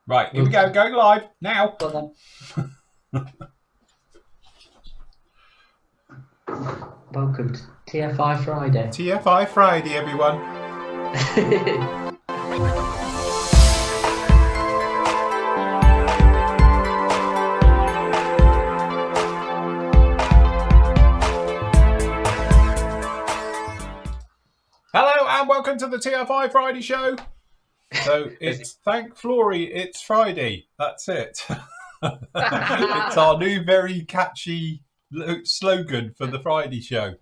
Right, here we go. Going live now. Welcome to TFI Friday. TFI Friday, everyone. Hello and welcome to the TFI Friday show. So it's thank Flory, it's Friday. That's it. It's our new very catchy slogan for the Friday show.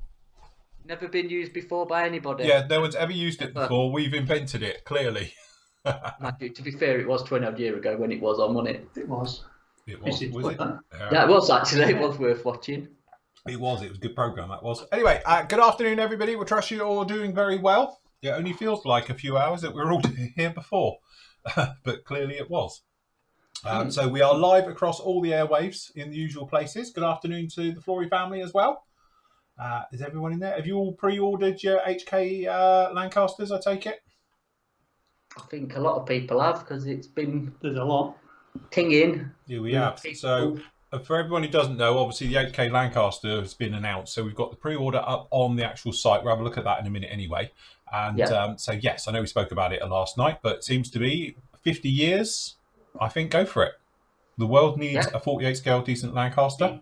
Never been used before by anybody. Yeah, no one's ever used it before. We've invented it, clearly. To be fair, it was 20 odd years ago when it was on, wasn't it? It was. It was it? Yeah, it was actually. It was worth watching. It was a good programme, that was. Anyway, good afternoon, everybody. We trust you're all doing very well. It only feels like a few hours that we were all here before, but clearly it was. So we are live across all the airwaves in the usual places. Good afternoon to the Flory family as well. Is everyone in there? Have you all pre-ordered your HK Lancasters, I take it? I think a lot of people have, because it's been... There's a lot. Tinging. Yeah, we have. So... For everyone who doesn't know, obviously the 8K Lancaster has been announced, so we've got the pre-order up on the actual site. We'll have a look at that in a minute anyway. And so yes, I know we spoke about it last night, but it seems to be 50 years. I think go for it. The world needs a 48 scale decent Lancaster.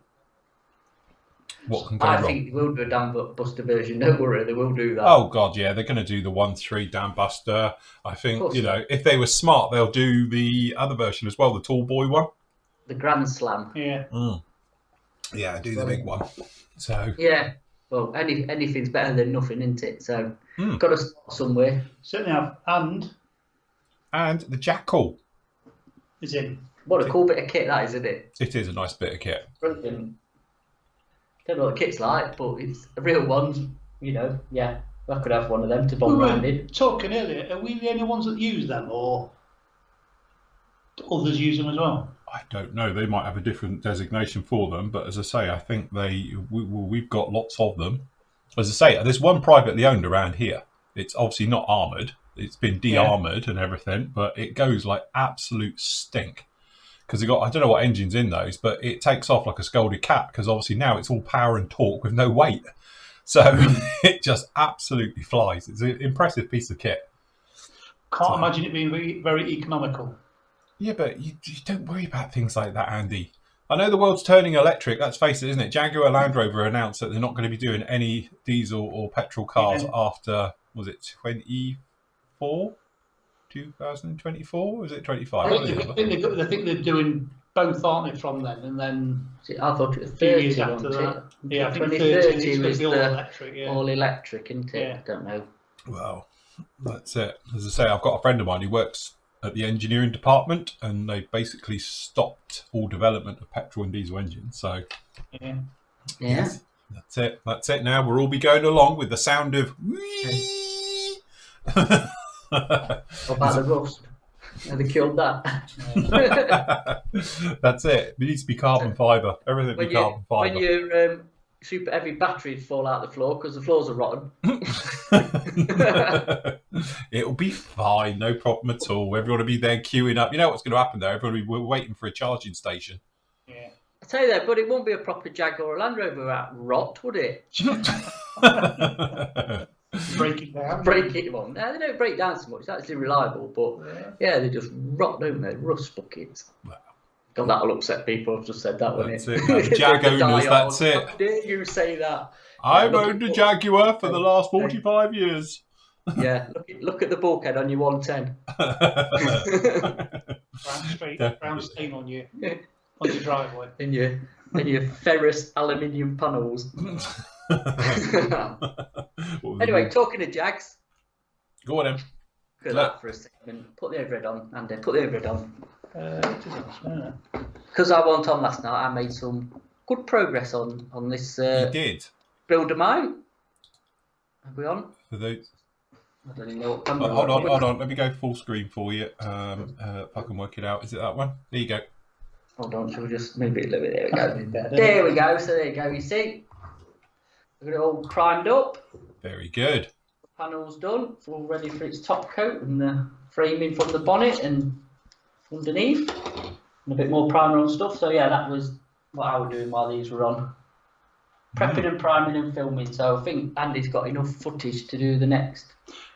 What can go wrong? I think they will do a Dan Buster version. Don't worry, they will do that. Oh God, yeah, they're going to do the 1.3 Dan Buster. I think if they were smart, they'll do the other version as well, the tall boy one. The Grand Slam. Yeah. Yeah, do the big one. So yeah. Well, anything's better than nothing, isn't it? So got to start somewhere. Certainly have. And the Jackal is in. What a cool bit of kit that is, isn't it? It is a nice bit of kit. Brilliant. Don't know what the kit's like, but it's a real one. You know, yeah. I could have one of them to bomb around in. Talking earlier, are we the only ones that use them, or others use them as well? I don't know. They might have a different designation for them, but as I say, I think we've got lots of them. As I say, there's one privately owned around here. It's obviously not armoured. It's been de-armoured and everything, but it goes like absolute stink. Because I don't know what engine's in those, but it takes off like a scolded cat, because obviously now it's all power and torque with no weight. So it just absolutely flies. It's an impressive piece of kit. Can't imagine it being very, very economical. Yeah, but you don't worry about things like that, Andy. I know the world's turning electric, let's face it, isn't it? Jaguar Land Rover announced that they're not going to be doing any diesel or petrol cars after, was it 2024? Was it 25? I think they're doing both, aren't they, from then? And then I thought it was 2 years 30, after that. Yeah, I think 2030 was all electric. Yeah. All electric, isn't it? Yeah. I don't know. Well, that's it. As I say, I've got a friend of mine who works at the engineering department, and they basically stopped all development of petrol and diesel engines. So, yes, that's it. Now we'll all be going along with the sound of whee. What about the rust? Have they killed that? That's it. It needs to be carbon fibre. Everything be carbon fibre. When your super heavy batteries fall out the floor because the floors are rotten. It'll be fine, no problem at all. Everyone will be there queuing up. You know what's going to happen there? Everyone will be waiting for a charging station. Yeah. I tell you that, but it won't be a proper Jaguar or Land Rover out rot, would it? Break it down. Break it on. No, they don't break down so much. It's actually reliable, but yeah, they just rot, don't they? Rust buckets. Wow. God, that'll upset people. I've just said that, wouldn't it? The Jag owners, that's it. How dare you say that? I've owned a Jaguar for the last 45 years. Yeah, look at the bulkhead on your 110. Brown stain on your driveway. In your ferrous aluminium panels. Anyway, talking to Jags. Go on, then. Look at that for a segment. Put the overhead on, Andy. Put the overhead on. Because I wasn't on last night, I made some good progress on this. You did. Build them out. Are we on? For those. I don't even know what hold on. Let me go full screen for you. If I can work it out. Is it that one? There you go. Hold on, shall we just move it a little bit? There we go. There we go. So there you go. You see, we've got it all primed up. Very good. The panel's done. It's all ready for its top coat and the framing from the bonnet and underneath, and a bit more primer on stuff. So yeah, that was what I was doing while these were on. Prepping and priming and filming. So I think Andy's got enough footage to do the next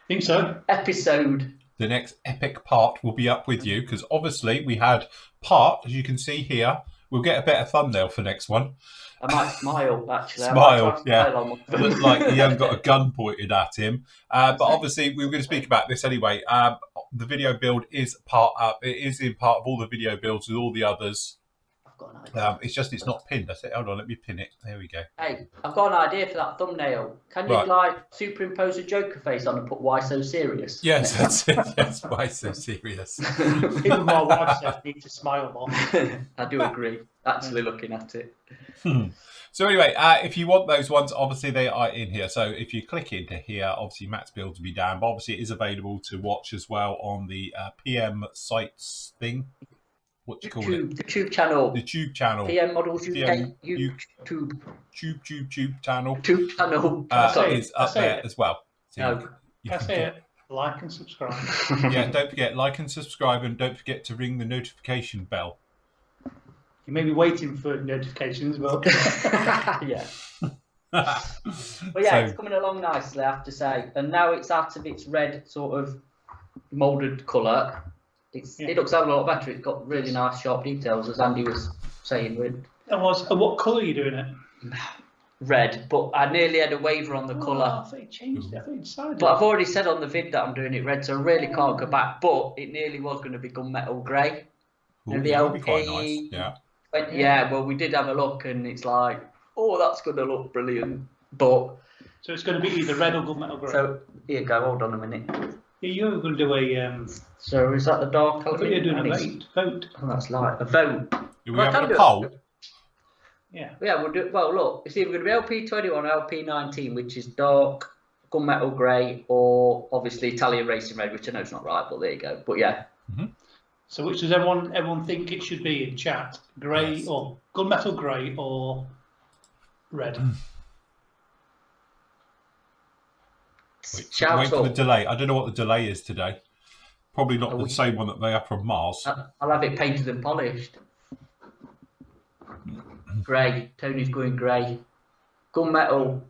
Think so. episode. The next epic part will be up with you, because obviously we had part, as you can see here. We'll get a better thumbnail for next one. I might smile, actually. Smile, yeah. On Looks like he hasn't got a gun pointed at him. But obviously, we were going to speak about this anyway. The video build is part up. It is in part of all the video builds with all the others. I've got an idea. It's just it's not pinned. I said, hold on, let me pin it. There we go. Hey, I've got an idea for that thumbnail. Can you like superimpose a Joker face on and put "Why so serious"? Yes, that's it. Yes, why so serious? Even my wife says need to smile more. I do agree. Actually, looking at it. So anyway, if you want those ones, obviously they are in here. So if you click into here, obviously Matt's build will be down, but obviously it is available to watch as well on the PM sites thing. What do you call it? The tube channel. The tube channel. PM Models UK YouTube. Tube channel. Tube channel. Is up there as well. So No. I say it. Like and subscribe. Yeah, don't forget, like and subscribe, and don't forget to ring the notification bell. You may be waiting for notifications, but Yeah. But yeah, it's coming along nicely, I have to say. And now it's out of its red sort of moulded colour. It looks a lot better. It's got really nice sharp details, as Andy was saying. what colour are you doing it? Red, but I nearly had a waiver on the colour. I thought you changed it. I thought you decided. But I've already said on the vid that I'm doing it red, so I really can't go back. But it nearly was going to be gunmetal grey. Ooh, the that'd be LP, quite nice. Yeah. Yeah, well, we did have a look, and it's like, oh, that's going to look brilliant. But So it's going to be either red or gunmetal grey. so here you go. Hold on a minute. Yeah, you're going to do a. So is that the dark? I thought you were doing a vote. Oh, that's light. A vote. Do we have a poll? Yeah. Yeah, we'll do. Well, look, it's either going to be LP21 or LP19, which is dark gunmetal grey, or obviously Italian racing red, which I know is not right, but there you go. But yeah. So which does everyone think it should be in chat? Grey or gunmetal grey or red? Wait for the delay. I don't know what the delay is today. Probably not the same one that they have from Mars. I'll have it painted and polished. Grey. Tony's going grey. Gunmetal.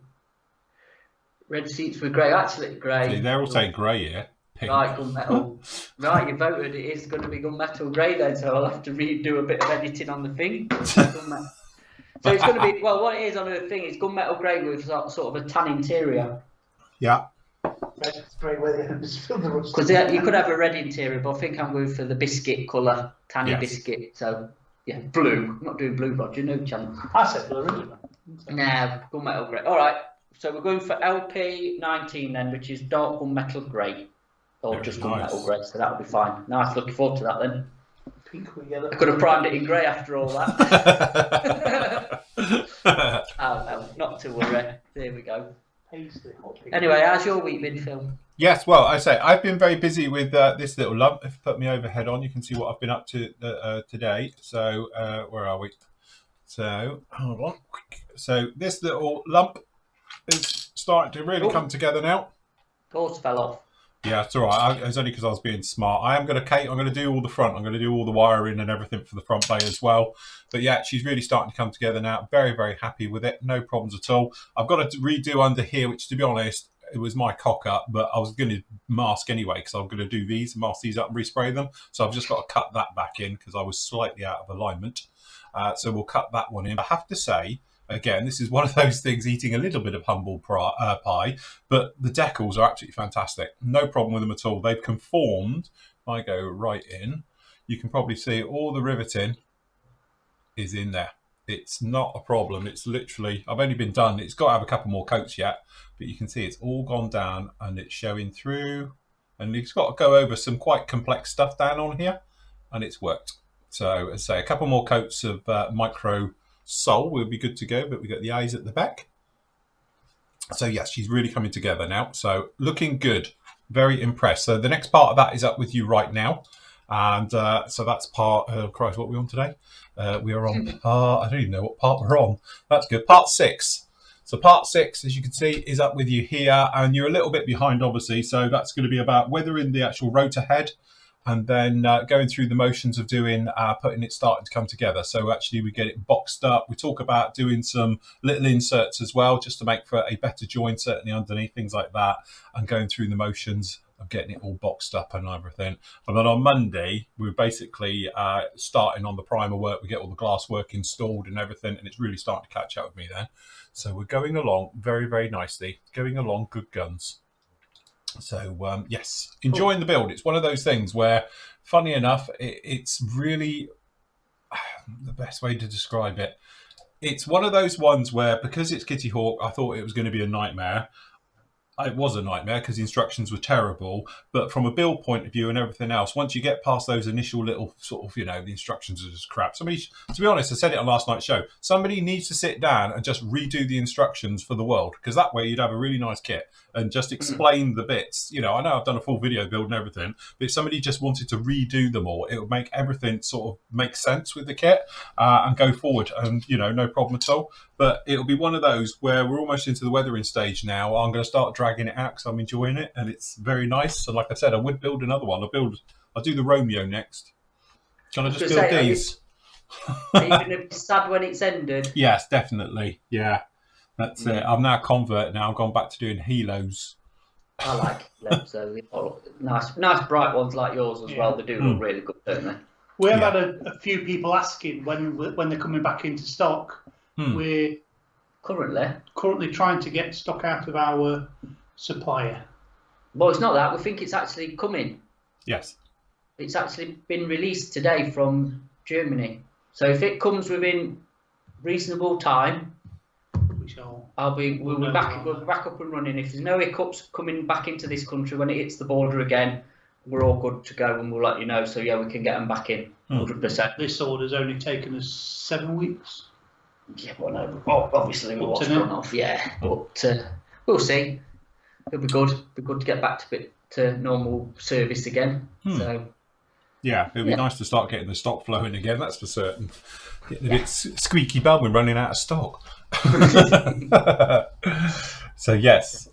Red seats for grey. Actually, grey. See, they're all saying grey here. Pink. Right, gunmetal. Right, you voted. It is going to be gunmetal grey then, so I'll have to redo a bit of editing on the thing. So it's going to be, well, what it is on the thing is gunmetal grey with sort of a tan interior. Yeah. Because you could have a red interior, but I think I'm going for the biscuit colour, tanny biscuit. So, yeah, blue. I'm not doing blue, Roger, no chance. I said blue, really. No, gunmetal grey. All right, so we're going for LP19 then, which is dark gunmetal grey. Or just gunmetal grey, so that'll be fine. Nice, looking forward to that then. Pink or yellow. I could have primed it in grey after all that. Oh, no, not to worry. There we go. Anyway, how's your week been, Phil? Yes, well, I say I've been very busy with this little lump. If you put me overhead on, you can see what I've been up to today. So, where are we? So, hold on. So, this little lump is starting to really come together now. Horse fell off. Yeah, it's all right. It's only because I was being smart. I'm going to do all the front. I'm going to do all the wiring and everything for the front bay as well. But yeah, she's really starting to come together now. Very, very happy with it. No problems at all. I've got to redo under here, which to be honest, it was my cock up, but I was going to mask anyway because I'm going to do these, mask these up and respray them. So I've just got to cut that back in because I was slightly out of alignment. So we'll cut that one in. I have to say, again, this is one of those things eating a little bit of humble pie, but the decals are absolutely fantastic. No problem with them at all. They've conformed. If I go right in, you can probably see all the riveting is in there. It's not a problem. It's literally, I've only been done. It's got to have a couple more coats yet, but you can see it's all gone down and it's showing through. And it's got to go over some quite complex stuff down on here, and it's worked. So, as I say, a couple more coats of micro sole will be good to go, but we got the eyes at the back. So yes, she's really coming together now. So looking good, very impressed. So the next part of that is up with you right now. And so that's part, Christ, what are we on today? We are on, I don't even know what part we're on. That's good, part 6. So part 6, as you can see, is up with you here, and you're a little bit behind, obviously. So that's going to be about weathering the actual rotor head and then going through the motions of doing putting it starting to come together. So actually we get it boxed up. We talk about doing some little inserts as well, just to make for a better join, certainly underneath, things like that, and going through the motions of getting it all boxed up and everything. And then on Monday, we're basically starting on the primer work. We get all the glass work installed and everything, and it's really starting to catch up with me then. So we're going along very, very nicely, going along good guns. So yes, enjoying the build. It's one of those things where, funny enough, it's really the best way to describe it. It's one of those ones where, because it's Kitty Hawk, I thought it was going to be a nightmare. It was a nightmare because the instructions were terrible, but from a build point of view and everything else, once you get past those initial little sort of, the instructions are just crap. Somebody, to be honest, I said it on last night's show, somebody needs to sit down and just redo the instructions for the world, because that way you'd have a really nice kit and just explain the bits. I know I've done a full video build and everything, but if somebody just wanted to redo them all, it would make everything sort of make sense with the kit and go forward, and no problem at all. But it'll be one of those where we're almost into the weathering stage now. I'm going to start dragging it out because I'm enjoying it, and it's very nice. So like I said, I would build another one. I'll do the Romeo next. Can I just build these? Are you going to be sad when it's ended? Yes, definitely. Yeah, that's it. I'm now convert now. I've gone back to doing helos. I like them, so nice bright ones like yours as well. They do look really good, don't they? We have had a few people asking when they're coming back into stock. We're currently trying to get stock out of our supplier. Well, it's not that. We think it's actually coming. Yes. It's actually been released today from Germany. So if it comes within reasonable time, we'll be back up and running. If there's no hiccups coming back into this country when it hits the border again, we're all good to go, and we'll let you know. So yeah, we can get them back in 100%. This order's only taken us 7 weeks. Yeah, well, no, obviously we'll watch run off. Yeah, but we'll see. It'll be good. Be good to get back to normal service again. So yeah, it'll be nice to start getting the stock flowing again. That's for certain. Getting a bit squeaky bum when running out of stock. So yes.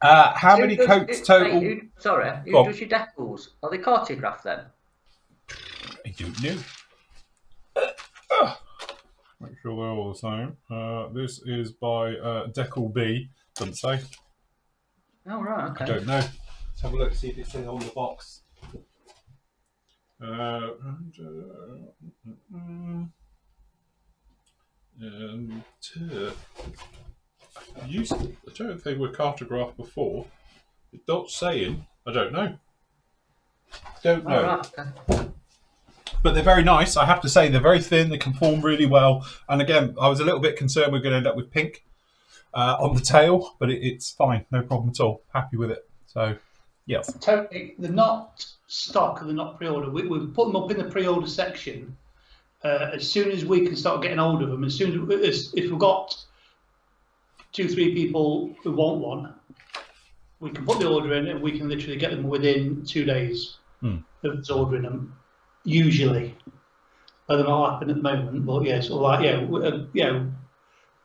How many coats total? Who does your decals? Are they cartograph then? I don't know. Make sure they're all the same. This is by Decal B. Doesn't say. Oh right, okay. I don't know. Let's have a look, see if it says on the box. I don't think they were cartographed before. It's not saying. I don't know. Don't know. Right, okay. But they're very nice. I have to say, they're very thin. They conform really well. And again, I was a little bit concerned we're going to end up with pink on the tail, but it's fine. No problem at all. Happy with it. So, yes. Totally. They're not stock. They're not pre-order. We put them up in the pre-order section. As soon as we can start getting hold of them, as soon as if we've got 2-3 people who want one, we can put the order in and we can literally get them within 2 days of us ordering them. Usually, they're not happening at the moment, but yeah, sort of like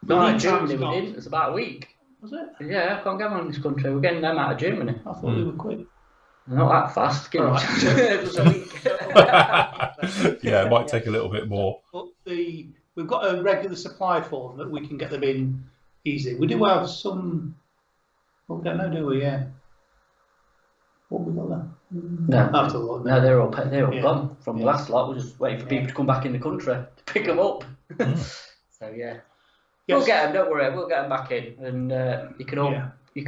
No, Germany we didn't. It's about a week. Was it? Yeah, I can't get them in this country. We're getting them out of Germany. I thought they were quick. They're not that fast. It was a week. Yeah, it might take a little bit more. But we've got a regular supply for them that we can get them in easy. We do have some. Well, we don't know, do we? Yeah. What we got there? No, they're all gone from the last lot. We're just waiting for people to come back in the country to pick them up. So yeah, we'll get them. Don't worry, we'll get them back in, and you can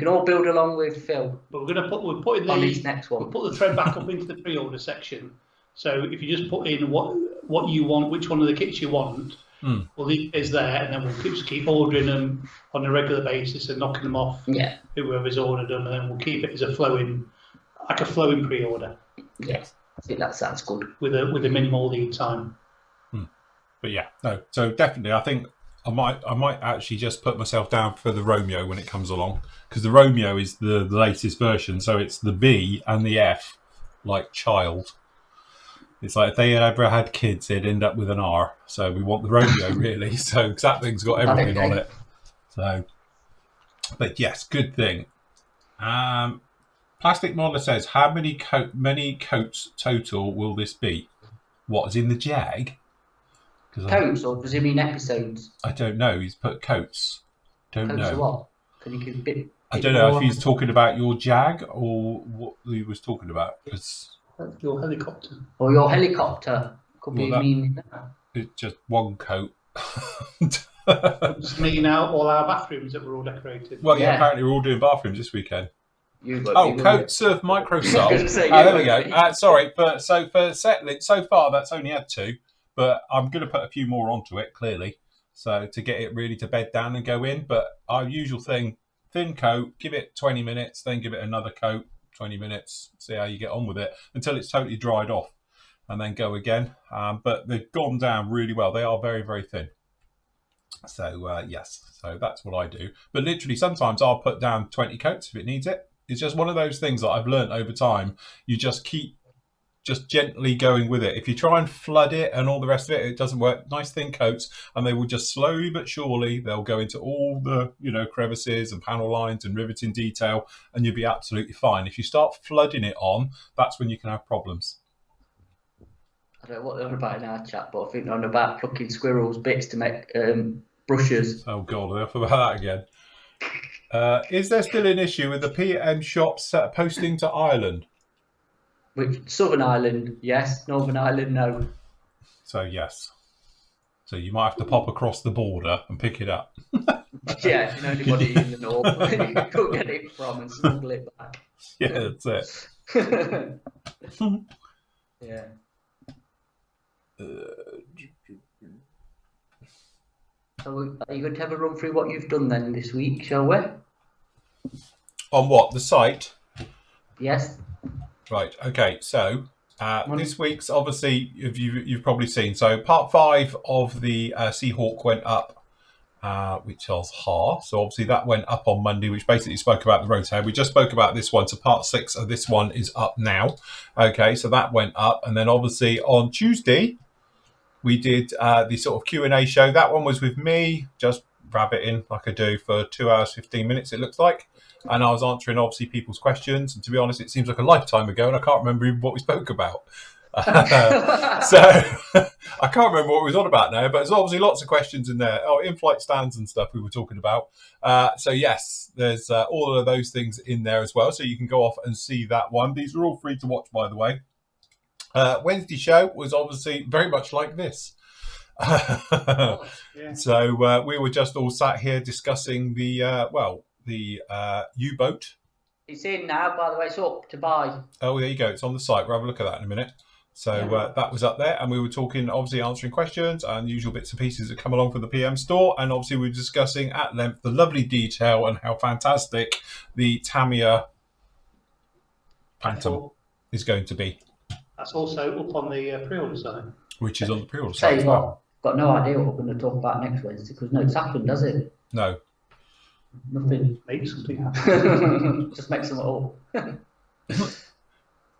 all build along with Phil. But we're putting the next one. We'll put the thread back up into the pre-order section. So if you just put in what you want, which one of the kits you want, well, it is there, and then we'll just keep ordering them on a regular basis and knocking them off. Yeah. Whoever's ordered them, and then we'll keep it as a flowing pre-order. Yes, I think that sounds good. With a minimal lead time. But yeah, no. So definitely, I think I might actually just put myself down for the Romeo when it comes along, because the Romeo is the latest version. So it's the B and the F, like child. It's like if they ever had kids, they'd end up with an R. So we want the Romeo really. So that thing's got everything on it. So, but yes, good thing. Plastic Modeler says, how many coats total will this be? What is in the Jag? Coats, or does he mean episodes? I don't know. He's put coats. Don't coats know. Of what? Can you give a bit I don't know if he's talking about your Jag or what he was talking about. Your helicopter. Or your helicopter. Could be mean. It's just one coat. Does mean all our bathrooms that were all decorated? Well, yeah, apparently we're all doing bathrooms this weekend. Coats of Microsoft. There we go. Sorry, but for settling, so far that's only had 2, but I'm going to put a few more onto it, clearly, so to get it really to bed down and go in. But our usual thing, thin coat, give it 20 minutes, then give it another coat, 20 minutes, see how you get on with it until it's totally dried off, and then go again. But they've gone down really well. They are very, very thin. So, yes, so that's what I do. But literally, sometimes I'll put down 20 coats if it needs it. It's just one of those things that I've learned over time. You just keep gently going with it. If you try and flood it and all the rest of it, it doesn't work. Nice thin coats, and they will just slowly but surely, they'll go into all the, crevices and panel lines and riveting detail, and you'll be absolutely fine. If you start flooding it on, that's when you can have problems. I don't know what they're on about in our chat, but I think they're on about plucking squirrels' bits to make brushes. Oh, God, enough about that again. Is there still an issue with the PM shops posting to Ireland? Which Southern Ireland, yes. Northern Ireland, no. So yes. So you might have to pop across the border and pick it up. Yeah, if you know anybody in the north, you could get it from and smuggle it back. Yeah, that's it. Yeah. So are you going to have a run through what you've done then this week, shall we? On what? The site? Yes. Right. Okay. So this week's, obviously, you've probably seen. So part 5 of the Seahawk went up, which was Ha. So obviously that went up on Monday, which basically spoke about the road. We just spoke about this one. So part 6 of this one is up now. Okay. So that went up. And then obviously on Tuesday, we did the sort of Q&A show. That one was with me, just rabbiting like I do for 2 hours, 15 minutes, it looks like. And I was answering, obviously, people's questions. And to be honest, it seems like a lifetime ago, and I can't remember even what we spoke about. So I can't remember what we was on about now, but there's obviously lots of questions in there. Oh, in-flight stands and stuff we were talking about. So, yes, there's all of those things in there as well. So you can go off and see that one. These are all free to watch, by the way. Wednesday show was obviously very much like this. So we were just all sat here discussing the U-boat. It's in now, by the way. It's up to buy. Oh, there you go. It's on the site. We'll have a look at that in a minute. So that was up there, and we were talking, obviously answering questions and usual bits and pieces that come along from the PM store. And obviously we were discussing at length the lovely detail and how fantastic the Tamiya Phantom is going to be. That's also up on the pre-order site. Which is on the pre-order site as well. Got no idea what we're going to talk about next Wednesday because no, it's happened, does it? No. Nothing. Make something happen. Just make something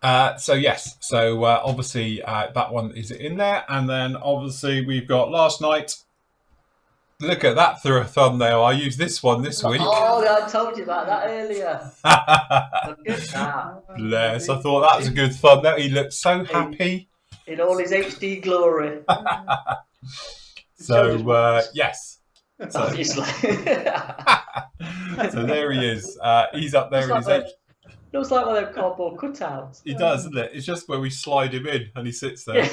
up. So yes, so obviously that one is in there, and then obviously we've got last night. Look at that through a thumbnail. I used this one this week. Oh, I told you about that earlier. Bless. I thought that was a good thumbnail. He looked so happy. In all his HD glory. So, yes. So, obviously. So there he is. He's up there in his edge. Looks like one of them cardboard cutouts. He does, doesn't it? It's just where we slide him in and he sits there.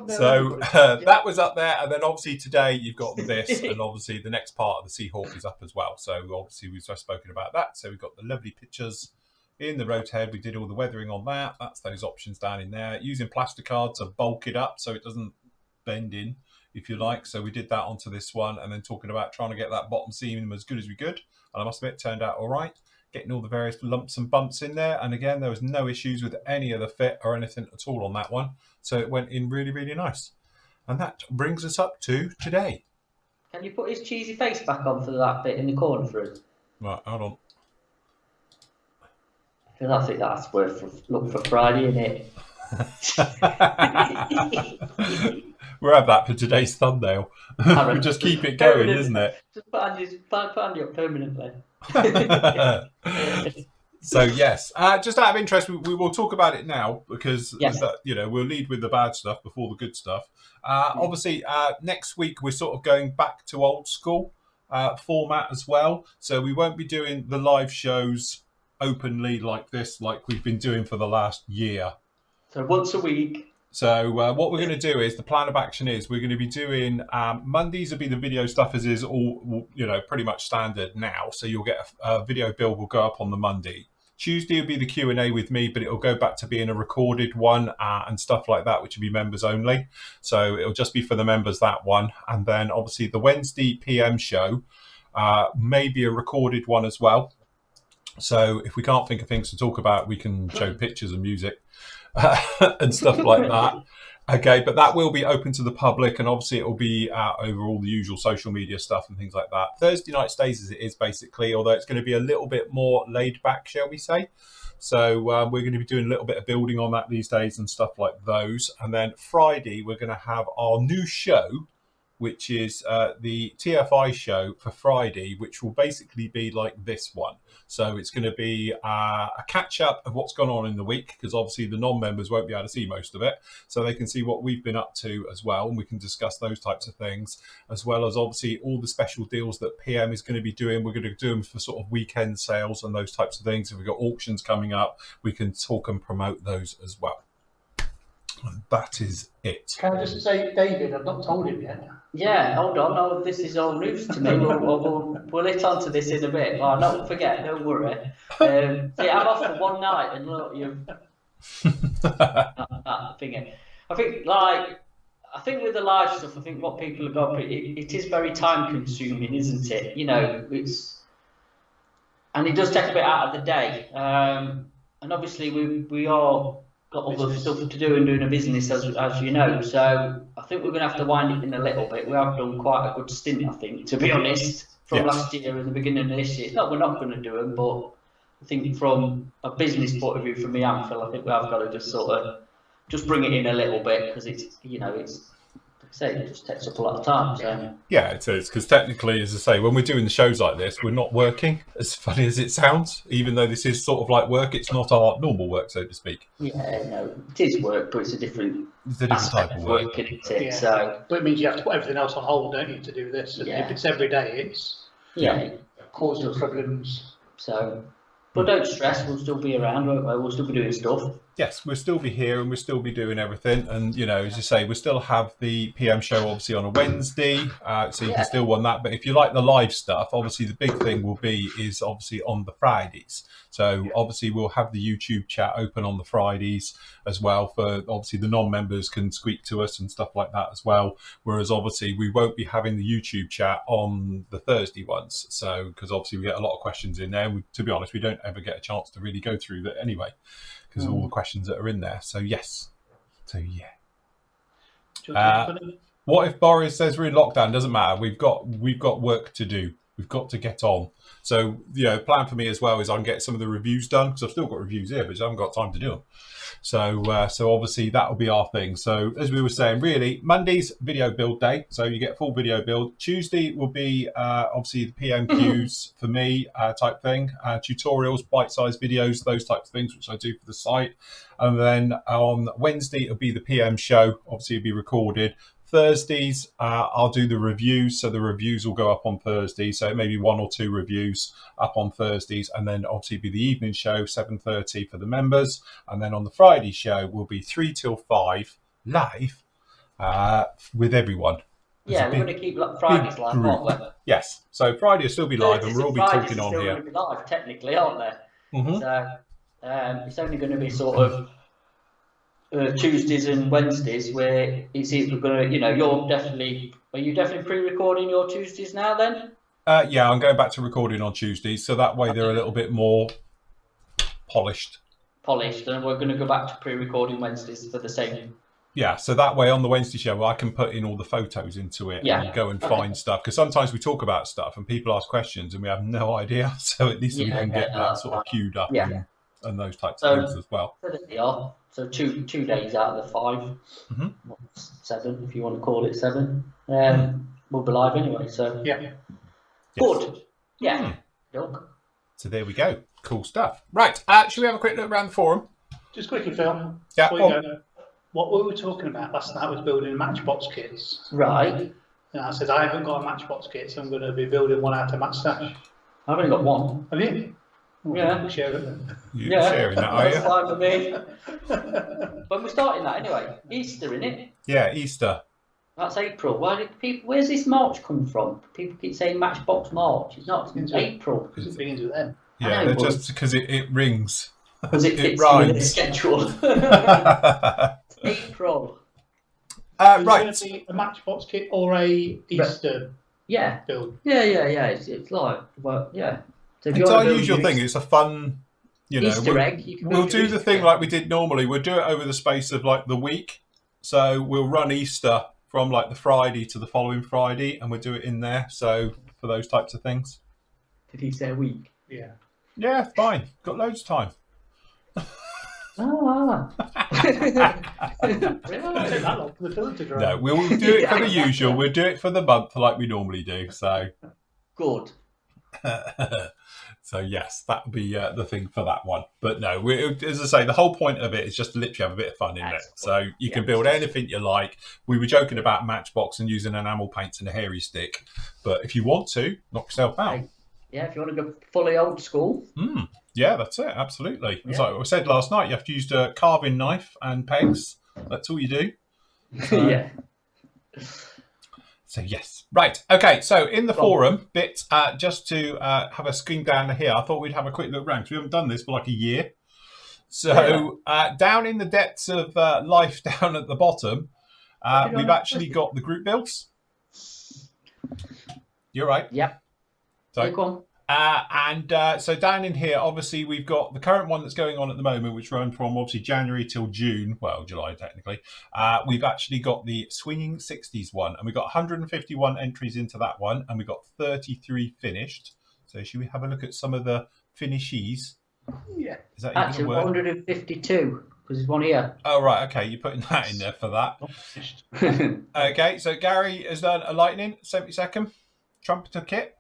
So that was up there, and then obviously today you've got this, and obviously the next part of the Seahawk is up as well. So obviously we've just spoken about that. So we've got the lovely pictures in the Roadhead. We did all the weathering on that. That's those options down in there. Using plasticard to bulk it up so it doesn't bend in, if you like. So we did that onto this one, and then talking about trying to get that bottom seam as good as we could. And I must admit, it turned out all right. Getting all the various lumps and bumps in there. And again, there was no issues with any of the fit or anything at all on that one. So it went in really, really nice. And that brings us up to today. Can you put his cheesy face back on for that bit in the corner for us? Right, hold on. I think that's worth a look for Friday, isn't it? We'll have that for today's thumbnail. We'll just keep it going, isn't it? Just put Andy up permanently. So yes, just out of interest, we will talk about it now because we'll lead with the bad stuff before the good stuff. Obviously, next week we're sort of going back to old school format as well. So we won't be doing the live shows openly like this, like we've been doing for the last year. So once a week. So what we're going to do is, the plan of action is we're going to be doing Mondays will be the video stuff as is all, pretty much standard now. So you'll get a video build will go up on the Monday. Tuesday will be the Q&A with me, but it'll go back to being a recorded one and stuff like that, which will be members only. So it'll just be for the members, that one. And then obviously the Wednesday PM show may be a recorded one as well. So if we can't think of things to talk about, we can show pictures and music. And stuff like that. Okay, but that will be open to the public, and obviously it will be over all the usual social media stuff and things like that. Thursday night stays as it is basically, although it's going to be a little bit more laid back, shall we say. So we're going to be doing a little bit of building on that these days and stuff like those. And then Friday we're going to have our new show, which is the TFI show for Friday, which will basically be like this one. So it's going to be a catch-up of what's gone on in the week, because obviously the non-members won't be able to see most of it. So they can see what we've been up to as well, and we can discuss those types of things, as well as obviously all the special deals that PM is going to be doing. We're going to do them for sort of weekend sales and those types of things. If we've got auctions coming up, we can talk and promote those as well. And that is it. Can I just say, David, I've not told him yet. Yeah, hold on. Oh, this is all news to me. We'll hit onto this in a bit. Oh, don't forget, don't worry. I'm off for one night, and look, you've that thingy. I think with the live stuff, I think what people have got, it is very time consuming, isn't it? And it does take a bit out of the day. And obviously we all got other stuff to do and doing a business, as you know. So I think we're going to have to wind it in a little bit. We have done quite a good stint, I think, to be honest, from last year and the beginning of this year. Not we're not going to do them, but I think from a business point of view, from me and Phil, I think we have got to just sort of just bring it in a little bit, because it's it just takes up a lot of time. So. Yeah, it is, because technically, as I say, when we're doing the shows like this, we're not working, as funny as it sounds. Even though this is sort of like work, it's not our normal work, so to speak. Yeah, no, it is work, but it's a different type of work. Isn't it? Yeah. So, but it means you have to put everything else on hold, don't you, to do this? And if it's every day, it's causing problems. So, but don't stress, we'll still be around, won't we? We'll still be doing stuff. Yes, we'll still be here and we'll still be doing everything. And, as you say, we'll still have the PM show, obviously, on a Wednesday. So you can still want that. But if you like the live stuff, obviously, the big thing is obviously on the Fridays. So obviously, we'll have the YouTube chat open on the Fridays as well. For obviously, the non-members can squeak to us and stuff like that as well. Whereas obviously, we won't be having the YouTube chat on the Thursday ones. So because obviously, we get a lot of questions in there. To be honest, we don't ever get a chance to really go through that anyway, because of all the questions that are in there. So yes. What if Boris says we're in lockdown? Doesn't matter. We've got work to do. We've got to get on. So plan for me as well is I can get some of the reviews done, because I've still got reviews here, but I haven't got time to do them. So obviously that will be our thing. So as we were saying, really, Monday's video build day. So you get full video build. Tuesday will be obviously the PMQs for me type thing, tutorials, bite-sized videos, those types of things, which I do for the site. And then on Wednesday, it'll be the PM show. Obviously, it'll be recorded. Thursdays, I'll do the reviews. So the reviews will go up on Thursday. So maybe 1 or 2 reviews up on Thursdays. And then obviously be the evening show, 7:30 for the members. And then on the Friday show will be 3 till 5 live with everyone. We're going to keep Fridays live, aren't we? Yes. So Friday will still be live, and we'll all be talking on here. Going to be live, technically, aren't they? Mm-hmm. So it's only going to be sort of Tuesdays and Wednesdays where it's either going to, are you definitely pre-recording your Tuesdays now then? Yeah, I'm going back to recording on Tuesdays, so that way they're a little bit more polished, and we're going to go back to pre-recording Wednesdays for the same. Yeah, so that way on the Wednesday show, I can put in all the photos into it and go and find stuff. Because sometimes we talk about stuff and people ask questions and we have no idea. So at least we can get that sort of queued up and those types of things as well. So 2 days out of the 5, 7 if you want to call it 7. We'll be live anyway. So yes. good. Yeah. Look. So there we go. Cool stuff. Right. Should we have a quick look around the forum? Just quickly, Phil. Yeah. What we were talking about last night was building Matchbox kits. Right. And I said, I haven't got a Matchbox kit, so I'm going to be building one out of Match Stash. I've only got one. Have you? Yeah. Share it then. You're sharing that, are That's you? fine with me. When we're starting that anyway. Easter, innit? Yeah, Easter. That's April. Where's this March come from? People keep saying Matchbox March. It's not. It's April. Because it begins with M. Yeah, know, just because it rings. Because it fits rhymes. in the schedule. April. Right. Is it a Matchbox kit or a Easter Yeah. build? Yeah. It's like, well, yeah. So if you It's want our to build usual an thing. It's a fun, Easter egg. You can We'll build your do the Easter thing egg. like we did normally. We'll do it over the space of like the week. So we'll run Easter from like the Friday to the following Friday, and we'll do it in there. So for those types of things. Did he say a week? Yeah. Yeah, fine. Got loads of time. Ah. Take that long for the Phil to grow. No, we'll do it for the usual. We'll do it for the month like we normally do. So. Good. So yes, that would be the thing for that one. But no, as I say, the whole point of it is just to literally have a bit of fun in it. So you can build anything you like. We were joking about Matchbox and using enamel paints and a hairy stick, but if you want to, knock yourself out. Yeah, if you want to go fully old school. Yeah, that's it. Absolutely. Yeah. It's like I said last night, you have to use a carving knife and pegs. That's all you do. Yeah. So yes, right, okay. So in the forum bit, just to have a skim down here, I thought we'd have a quick look around because we haven't done this for like a year. So down in the depths of life, down at the bottom, we've actually got the group builds. You're right. Yep. So, Go on. So down in here, obviously, we've got the current one that's going on at the moment, which runs from obviously January till June. Well, July, technically. We've actually got the Swinging 60s one, and we've got 151 entries into that one, and we've got 33 finished. So should we have a look at some of the finishees? Yeah. Is that Actually, even a word? 152, because there's one here. Oh, right, okay. You're putting that in there for that. Okay, so Gary has done a Lightning 72nd trumpeter kit.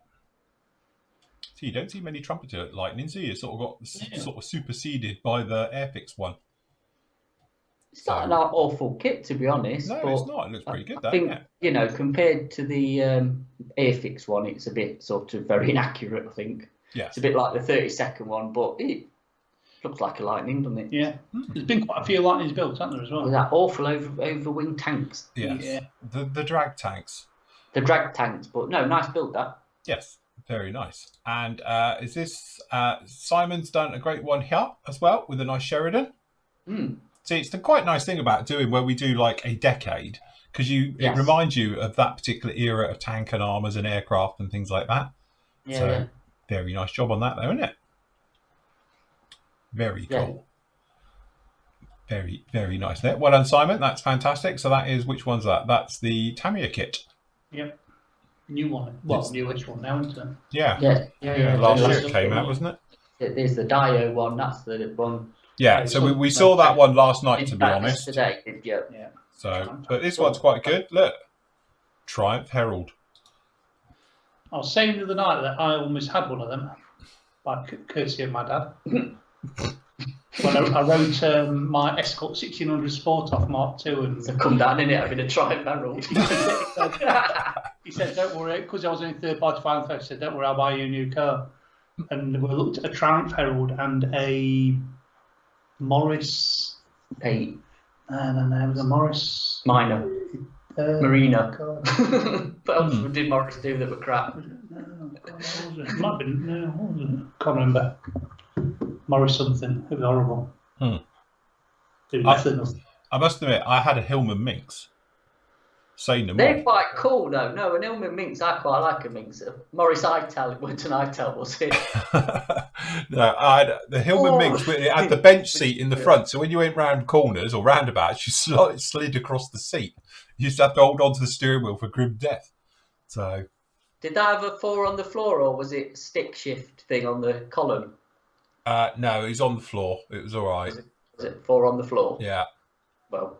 So you don't see many trumpeter lightnings, do you? It's sort of got sort of superseded by the Airfix one. It's not an awful kit, to be honest. No, but it's not. It looks pretty good, I think, doesn't it? you know, compared to the Airfix one, it's a bit sort of very inaccurate, I think. Yeah. It's a bit like the 32nd one, but it looks like a Lightning, doesn't it? Yeah. There's been quite a few Lightnings built, haven't there, as well? With that awful over-wing tanks. Yes. Yeah. The drag tanks. The drag tanks, but no, nice build, that. Yes. Very nice. And is this Simon's done a great one here as well with a nice Sheridan. See, it's the quite nice thing about doing where we do like a decade because it reminds you of that particular era of tank and armors and aircraft and things like that. Yeah, so very nice job on that though, isn't it? Very cool. Very, very nice. Well done, Simon. That's fantastic. So that is, which one's that? That's the Tamiya kit. Yep. New one. Well, newish one now, isn't it? Yeah. Last year it came out, wasn't it? There's the Dio one. That's the one. Yeah, so we saw that one last night, to be honest. Today, yeah. So, but this one's quite good. Look, Triumph Herald. I was saying the other night that I almost had one of them, by courtesy of my dad. When I wrote my Escort 1600 Sport off Mark II, and so come down in it having a Triumph Herald. He said, "Don't worry," because I was in third party finance. He said, "Don't worry, I'll buy you a new car." And we looked at a Triumph Herald and a Morris. It was a Morris Minor. Marina. What else Hmm. did Morris do that were crap? It might have been. No, what was it? Can't remember. Morris something. It was horrible. I must admit, I had a Hillman Minx. Say no more. They're quite cool though. No, an Ilman Minx, I quite like a Minx. Morris Itel, it wasn't an Itel, was it? No, I had the Hillman Minx. It had the bench seat in the front, so when you went round corners or roundabouts, you slid across the seat. You used to have to hold on to the steering wheel for grim death. So, did that have a 4 on the floor, or was it stick shift thing on the column? no, it was on the floor. It was all right. Was it 4 on the floor? Yeah. Well,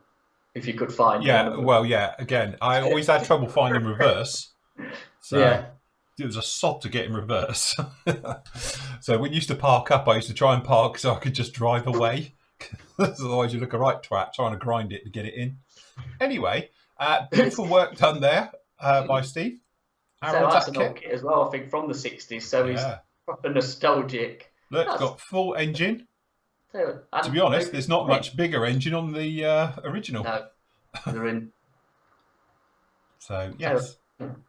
if you could find. Yeah. Well, yeah. Again, I always had trouble finding reverse. So, it was a sod to get in reverse. So when you used to park up, I used to try and park so I could just drive away. Otherwise you look a right twat trying to grind it to get it in. Anyway, beautiful work done there by Steve. So that's an old kit as well, I think, from the 60s. So he's proper nostalgic. Look, it's got full engine. So, to be honest, there's not much bigger engine on the original. No, they're in. So, yes.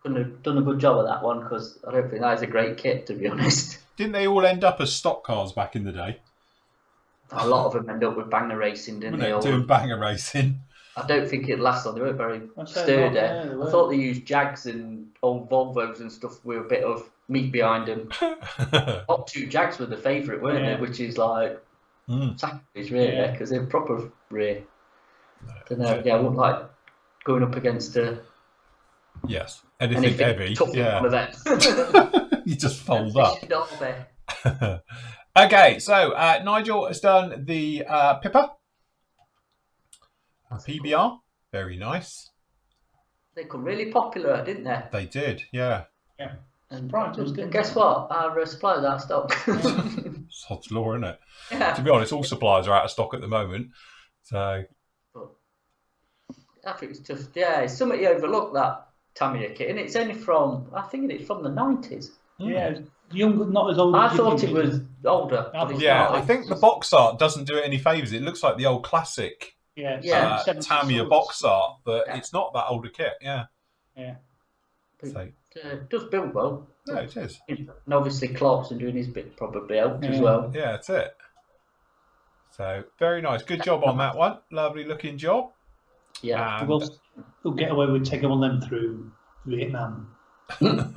Couldn't have done a good job of that one, because I don't think that is a great kit, to be honest. Didn't they all end up as stock cars back in the day? A lot of them end up with banger racing, didn't they? Doing banger racing. I don't think it lasted long. They weren't very sturdy. I thought they used Jags and old Volvos and stuff with a bit of meat behind them. Top 2 Jags were the favourite, weren't they? Which is like sacrilege, really, because they're proper rare. I don't know. Yeah, I wouldn't like going up against yes, anything heavy. One of them. You just fold up. Okay, so Nigel has done the Pipper. PBR, very nice. They got really popular, didn't they? They did, yeah. Yeah. And guess what? Our suppliers out of stock. Sod's law, isn't it? Yeah. To be honest, all suppliers are out of stock at the moment. So. But I think it's just it's something you overlook, that Tamiya kit, and it's only from I think it's from the 90s. Yeah, young, not as old. I thought it was older. Yeah, I think the box art doesn't do it any favours. It looks like the old classic. Tamiya box art, but it's not that older kit. Yeah. So, it does build well. No, it is. And obviously Clarkson doing his bit probably helped as well. Yeah, that's it. So very nice. Good job on that one. Lovely looking job. Yeah. And we'll get away with taking one of them through Vietnam. No,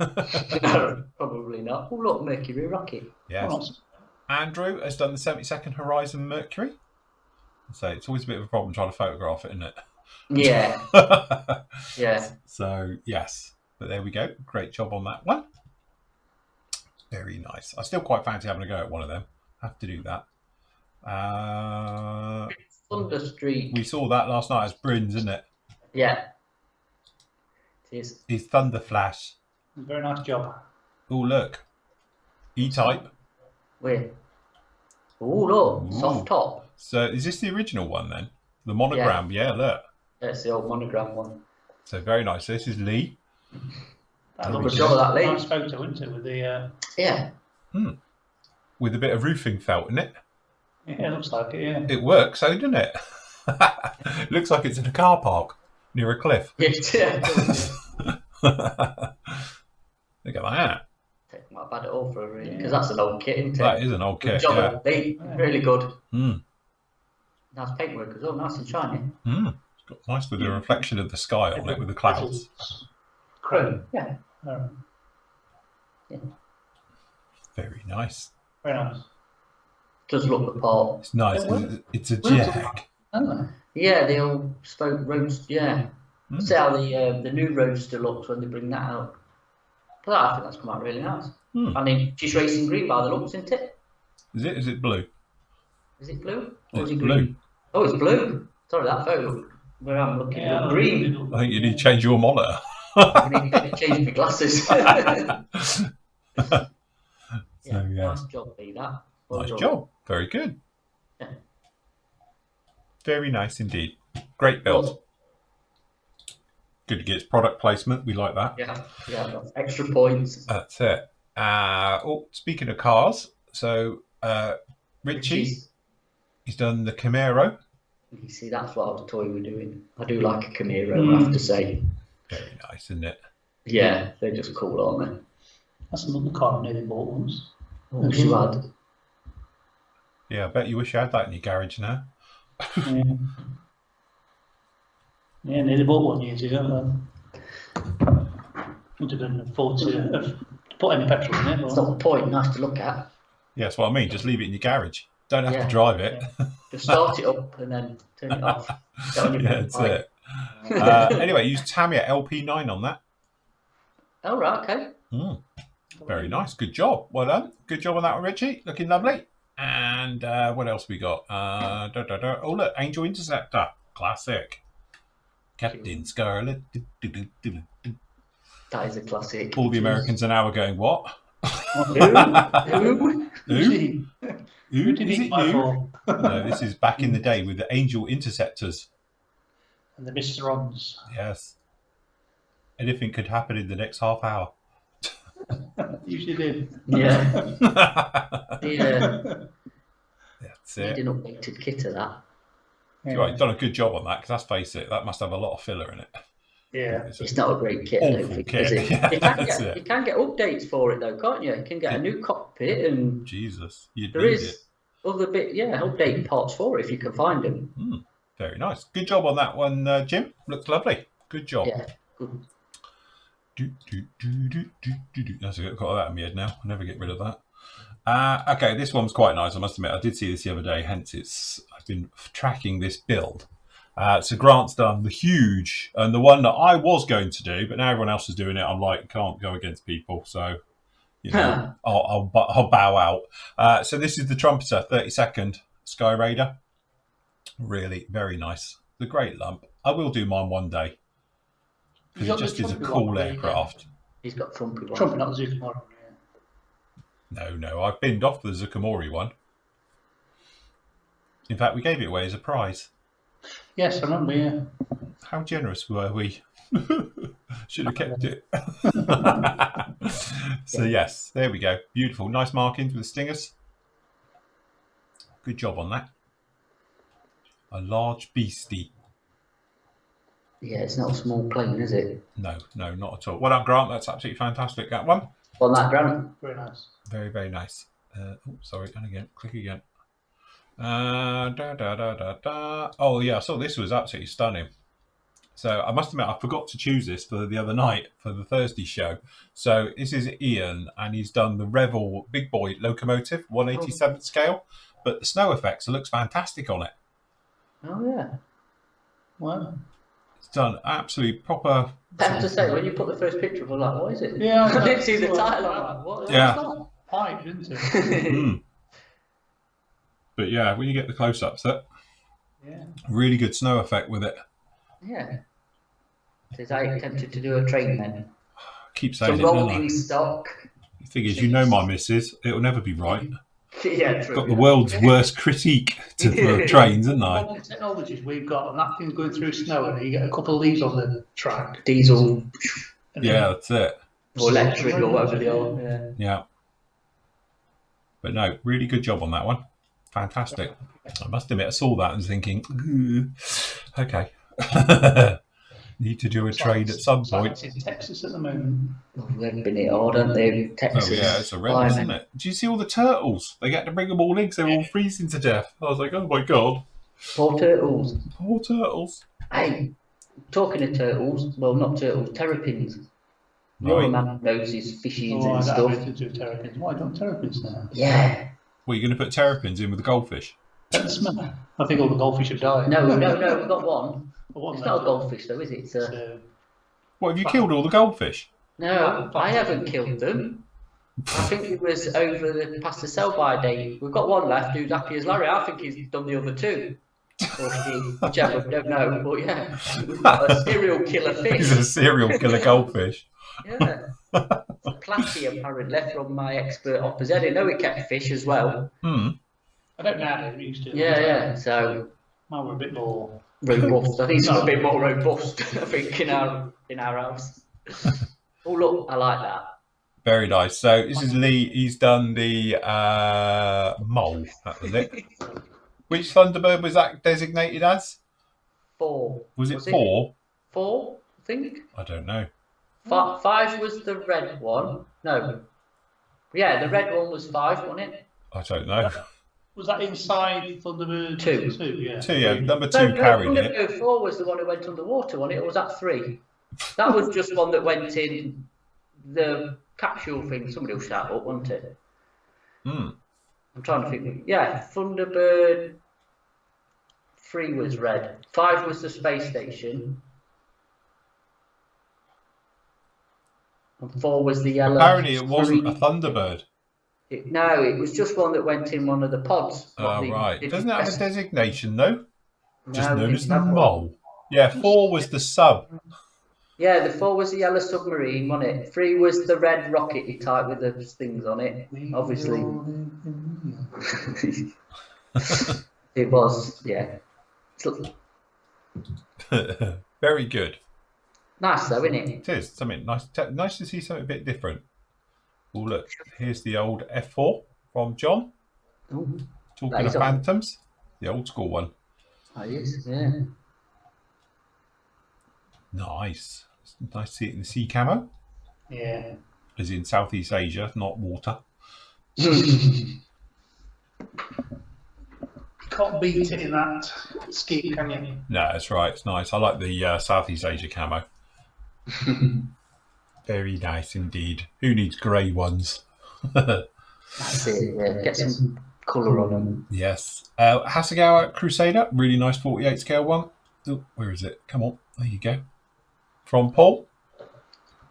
probably not. Oh look, Mercury rocket. Yes. Andrew has done the 72nd Horizon Mercury. So it's always a bit of a problem trying to photograph it, isn't it? Yeah. Yeah. So yes, but there we go. Great job on that one. Very nice. I still quite fancy having a go at one of them. Have to do that. Thunder Street. We saw that last night as Brins, isn't it? Yeah. It is. It's Thunder Flash. Very nice job. Oh look. E-type. Where? Oh look, soft top. So is this the original one then? The monogram, yeah look. That's the old monogram one. So very nice. So this is Lee. Good job of that, Lee. Nice photo, isn't it? With the yeah. With a bit of roofing felt in it. Yeah, it looks like it. Yeah. It works, so doesn't it? It looks like it's in a car park near a cliff. Yeah. Look at that. Take my bad at all for a reason, because that's an old kit, isn't it? That is an old kit. Good job, Lee. Really good. Nice paintwork as well, nice and shiny. It's got nice with the reflection of the sky on it with the clouds. Chrome. Yeah. Yeah. Very nice. Very nice. Does look the part. It's nice. It's a Jag. Yeah, the old spoke roast. Yeah. See how the new roadster looks when they bring that out. But I think that's come out really nice. I mean, she's racing green by the looks, isn't it? Is it? Is it blue? Is it blue? Or It's is it blue. green? Oh, it's blue. Sorry, that photo where I'm looking at green. I think you need to change your monitor. I need to change my glasses. Nice job, Lee, that. Nice job. Very good. Yeah. Very nice indeed. Great build. Good to get its product placement. We like that. Yeah, extra points. That's it. Speaking of cars, so Richie, he's done the Camaro. You see, that's what I was toy we're doing. I do like a Camaro, I have to say. Very nice, isn't it? Yeah, they're just cool, aren't they? That's another car I've nearly bought once. Oh, you had. Yeah, I bet you wish you had that in your garage now. Yeah, nearly bought one years ago. Would have been afford to put any petrol in it. It's not the point, nice to look at. Yeah, that's what I mean. Just leave it in your garage. Don't have to drive it. Yeah. Just start it up and then turn it off. That's it. Anyway, use Tamiya LP9 on that. Oh, right, okay. Very nice. Good job. Well done. Good job on that one, Richie. Looking lovely. And what else we got? Oh, look, Angel Interceptor. Classic. Captain Scarlet. That is a classic. All the Americans are now going, what? Who? Who? Who did Is he it fight you? for? No, this is back in the day with the Angel Interceptors. And the Misterons. Yes. Anything could happen in the next half hour. Usually did. Yeah. That's Need it. an updated kit of that. Right, you've done a good job on that, because let's face it, that must have a lot of filler in it. Yeah. It's not a great kit, I don't awful think, kit. is it? Yeah, you that's can get updates for it though, can't you? You can get a new cockpit and Jesus, you'd there need is it. other update parts for it if you can find them. Very nice. Good job on that one, Jim. Looks lovely. Good job. Yeah, good. That's good. I've got that in my head now. I'll never get rid of that. Okay, this one's quite nice, I must admit. I did see this the other day, hence I've been tracking this build. So Grant's done the huge, and the one that I was going to do, but now everyone else is doing it. I'm like, can't go against people, so you know, I'll bow out. So this is the Trumpeter 32nd Sky Raider. Really, very nice. The great lump. I will do mine one day because it just is a cool aircraft. He's got Trumpy one. Trumpy, not the Zucamori. No, I've binned off the Zucamori one. In fact, we gave it away as a prize. Yes, I remember, yeah. How generous were we? Should have kept it. So yes, there we go. Beautiful. Nice markings with the stingers. Good job on that. A large beastie. Yeah, it's not a small plane, is it? No, not at all. Well done, Grant. That's absolutely fantastic, that one. Well, that Grant. Very nice. Very, very nice. Sorry, and again, click again. Oh yeah, I saw this was absolutely stunning. So I must admit, I forgot to choose this for the other night for the Thursday show. So this is Ian, and he's done the Revel Big Boy Locomotive, 187th scale. But the snow effects, it looks fantastic on it. Oh yeah. Wow. It's done absolutely proper. I have to say, when you put the first picture of it, I'm like, what is it? Yeah, I didn't see the title. I'm like, what? Yeah. Pipe, isn't it? But yeah, when you get the close-ups, Yeah. really good snow effect with it. Yeah. Is I tempted to do a train then? I keep saying Some it, don't I? rolling stock. The thing is, you know my missus, it'll never be right. Yeah, true. Got the world's worst critique for trains, haven't I? The technologies we've got, and that thing's going through snow, and you get a couple of leaves on the track. Diesel. Yeah, that's it. Or electric or whatever they are. Yeah. But no, really good job on that one. Fantastic. I must admit, I saw that and was thinking, okay. Need to do a trade at some point. It's in Texas at the moment. They've been it hard, haven't they? Texas. Oh yeah, it's horrendous, isn't it? Do you see all the turtles? They get to bring them all in because they're all freezing to death. I was like, oh my god. Poor turtles. Poor turtles. Hey, talking of turtles, well, not turtles, terrapins. Your Right. man knows his fishies Oh, and I stuff. don't have to do terrapins. Why don't terrapins now? Yeah. Well, you're going to put terrapins in with the goldfish? Don't smell. I think all the goldfish have died. No, we've got one. One It's not a goldfish though, is it? It's a... What, have you killed all the goldfish? No, I haven't killed them. I think it was past the sell-by date. We've got one left who's happy as Larry. I think he's done the other two. Or he, whichever, don't know. But yeah, we've got a serial killer fish. He's a serial killer goldfish. Yeah. Platy apparently from my expert opposite. I didn't know he kept fish as well. Hmm. I don't know how they used to. Yeah. So Mine were a bit more robust. I think it's a bit more robust. I think in our house. Oh look, I like that. Very nice. So this is Lee. He's done the mole. That was it. Which Thunderbird was that designated as? 4. Was it 4? 4, I think. I don't know. 5 was the red one. No. Yeah, the red one was 5, wasn't it? I don't know. Was that inside Thunderbird 2? 2, yeah. 2, yeah. Number 2 No, carried it. Thunderbird 4 was the one who went underwater, wasn't it? Or was that 3? That was just one that went in the capsule thing. Somebody will shout up, wasn't it? Hmm. I'm trying to think. Yeah, Thunderbird 3 was red. 5 was the space station. And 4 was the yellow. Apparently it wasn't a Thunderbird. No, it was just one that went in one of the pods. Oh, right. Doesn't it have a designation, though? Just No, known it as the didn't have one. mole. Yeah, 4 was the sub. Yeah, the 4 was the yellow submarine, wasn't it? 3 was the red rockety type with the things on it. Obviously. It was, yeah. Very good. Nice though, isn't it? It is something nice. Nice to see something a bit different. Oh look, here's the old F4 from John. Ooh, Talking of Phantoms, the old school one. That is, yeah. Nice. It's nice to see it in the sea camo. Yeah. As in Southeast Asia, not water. Can't beat it in that scheme, can you? No, that's right. It's nice. I like the Southeast Asia camo. Very nice indeed. Who needs grey ones? That's it, yeah. Get some colour on them. Yes. Hasegawa Crusader, really nice 48 scale one. Oh, where is it? Come on. There you go. From Paul.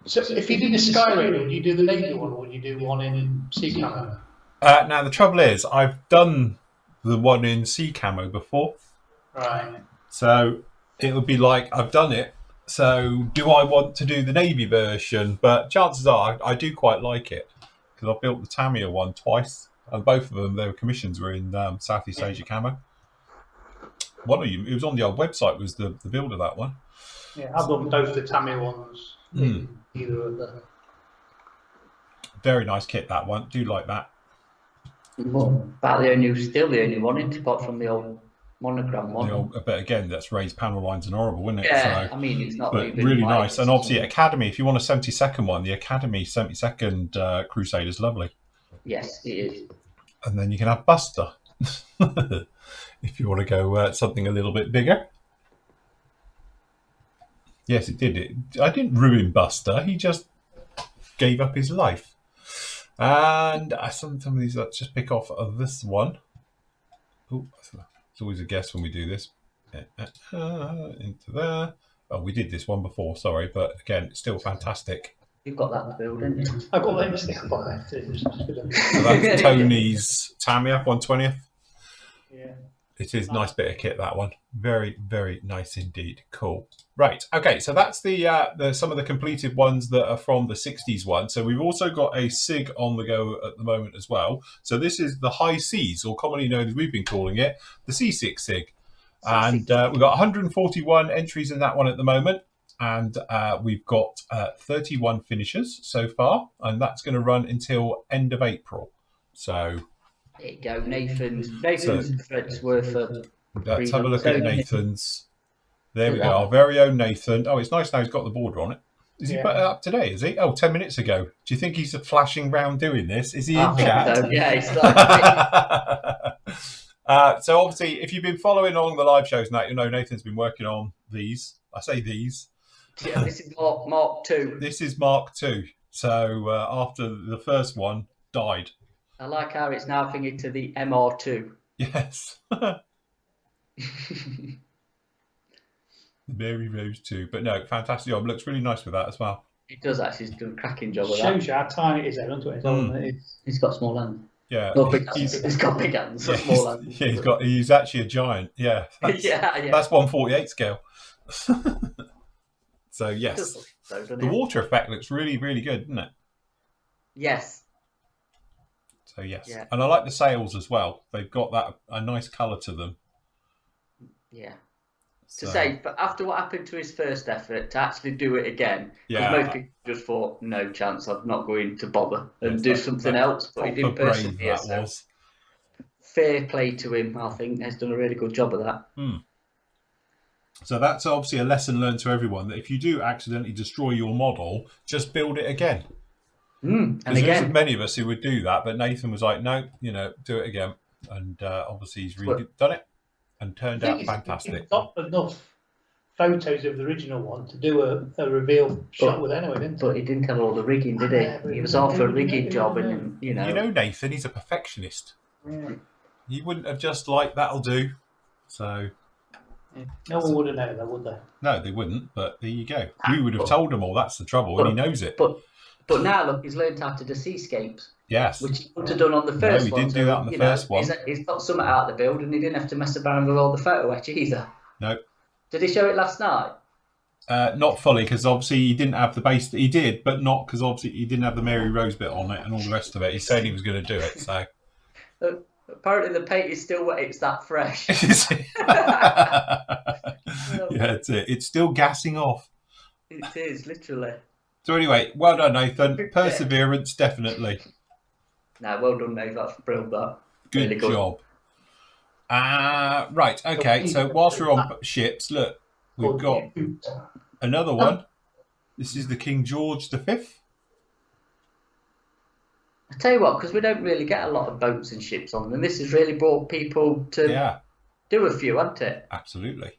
So if you did a Sky Raider, would you do the Navy one or would you do one in sea camo? Now, the trouble is, I've done the one in sea camo before. Right. So it would be like, I've done it. So do I want to do the Navy version? But chances are I do quite like it because I've built the Tamiya one twice. And both of them, their commissions were in Southeast Asia camo. One of you, it was on the old website, was the build of that one. Yeah, I've done both the Tamiya ones. Either of them. Very nice kit, that one. Do like that. Well, about the only one, isn't it, apart from the old monogram one. But again, that's raised panel lines and horrible, isn't it? Yeah, so, I mean, it's not but really nice. And obviously, Academy, if you want a 72nd one, the Academy 72nd Crusader is lovely. Yes, it is. And then you can have Buster if you want to go something a little bit bigger. Yes, it did. I didn't ruin Buster. He just gave up his life. And some of these, let's just pick off of this one. Oh, it's always a guess when we do this. Into there. Oh, we did this one before, sorry. But again, it's still fantastic. You've got that build, haven't you? I've got that mistake about that. So that's Tony's Tamiya 120th. Yeah. It is a nice bit of kit, that one. Very, very nice indeed. Cool. Right. Okay. So that's the some of the completed ones that are from the 60s one. So we've also got a SIG on the go at the moment as well. So this is the High Seas, or commonly known as we've been calling it, the C6 SIG. And we've got 141 entries in that one at the moment. And we've got 31 finishers so far. And that's going to run until end of April. So... There you go, Nathan's threads worth of. Let's have a look at Nathan's. There we go, our very own Nathan. Oh, it's nice now he's got the border on it. Is he put it up today, is he? Oh, 10 minutes ago. Do you think he's flashing round doing this? Is he in chat? So. Yeah, he's like... so obviously, if you've been following along the live shows now, you'll know Nathan's been working on these. I say these. Yeah, this is Mark 2. This is Mark 2. So after the first one died. I like how it's now thinking to the MR2. Yes. The Mary Rose 2. But no, fantastic job. Looks really nice with that as well. It does actually. He's done a cracking job with that. Shows you how tiny it is there, doesn't it? He's got small hands. Yeah. He's got big hands, yeah, small hands. Yeah, he's actually a giant. Yeah. Yeah. That's 1/48 scale. So, yes. The water effect looks really, really good, doesn't it? Yes. So yes, and I like the sails as well. They've got a nice colour to them. Yeah. So. To say, but after what happened to his first effort, to actually do it again, because most people just thought, no chance, I'm not going to bother and do something else. But he did persevere. So fair play to him. I think he's done a really good job of that. So that's obviously a lesson learned to everyone that if you do accidentally destroy your model, just build it again. And there isn't many of us who would do that, but Nathan was like, no, do it again. And obviously he's really done it and turned out fantastic. He's got enough photos of the original one to do a reveal shot with anyway, didn't he? But he didn't have all the rigging, did he? He was off a rigging job and, You know Nathan, he's a perfectionist. Yeah. He wouldn't have just like, that'll do. So... No one would have known that, would they? No, they wouldn't, but there you go. We would have told him all, that's the trouble, and he knows it. But now, look, he's learned how to do seascapes. Yes. Which he wouldn't have done on the first one. No, he didn't do that on the first one. He's got something out of the build and he didn't have to mess around with all the photo etch either. No. Did he show it last night? Not fully, because obviously he didn't have the base. He did, but not because obviously he didn't have the Mary Rose bit on it and all the rest of it. He said he was going to do it, so. Apparently the paint is still wet. It's that fresh. Yeah, it's it. It's still gassing off. It is, literally. So anyway, well done, Nathan. Perseverance, definitely. No, well done, Nathan. That's brilliant. That. Good Really job. Right, okay. So whilst we're on ships, look, we've got another one. This is the King George V. I tell you what, because we don't really get a lot of boats and ships on them, this has really brought people to do a few, hasn't it? Absolutely.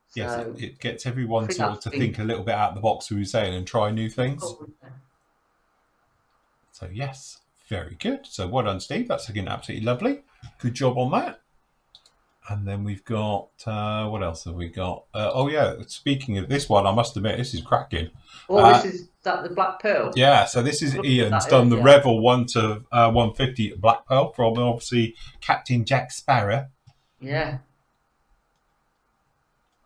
So, yes, it gets everyone to think a little bit out of the box, we were saying, and try new things. So yes, very good. So well done, Steve. That's again absolutely lovely. Good job on that. And then we've got, what else have we got? Oh yeah, speaking of this one, I must admit, this is cracking. Oh, this is that the Black Pearl? Yeah, so this is Ian's done the Revel 1 to 150 Black Pearl from obviously Captain Jack Sparrow. Yeah.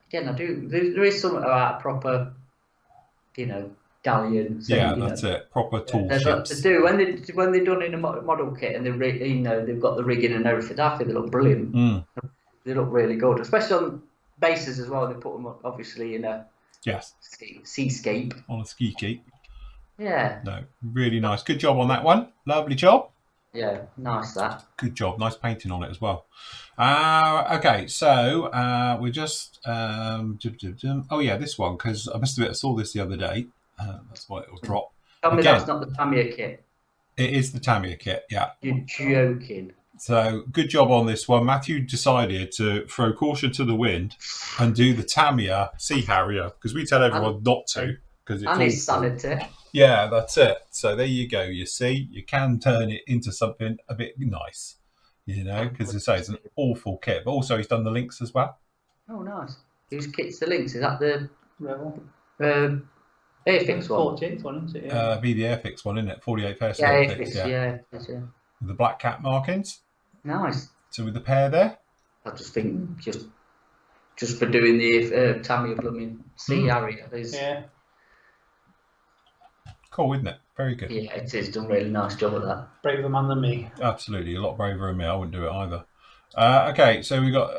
Again, I do. There is something about proper, galleon. That's it. Proper tall ships. They do when they're done in a model kit and they've got the rigging and everything. I think they look brilliant. They look really good, especially on bases as well. They put them obviously in a seascape. On a ski cape. Yeah. No, really nice. Good job on that one. Lovely job. Yeah, nice that. Good job. Nice painting on it as well. Okay, so we're just oh yeah, this one, because I must admit I saw this the other day. That's why it'll drop. Tell me that's not the Tamiya kit. It is the Tamiya kit, yeah. You're joking. So good job on this one. Matthew decided to throw caution to the wind and do the Tamiya Sea Harrier, because we tell everyone not to, because it's and it's sanity. Yeah, that's it. So there you go. You see, you can turn it into something a bit nice, because I say it's an awful kit. But also, he's done the links as well. Oh, nice. Whose kit's the links? Is that the Revel? Airfix one? 14th one, isn't it? Yeah. Be the Airfix one, isn't it? 48 first. Yeah, Airfix. Yeah. With the black cat markings. Nice. So with the pair there. I just think just for doing the Tamiya blooming Sea Harrier. Yeah. Cool, isn't it? Very good. Yeah, it is. Done a really nice job of that. Braver man than me. Absolutely, a lot braver than me. I wouldn't do it either. Okay, so we got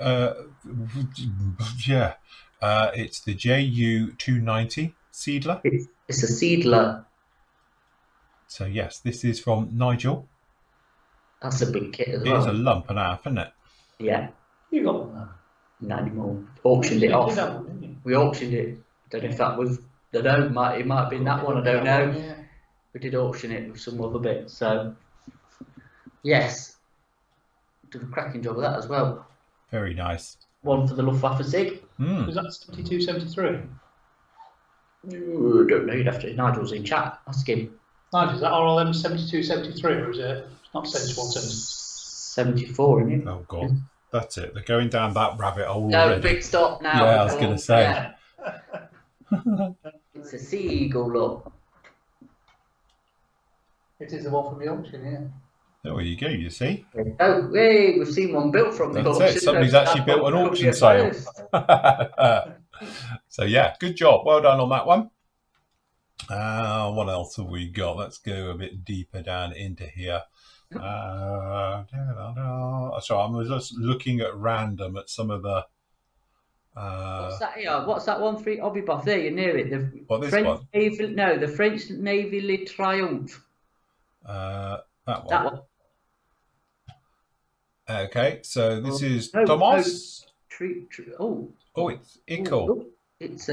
it's the JU 290 Seedler. It's a Seedler. So yes, this is from Nigel. That's a big kit as well. It's a lump and a half, isn't it? Yeah. You got one there? Not anymore. Auctioned it off. We auctioned it. Don't know if that was. I don't know. It might have been that one. I don't know. Yeah. We did auction it with some other bits. So yes, did a cracking job of that as well. Very nice. One for the Luftwaffe Sig. Was that 72, 73? Don't know. You'd have to. Nigel's in chat. Ask him. Nigel, is that RLM 72, 73, or is it not 71, 74, isn't it? Oh God, that's it. They're going down that rabbit hole No, already. big stop now. Yeah, I was going to say. Yeah. It's a Sea Eagle, look. It is the one from the auction, yeah. There you go, you see. Oh, hey, we've seen one built from the That's auction. it. Somebody's actually built an auction sale. So yeah, good job. Well done on that one. What else have we got? Let's go a bit deeper down into here. So I'm just looking at random at some of the. What's that here? What's that one for Hobby Buff? There, you're near it. This French one? Navy, no, the French Navy Le Triomphe. That one. That one. Okay, so this is Thomas. Oh, it's Ickle. It's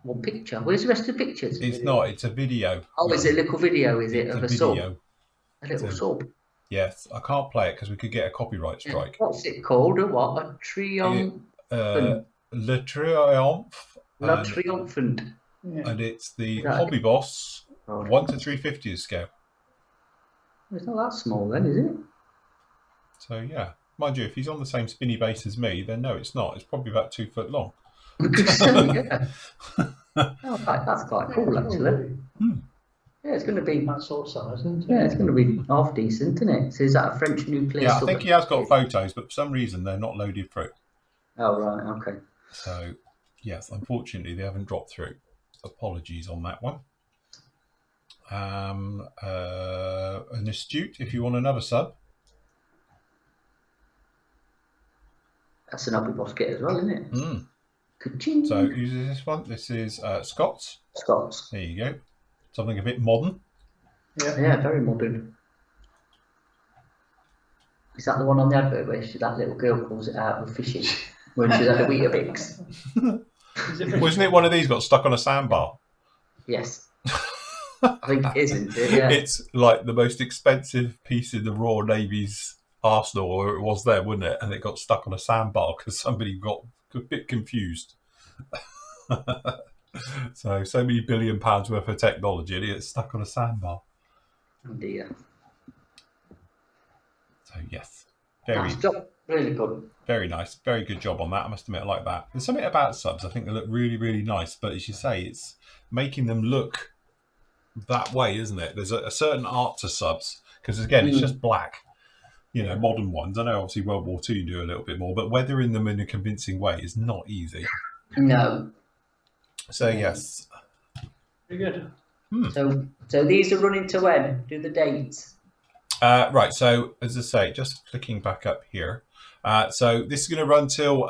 one picture. Where's the rest of the pictures? It's not. It's a video. Oh, is it a little video? Is it of a sub? Video. A little sub. Yes, I can't play it because we could get a copyright strike. What's it called? A what? A triumph. Le Triomphe. Le Triumphant. And it's the Hobby Boss 1 to 350 scale. It's not that small then, is it? So yeah, mind you, if he's on the same spinny base as me, then no, it's not. It's probably about 2 foot long. Yeah. Oh, that's quite cool, actually. Yeah, it's going to be that sort of size, isn't it? Yeah, it's going to be half decent, isn't it? So is that a French nuclear? Yeah, I think he has got photos, but for some reason they're not loaded through. Oh right, okay. So Yes, unfortunately, they haven't dropped through. Apologies on that one. An Astute, if you want another sub. That's an Oppie Bosket as well, isn't it? Mm. Ka-ching. So uses this one. This is Scots. Scots. There you go. Something a bit modern. Yeah, very modern. Is that the one on the advert where that little girl pulls it out with fishing when she's at the Weetabix? Wasn't it one of these got stuck on a sandbar? Yes. I think it is, isn't it? Yeah. It's like the most expensive piece in the Royal Navy's arsenal, or it was there, wasn't it? And it got stuck on a sandbar because somebody got a bit confused. So many £1 billion worth of technology and it's stuck on a sandbar. Oh dear. So yes, Nice job. Really good. Very nice, very good job on that. I must admit, I like that. There's something about subs. I think they look really, really nice. But as you say, it's making them look that way, isn't it? There's a certain art to subs because again, it's just black. You know, modern ones. I know obviously World War II do a little bit more, but weathering them in a convincing way is not easy. No. So yes. Very good. So these are running to when? Do the dates? Right. So as I say, just clicking back up here. So this is going to run till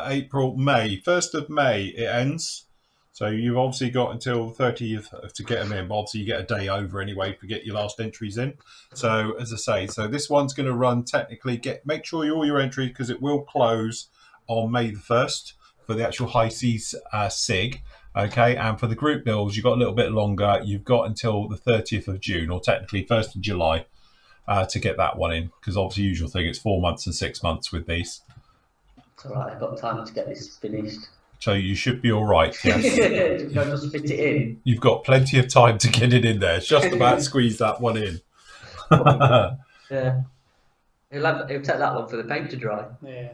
April, May. 1st of May it ends. So you've obviously got until 30th to get them in. But obviously you get a day over anyway to get your last entries in. So as I say, so this one's going to run technically. Make sure all your entries, because it will close on May the 1st for the actual high seas SIG. Okay, and for the group builds, you've got a little bit longer. You've got until the 30th of June, or technically 1st of July, to get that one in. Because obviously, usual thing, it's 4 months and 6 months with these. It's all right. I've got time to get this finished. So you should be all right. Yes. Just fit it in. You've got plenty of time to get it in there. It's just about squeeze that one in. Yeah, it'll take that long for the paint to dry. Yeah.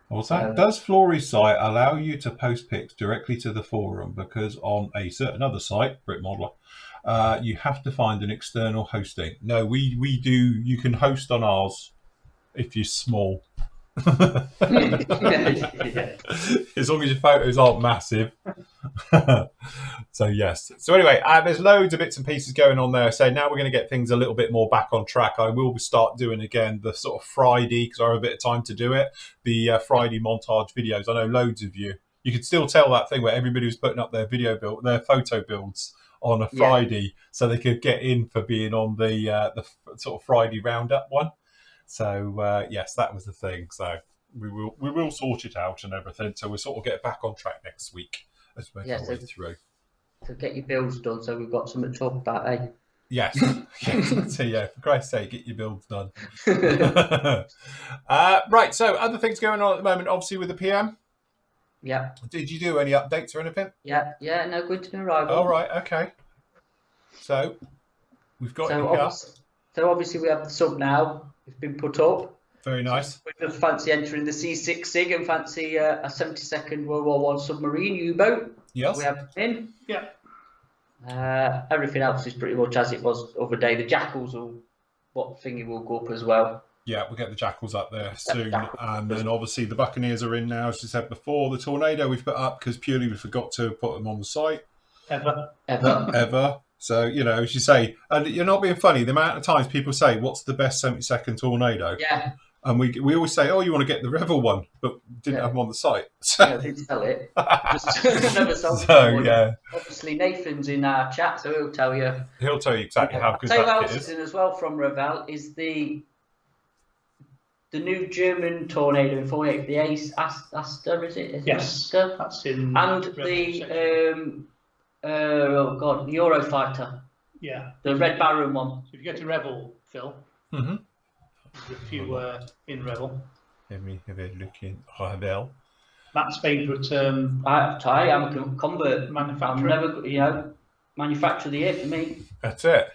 Also, does Flory's site allow you to post pics directly to the forum? Because on a certain other site, Brit Modeler, you have to find an external hosting. No, we do. You can host on ours if you're small. Yeah. As long as your photos aren't massive. So yes. So anyway, there's loads of bits and pieces going on there. So now we're going to get things a little bit more back on track. I will start doing again the sort of Friday, because I have a bit of time to do it, the Friday montage videos. I know loads of you could still tell that thing where everybody was putting up their their photo builds on a Friday, so they could get in for being on the sort of Friday roundup one. So yes, that was the thing. So we will sort it out and everything. So we'll sort of get back on track next week as we make our way through. So get your builds done, so we've got something to talk about, eh? Yes. So yeah, for Christ's sake, get your builds done. Right. So other things going on at the moment, obviously with the PM. Yeah. Did you do any updates or anything? Yeah. No good to arrival. All right. Okay. So we've got So obviously we have the sub now. It's been put up. Very nice. So we just fancy entering the C6 SIG and fancy a 72nd World War I submarine U-boat. Yes. We have in. Yeah. Everything else is pretty much as it was the other day. The Jackals thingy will go up as well. Yeah, we'll get the Jackals up there soon. And then obviously the Buccaneers are in now, as you said before. The Tornado we've put up because purely we forgot to put them on the site. Ever. So, you know, as you say, and you're not being funny, the amount of times people say, what's the best 72nd Tornado? Yeah. And we always say, oh, you want to get the Revel one, but didn't have them on the site. So. Yeah, I didn't sell it. Just never sold it. Yeah. Obviously, Nathan's in our chat, so he'll tell you. He'll tell you exactly how good that kit is. In as well from Revel is the new German Tornado in 48, the Aster, is it? Yes. Aster? That's in. And the the Eurofighter. Yeah. The Red Baron one. So if you go to Revel, Phil. Mm-hmm. If you were in Revel. Let me have a look in Revel. Matt's favourite. I'm a convert manufacturer. I'm never, manufacturer of the year for me. That's it.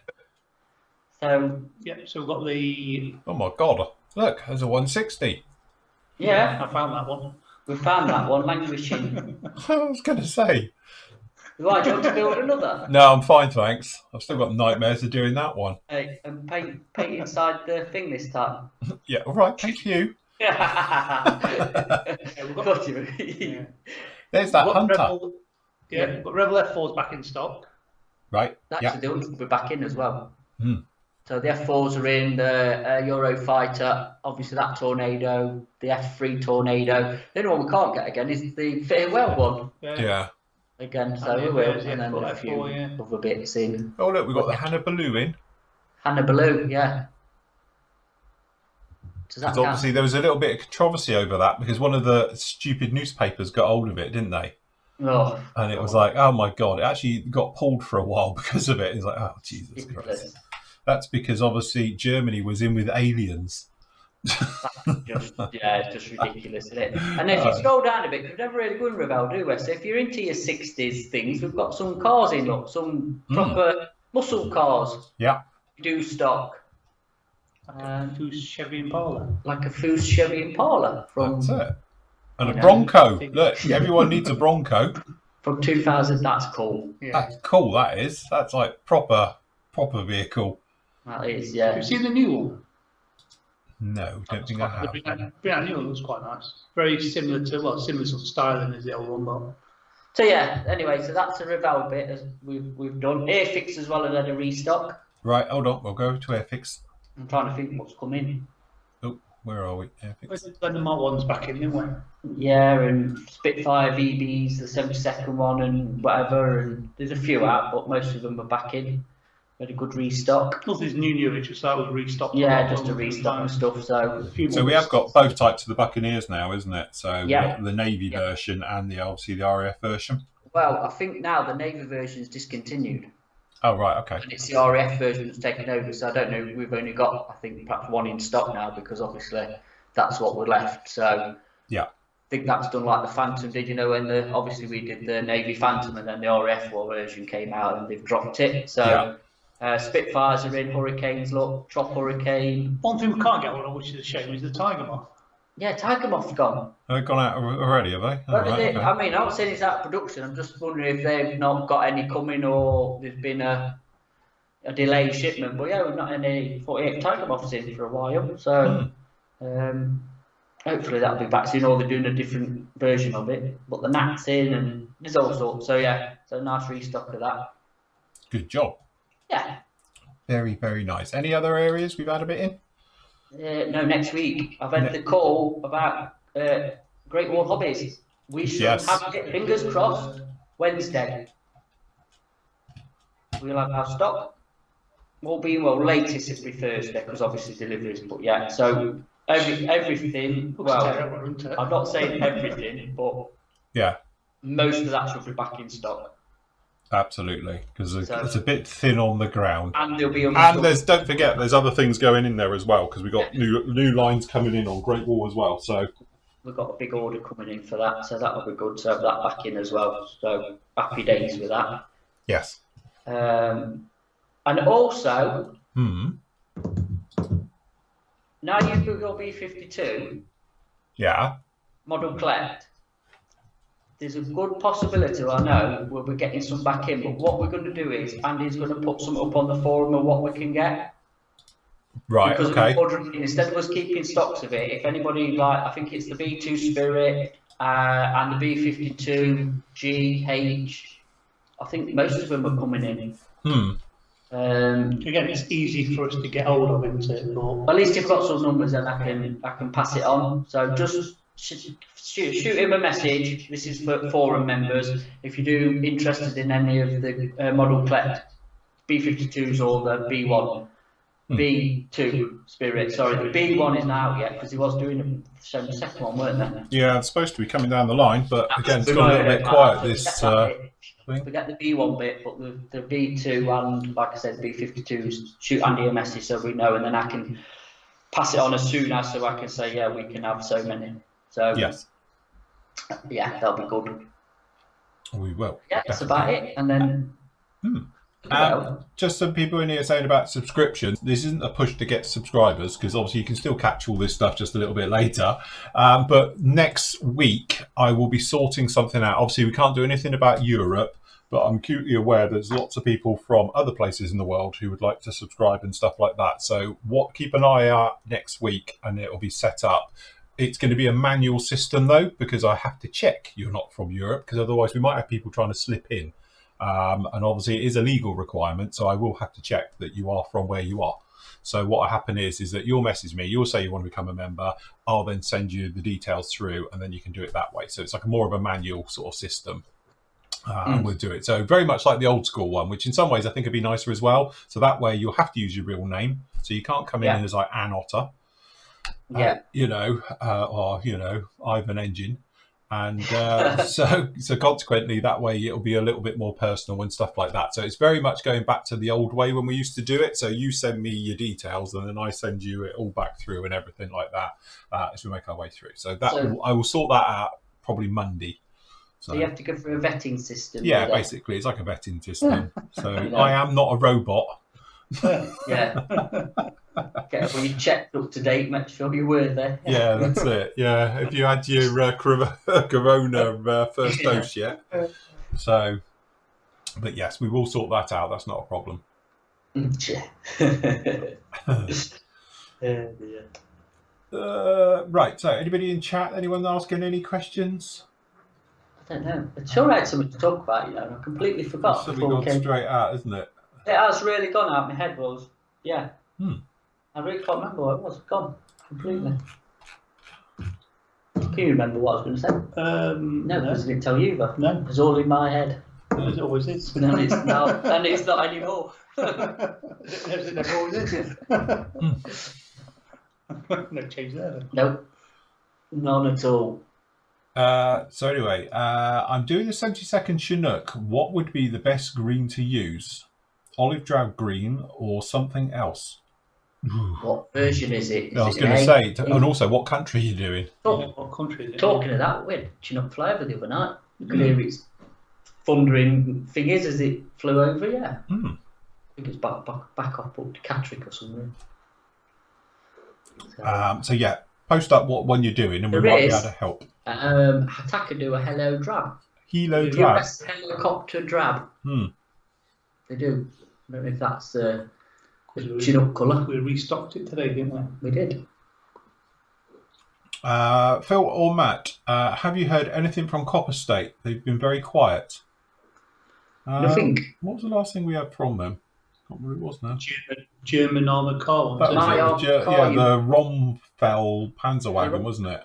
So. Yeah. So we've got the. Oh my God! Look, there's a 160. Yeah. I found that one. We found that one languishing. I was going to say. Right, do you want to build another? No, I'm fine, thanks. I've still got nightmares of doing that one. Hey, and paint inside the thing this time. Yeah, all right, thank you. We've got, Got you. There's that Hunter. Rebel, but Rebel F4's back in stock. Right. Actually, the Hunter will be back in as well. Hmm. So the F4s are in, the Eurofighter, obviously that Tornado, the F3 Tornado. The only one we can't get again is the Farewell one. Yeah. Again, so we will. And then a few other bits in. Oh, look, we've got the Hannah Baloo in. Hannah Baloo, yeah. Because obviously there was a little bit of controversy over that because one of the stupid newspapers got hold of it, didn't they? Oh, and it was like, oh my God, it actually got pulled for a while because of it. It's like, oh, Jesus Christ. That's because obviously Germany was in with aliens. It's just ridiculous, isn't it? And if you scroll down a bit, we've never really gone Rebel, do we? So if you're into your 60s things, we've got some cars in, look, some proper muscle cars. Yeah. Do stock. Like a Foose Chevy Impala. Like a Foose Chevy Impala. That's it. And a Bronco. Look, everyone needs a Bronco. From 2000, that's cool. Yeah. That's cool, that is. That's like proper vehicle. That is, yeah. Have you seen the new one? No, don't think I have. The new one looks quite nice. Very similar to, similar sort of styling as the old one, but... So yeah, anyway, so that's a Rebel bit as we've done. Airfix as well as had a restock. Right, hold on, we'll go to Airfix. I'm trying to think what's coming. Oh, where are we? Airfix. Then the Mark 1's back in, didn't we? Yeah, and Spitfire VBs, the 72nd one and whatever, and there's a few out, but most of them are back in. We had a good restock. Nothing's new, it's just that was restocked. Yeah, just a restock and stuff. So we have got both types of the Buccaneers now, isn't it? So we've got the Navy version and obviously the RAF version. Well, I think now the Navy version is discontinued. Oh, right, okay. And it's the RAF version that's taken over, so I don't know, we've only got, I think, perhaps one in stock now, because obviously that's what we're left, so... Yeah. I think that's done like the Phantom did, you know, when obviously we did the Navy Phantom, and then the RAF version came out, and they've dropped it, so... Spitfires are in, Hurricanes, look, Trop Hurricane... One thing we can't get one of, which is a shame, is the Tiger Moth. Yeah, Tiger Moth's gone. They've gone out already, have they? Okay. I mean, I'm not saying it's out of production, I'm just wondering if they've not got any coming, or there's been a delayed shipment, but yeah, we've not had any 48 Tiger Moths in for a while, so hopefully that'll be back soon, or they're doing a different version of it, but the Nat's in, and there's all sorts, so yeah, so nice restock of that. Good job. Yeah. Very, very nice. Any other areas we've had a bit in? No, next week. I've had the call about Great War Hobbies. We should have it, fingers crossed, Wednesday. We'll have our stock. Will be, latest it'll be Thursday, because obviously deliveries, but yeah, so everything, I'm not saying everything, but most of that should be back in stock. Absolutely, because it's a bit thin on the ground. And there'll be don't forget, there's other things going in there as well, because we've got new lines coming in on Great Wall as well. So we've got a big order coming in for that, so that'll be good to have that back in as well. So happy days with that. Yes. And also, now you've got your B-52. Yeah. Model collect. There's a good possibility, I know, we'll be getting some back in, but what we're going to do is Andy's going to put some up on the forum of what we can get. Right, because okay. Instead of us keeping stocks of it, if anybody, I think it's the B2 Spirit and the B52 GH, I think most of them are coming in. Again, it's easy for us to get hold of, isn't it? But at least you've got some numbers and I can pass it on. So just shoot him a message. This is for forum members. If you're interested in any of the model collect B52s or the B1, B2 Spirit. Sorry, the B1 isn't out yet because he was doing the second one, weren't they? Yeah, it's supposed to be coming down the line, but again, it's got a little bit quiet. This forget the B1 bit, but the B2 and, like I said, B52s. Shoot Andy a message so we know, and then I can pass it on as soon as, so I can say, yeah, we can have so many. So yes, yeah, that'll be good. We will. Yeah, that's about it. And then just some people in here saying about subscriptions. This isn't a push to get subscribers, because obviously you can still catch all this stuff just a little bit later. But next week I will be sorting something out. Obviously we can't do anything about Europe, but I'm acutely aware there's lots of people from other places in the world who would like to subscribe and stuff like that. So keep an eye out next week, and it will be set up. It's going to be a manual system though, because I have to check you're not from Europe, because otherwise we might have people trying to slip in. And obviously it is a legal requirement, so I will have to check that you are from where you are. So what will happen is that you'll message me, you'll say you want to become a member, I'll then send you the details through, and then you can do it that way. So it's like more of a manual sort of system. And we'll do it. So very much like the old school one, which in some ways I think would be nicer as well. So that way you'll have to use your real name. So you can't come in as like Ann Otter. Or Ivan Engine, and so consequently that way it'll be a little bit more personal and stuff like that. So it's very much going back to the old way when we used to do it. So you send me your details and then I send you it all back through and everything like that as we make our way through. So I will sort that out probably Monday. So you have to go through a vetting system. Yeah, basically it's like a vetting system. So I am not a robot. Get all your checks up to date, make sure you were there. Yeah, that's it. Yeah, if you had your corona first dose yet. So, but yes, we will sort that out. That's not a problem. Right. So, anybody in chat? Anyone asking any questions? I don't know. It's sure I had something to talk about. I completely forgot. Something gone straight out, isn't it? It has really gone out. My head was. Yeah. I really can't remember what it was. Gone completely. Can you remember what I was going to say? No, because I didn't tell you. But no, it was all in my head. As it always is. And it's not. And it's not anymore. It never always is. No change there. Nope. None at all. So anyway, I'm doing the 70-second Chinook. What would be the best green to use? Olive drab green or something else? What version is it? I was going to say, and also what country are you doing? What country is it? Talking of that, we had Chinook flavour the other night. You could hear its thundering fingers as it flew over, I think it's back up to Catterick or something. So yeah, post up what one you're doing and we might be able to help. Hataka a hello drab. Helo drab. US helicopter drab. They do. I don't know if that's the Chinook colour. We restocked it today, didn't we? We did. Phil or Matt, have you heard anything from Copper State? They've been very quiet. Nothing. What was the last thing we had from them? I can't remember what it was now. German armoured car. That was it. The Romfell Panzerwagen, wasn't it?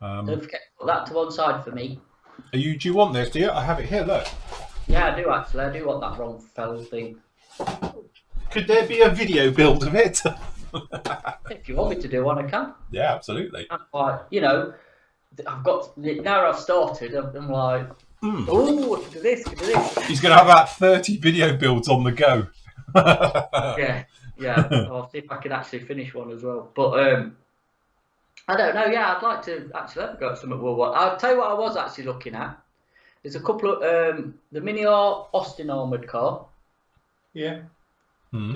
Don't forget to put that to one side for me. Do you want this? Do you? I have it here. Look. Yeah, I do actually. I do want that Romfell thing. Could there be a video build of it? If you want me to do one, I can. Yeah, absolutely. I've got now. I've started. I'm like, oh, I can do this. He's going to have about 30 video builds on the go. yeah. I'll see if I can actually finish one as well. But I don't know. Yeah, I'd like to actually have a go at some at World War. I'll tell you what I was actually looking at. There's a couple of the Mini R Austin armoured car. Yeah. No,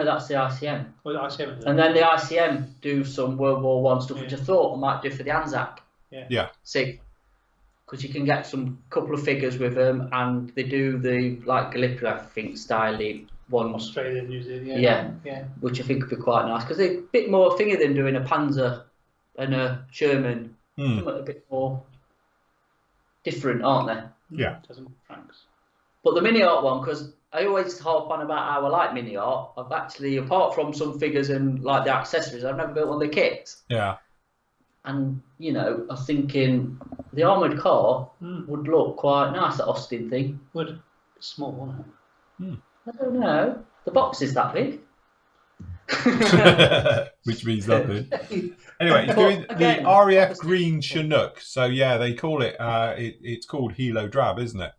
that's the ICM. Well, the ICM. And then the ICM do some World War I stuff, which I thought I might do for the Anzac. Yeah. See, because you can get some couple of figures with them, and they do the Gallipoli, I think, styly ones. Australia, New Zealand. Yeah. Which I think would be quite nice because they're a bit more thingy than doing a Panzer and a Sherman. A bit more different, aren't they? Yeah. But the Mini Art one, because I always harp on about how I like Mini Art. I've actually, apart from some figures and the accessories, I've never built one of the kits. Yeah. And I was thinking the armoured car would look quite nice. That Austin thing would. It's small, wouldn't it? I don't know. The box is that big. Which means nothing. Anyway, it's doing the RAF Green Chinook. So yeah, they call it. It's called Helo Drab, isn't it?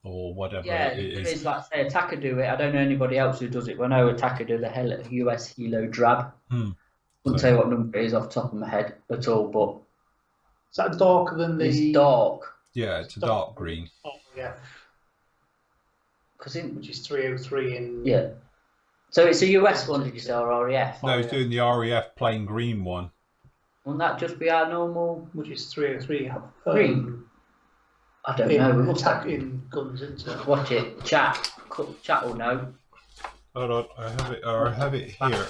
Or whatever it is. It's like say Attacker do it. I don't know anybody else who does it. But I know Attacker do the US Helo Drab. Wouldn't tell you what number it is off the top of my head at all, but is that darker than the? It's dark. Yeah, it's a dark green. Oh yeah. Which is 303 in. Yeah. So it's a US one, did you say, or RAF? No, he's doing the RAF plain green one. Wouldn't that just be our normal? Which is 303. Green. I don't know. We'll attack in guns into. Watch it. Chat will know. Hold on, I have it here.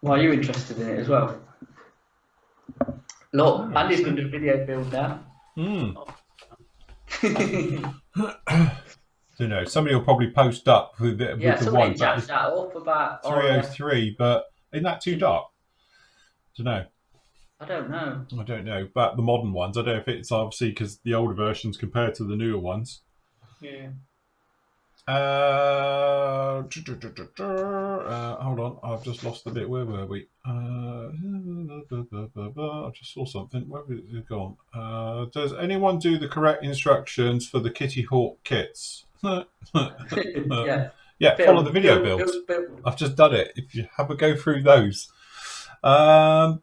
Well, are you interested in it as well? Look, Andy's going to do a video build now. Don't know. Somebody will probably post up with the one. Jacked that up about 303, but isn't that too dark? Don't know. I don't know. But the modern ones, I don't know if it's obviously because the older versions compared to the newer ones. Yeah. Hold on, I've just lost the bit. Where were we? I just saw something. Where have it gone? Does anyone do the correct instructions for the Kitty Hawk kits? Yeah, follow the video builds. I've just done it. If you have a go through those. Humbrol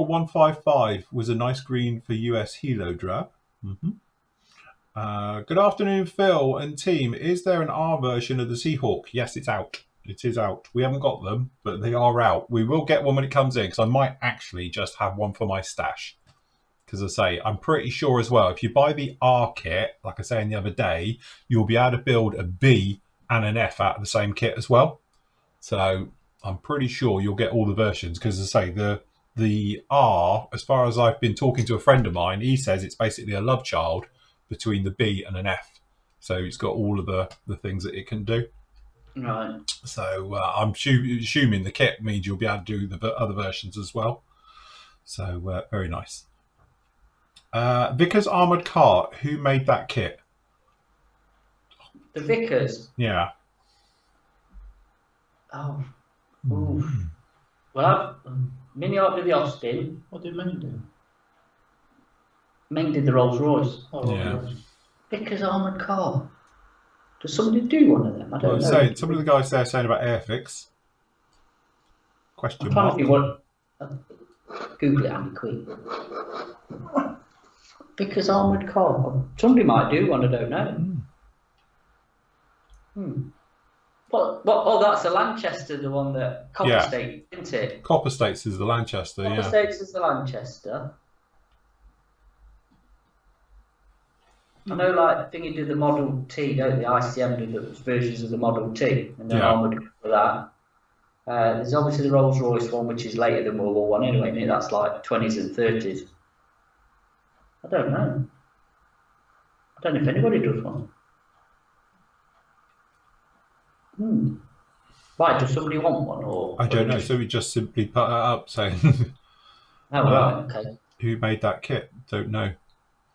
155 was a nice green for US Helo Drab. Good afternoon, Phil and team. Is there an R version of the Seahawk? Yes, it's out. It is out. We haven't got them, but they are out. We will get one when it comes in, because I might actually just have one for my stash. Because I say, I'm pretty sure as well, if you buy the R kit, like I was saying the other day, you'll be able to build a B and an F out of the same kit as well. So I'm pretty sure you'll get all the versions, because as I say, the R, as far as I've been talking to a friend of mine, he says it's basically a love child between the B and an F. So it's got all of the things that it can do. Right. So I'm assuming the kit means you'll be able to do the other versions as well. So very nice. Vickers Armoured Car, who made that kit? The Vickers? Yeah. Oh. Ooh. Well, Miniot did the Austin. What did Ming do? Ming did the Rolls Royce. Oh, yeah. Vickers Armoured Car. Does somebody do one of them? I don't know. Some of the guys there saying about Airfix. Question mark. Google it, Andy, quick. Vickers Armoured Car. Somebody might do one, I don't know. Oh, that's the Lanchester, the one that Copper State, isn't it? Copper States is the Lanchester, Copper States is the Lanchester. I know, like, Thingy did the Model T, don't the ICM did the versions of the Model T, and then armoured for that. There's obviously the Rolls Royce one, which is later than World War One anyway, and that's like 20s and 30s. I don't know. I don't know if anybody does one. Why, does somebody want one? Or I don't know, so we just simply put that up saying right, okay. Who made that kit? Don't know.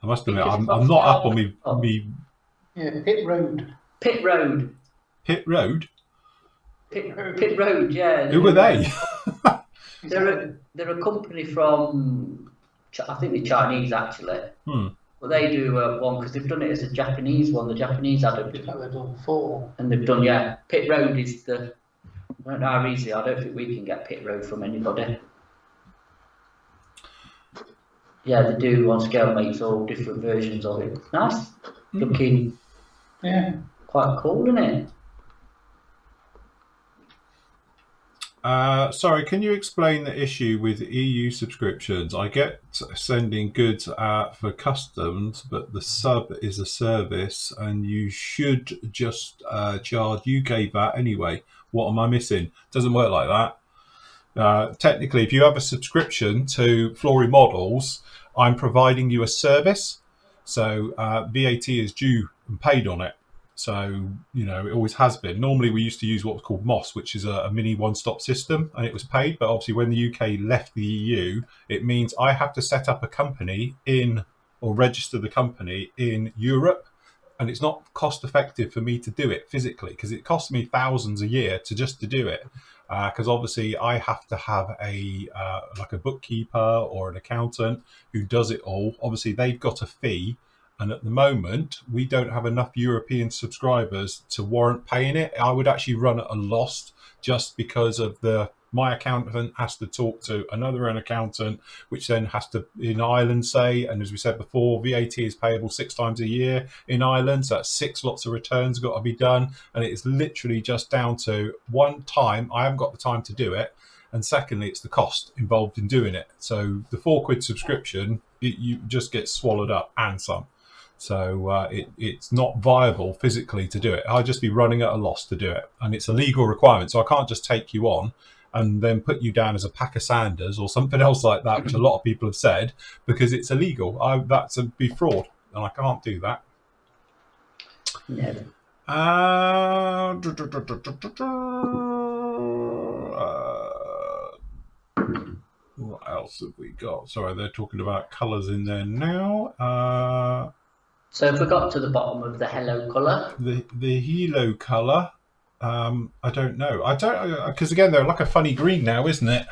I must admit, I'm not up on me. Yeah, Pit Road. Pit Road? Pit Road, yeah. Who were they? They're a company from, I think they're Chinese actually. But they do one because they've done it as a Japanese one. The Japanese had it. They've done 4. And they've done, Pit Road is the, I don't know how easily, I don't think we can get Pit Road from anybody. Yeah, they do on scale, makes all different versions of it. Nice looking. Yeah. Quite cool, isn't it? Sorry, can you explain the issue with EU subscriptions? I get sending goods for customs, but the sub is a service and you should just charge UK VAT anyway. What am I missing? Doesn't work like that. Technically, if you have a subscription to Flory Models, I'm providing you a service. So VAT is due and paid on it. So, it always has been. Normally, we used to use what's called MOS, which is a mini one-stop system, and it was paid. But obviously, when the UK left the EU, it means I have to set up a company or register the company in Europe. And it's not cost effective for me to do it physically because it costs me thousands a year to do it. Because obviously I have to have a bookkeeper or an accountant who does it all. Obviously, they've got a fee. And at the moment, we don't have enough European subscribers to warrant paying it. I would actually run at a loss just because of my accountant has to talk to another accountant, which then has to, in Ireland, say, and as we said before, VAT is payable 6 times a year in Ireland. So that's 6 lots of returns got to be done. And it is literally just down to one time, I haven't got the time to do it. And secondly, it's the cost involved in doing it. So the £4 subscription, you just get swallowed up and some. So it's not viable physically to do it. I'd just be running at a loss to do it. And it's a legal requirement. So I can't just take you on and then put you down as a pack of Sanders or something else like that, which a lot of people have said, because it's illegal. That's a be fraud, and I can't do that. No. What else have we got? Sorry, they're talking about colours in there now. So if we got to the bottom of the hello colour, the hello colour, I don't know. I don't, because again they're like a funny green now, isn't it?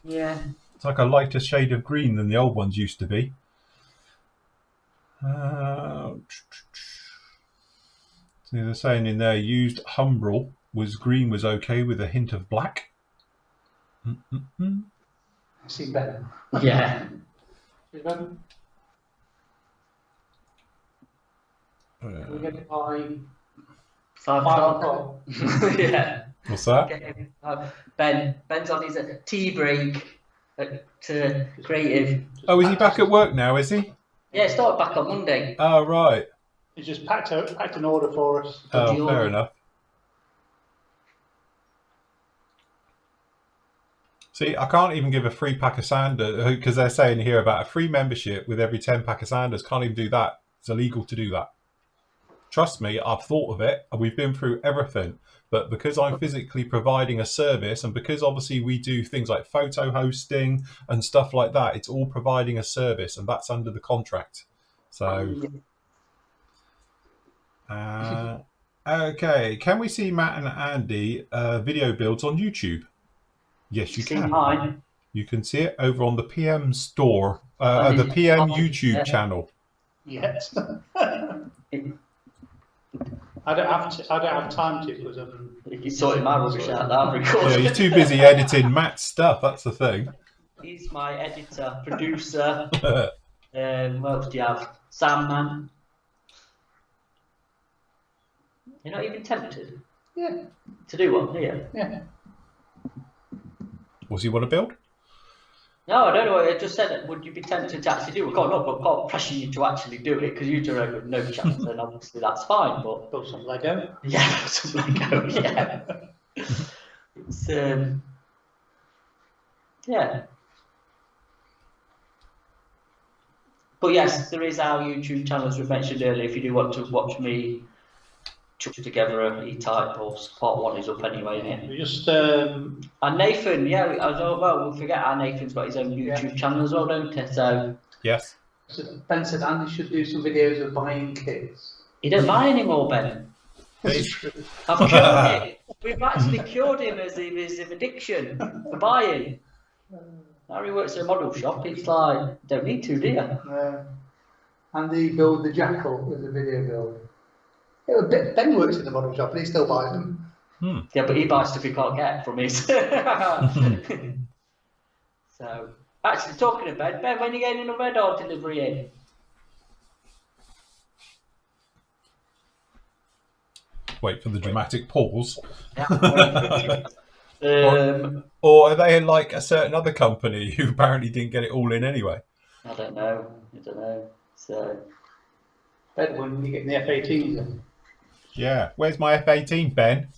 Yeah. It's like a lighter shade of green than the old ones used to be. So they're saying in there, used Humbrol was green was okay with a hint of black. I see Ben. Yeah. Can we get it by 5 o'clock? Yeah. What's that? Ben's on his tea break at Creative. Oh, is he back at work now, is he? Yeah, started back on Monday. Oh, right. He just packed an order for us. Oh, fair enough. See, I can't even give a free pack of Sanders, because they're saying here about a free membership with every 10 pack of Sanders. Can't even do that. It's illegal to do that. Trust me, I've thought of it. We've been through everything. But because I'm physically providing a service, and because obviously we do things like photo hosting and stuff like that, it's all providing a service, and that's under the contract. So, okay. Can we see Matt and Andy video builds on YouTube? Yes, you can. Mine. You can see it over on the PM store, the PM YouTube channel. Yes. I don't have time to because he's sorting my rubbish out now. Yeah, he's too busy editing Matt's stuff. That's the thing. He's my editor, producer. What else do you have? Sandman. You're not even tempted? Yeah. To do one, here? Yeah. What's he want to build? No, I don't know. I just said, would you be tempted to actually do it? I can't pressure you to actually do it because you two are no chance, and obviously that's fine. But build some Lego. Yeah, some Lego. Yeah. It's yeah. But yes, there is our YouTube channel as we mentioned earlier. If you do want to watch me chuck together a E-Type, or part 1 is up anyway, isn't it? We just and Nathan, yeah, we'll forget our Nathan's got his own YouTube channel as well, don't he? So yes. Ben said Andy should do some videos of buying kits. He don't buy anymore, Ben. I've cured it. We've actually cured him of his addiction for buying. Now he works at a model shop. He's like, don't need to, do you? Andy build the Jackal as a video build. Yeah, Ben works in the model shop and he still buys them. Yeah, but he buys stuff he can't get from his. So, actually, talking of Ben, when are you getting a red door delivery in? Wait for the dramatic pause. Yeah. Or are they like a certain other company who apparently didn't get it all in anyway? I don't know. So, Ben, when you get the F-18s in. Yeah, where's my F-18, Ben?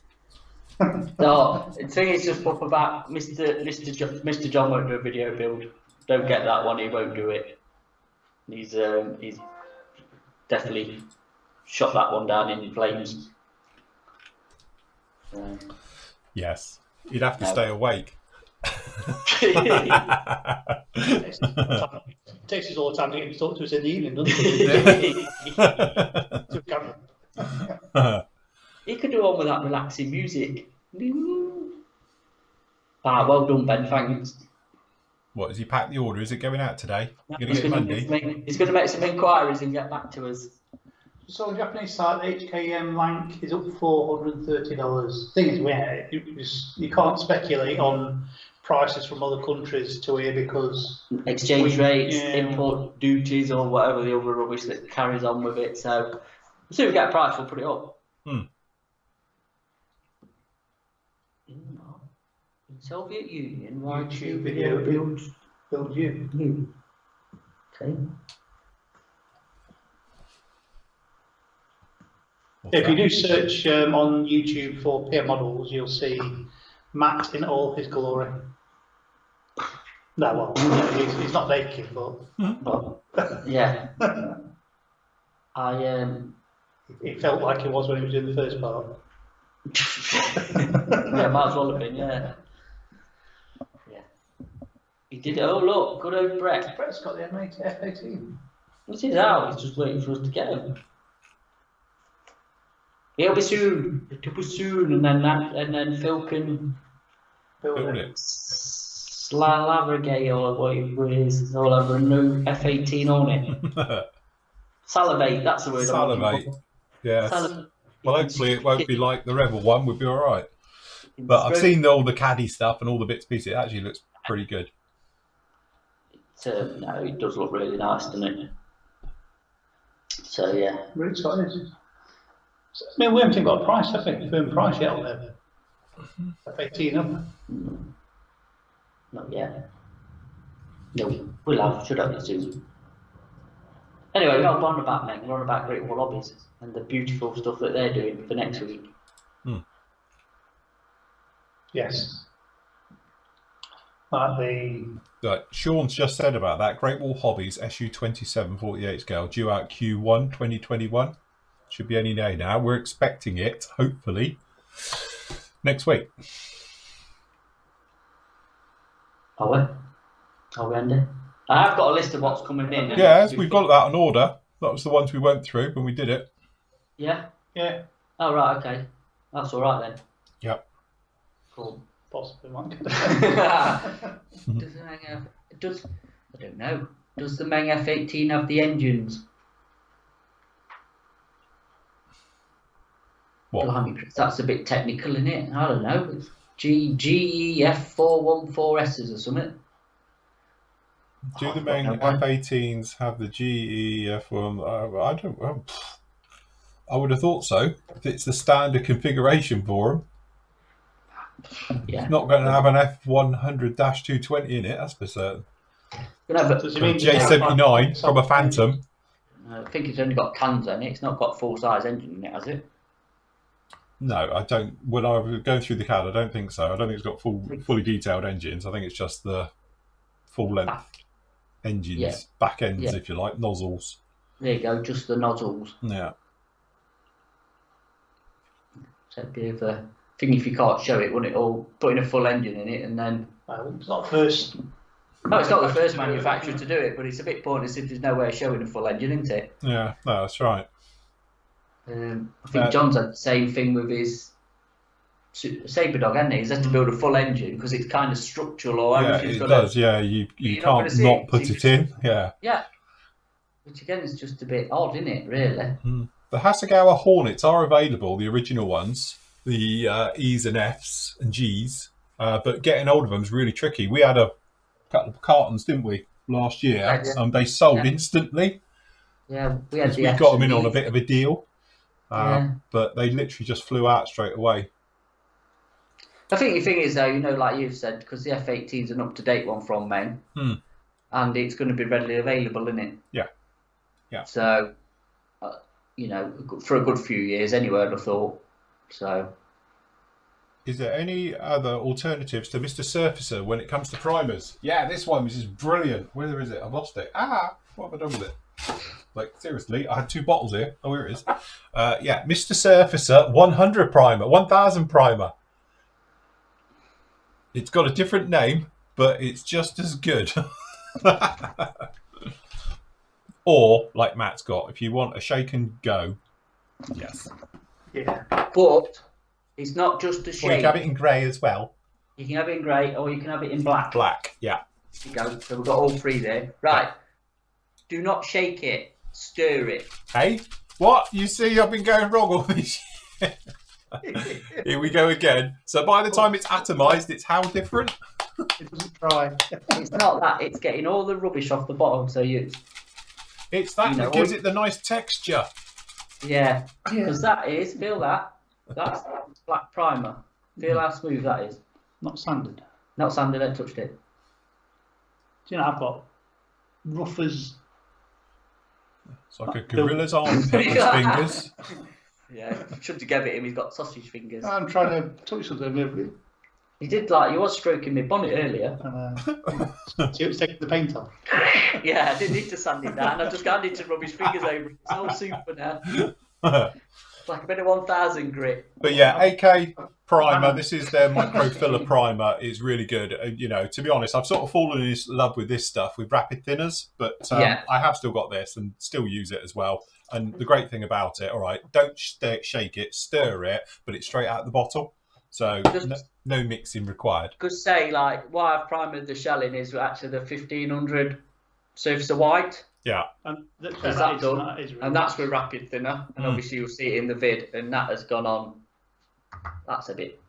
No, the thing is just up about Mr. John won't do a video build. Don't get that one. He won't do it. He's definitely shot that one down in flames. Yes, you'd have to stay awake. It takes us all the time to get to talk to us in the evening, doesn't it? He could do one with that relaxing music. Well done, Ben. Thanks. What, has he packed the order? Is it going out today? He's going to make some inquiries and get back to us. So the Japanese site, the HKM rank is up $430. Thing is, you can't speculate on prices from other countries to here because exchange rates, import duties, or whatever the other rubbish that carries on with it. So as soon as we get a price, we'll put it up. In Soviet Union, YouTube video build you. Okay. If you do search on YouTube for PM models, you'll see Matt in all his glory. No, well, he's not naked, but yeah. It felt like it was when he was in the first part. Yeah, might as well have been, yeah. He did it. Oh, look, good old Brett. Brett's got the F18. This is out. He's just waiting for us to get him. He'll be soon. It'll be soon, and then Phil can Build it. Slalavagay or what it is. All over a new F18 on it. Salivate. That's the word. Salivate. Yes. Well, hopefully it won't be like the Rebel one. We'll be all right. But I've seen all the caddy stuff and all the bits and pieces. It actually looks pretty good. No, it does look really nice, doesn't it? So yeah. Really excited. I mean, we haven't even got a price, have we? Firm price yet on there. F18 up. Not yet. No, we'll have. Should have it soon. Anyway, we're not on about Meg. We're on about Great Wall Hobbies and the beautiful stuff that they're doing for next week. Yes. Like Sean's just said about that, Great Wall Hobbies SU27 48 scale due out Q1 2021. Should be any day now. We're expecting it, hopefully, next week. Are we? Are we, Andy? I have got a list of what's coming in. Yes, we've got that on order. That was the ones we went through when we did it. Yeah? Yeah. Oh, right, okay. That's all right then. Yep. Cool. Possibly one. Does I don't know. Does the Meng F18 have the engines? What? I mean, that's a bit technical, isn't it? I don't know. It's GEF414S's or something. Do the Meng F18s have the GEF1? I don't know. I would have thought so. If it's the standard configuration for them. Yeah. It's not going to have an F100-220 in it, that's for certain. J79 from a Phantom. I think it's only got cans in it. It's not got full-size engine in it, has it? No, I don't. When I was going through the CAD, I don't think so. I don't think it's got fully detailed engines. I think it's just the full-length engines, back ends, if you like, nozzles. There you go, just the nozzles. Yeah. So it'd be a thing if you can't show it, wouldn't it? Or putting a full engine in it and then. It's not first. No, it's not the first manufacturer to do it, but it's a bit pointless if there's no way of showing a full engine, isn't it? Yeah, no, that's right. I think John's had the same thing with his Sabre Dog, hasn't he? He's had to build a full engine because it's kind of structural or everything's got does. Yeah, you can't not put it in. Yeah. Yeah. Which again is just a bit odd, isn't it? Really. The Hasegawa Hornets are available, the original ones, the E's and F's and G's, but getting hold of them is really tricky. We had a couple of cartons, didn't we, last year, and they sold instantly. Yeah, we had. We got them in on a bit of a deal. But they literally just flew out straight away. I think the thing is, though, like you've said, because the F18 is an up-to-date one from Meng, and it's going to be readily available, isn't it? Yeah. Yeah. So, for a good few years anyway, I'd have thought. So. Is there any other alternatives to Mr. Surfacer when it comes to primers? Yeah, this one is brilliant. Where is it? I've lost it. What have I done with it? Like, seriously, I had 2 bottles here. Oh, here it is. Yeah, Mr. Surfacer 100 primer, 1000 primer. It's got a different name, but it's just as good. Or, like Matt's got, if you want a shake and go, yes. Yeah, but it's not just a shake. Or you can have it in grey as well. You can have it in grey, or you can have it in black. Black, yeah. There you go. So we've got all 3 there. Right. Do not shake it. Stir it. Hey, what? You see, I've been going wrong all this year. Here we go again. So by the time it's atomised, it's how different? It doesn't try. It's not that. It's getting all the rubbish off the bottom. So it's that that gives it the nice texture. Yeah, because that is, feel that. That's black primer. Feel how smooth that is. Not sanded. Not sanded, I touched it. Do you know, I've got rough as... It's like a gorilla's armpit with fingers. Yeah, should have given it him. He's got sausage fingers. I'm trying to touch something. He did like he was stroking my bonnet earlier. It's taking the paint off. Yeah, I didn't need to sand it down. I just need to rub his fingers over it. It's all super now. It's like a bit of 1000 grit. But yeah, AK primer. This is their microfiller primer. It's really good. You know, to be honest, I've sort of fallen in love with this stuff with rapid thinners, but I have still got this and still use it as well. And the great thing about it, all right, don't shake it, stir it, but it's straight out of the bottle. So no mixing required. Could say like why I've primed the shelling is actually the 1500 surface of white. Yeah. And that's with rapid thinner, and obviously you'll see it in the vid, and that has gone on. That's a bit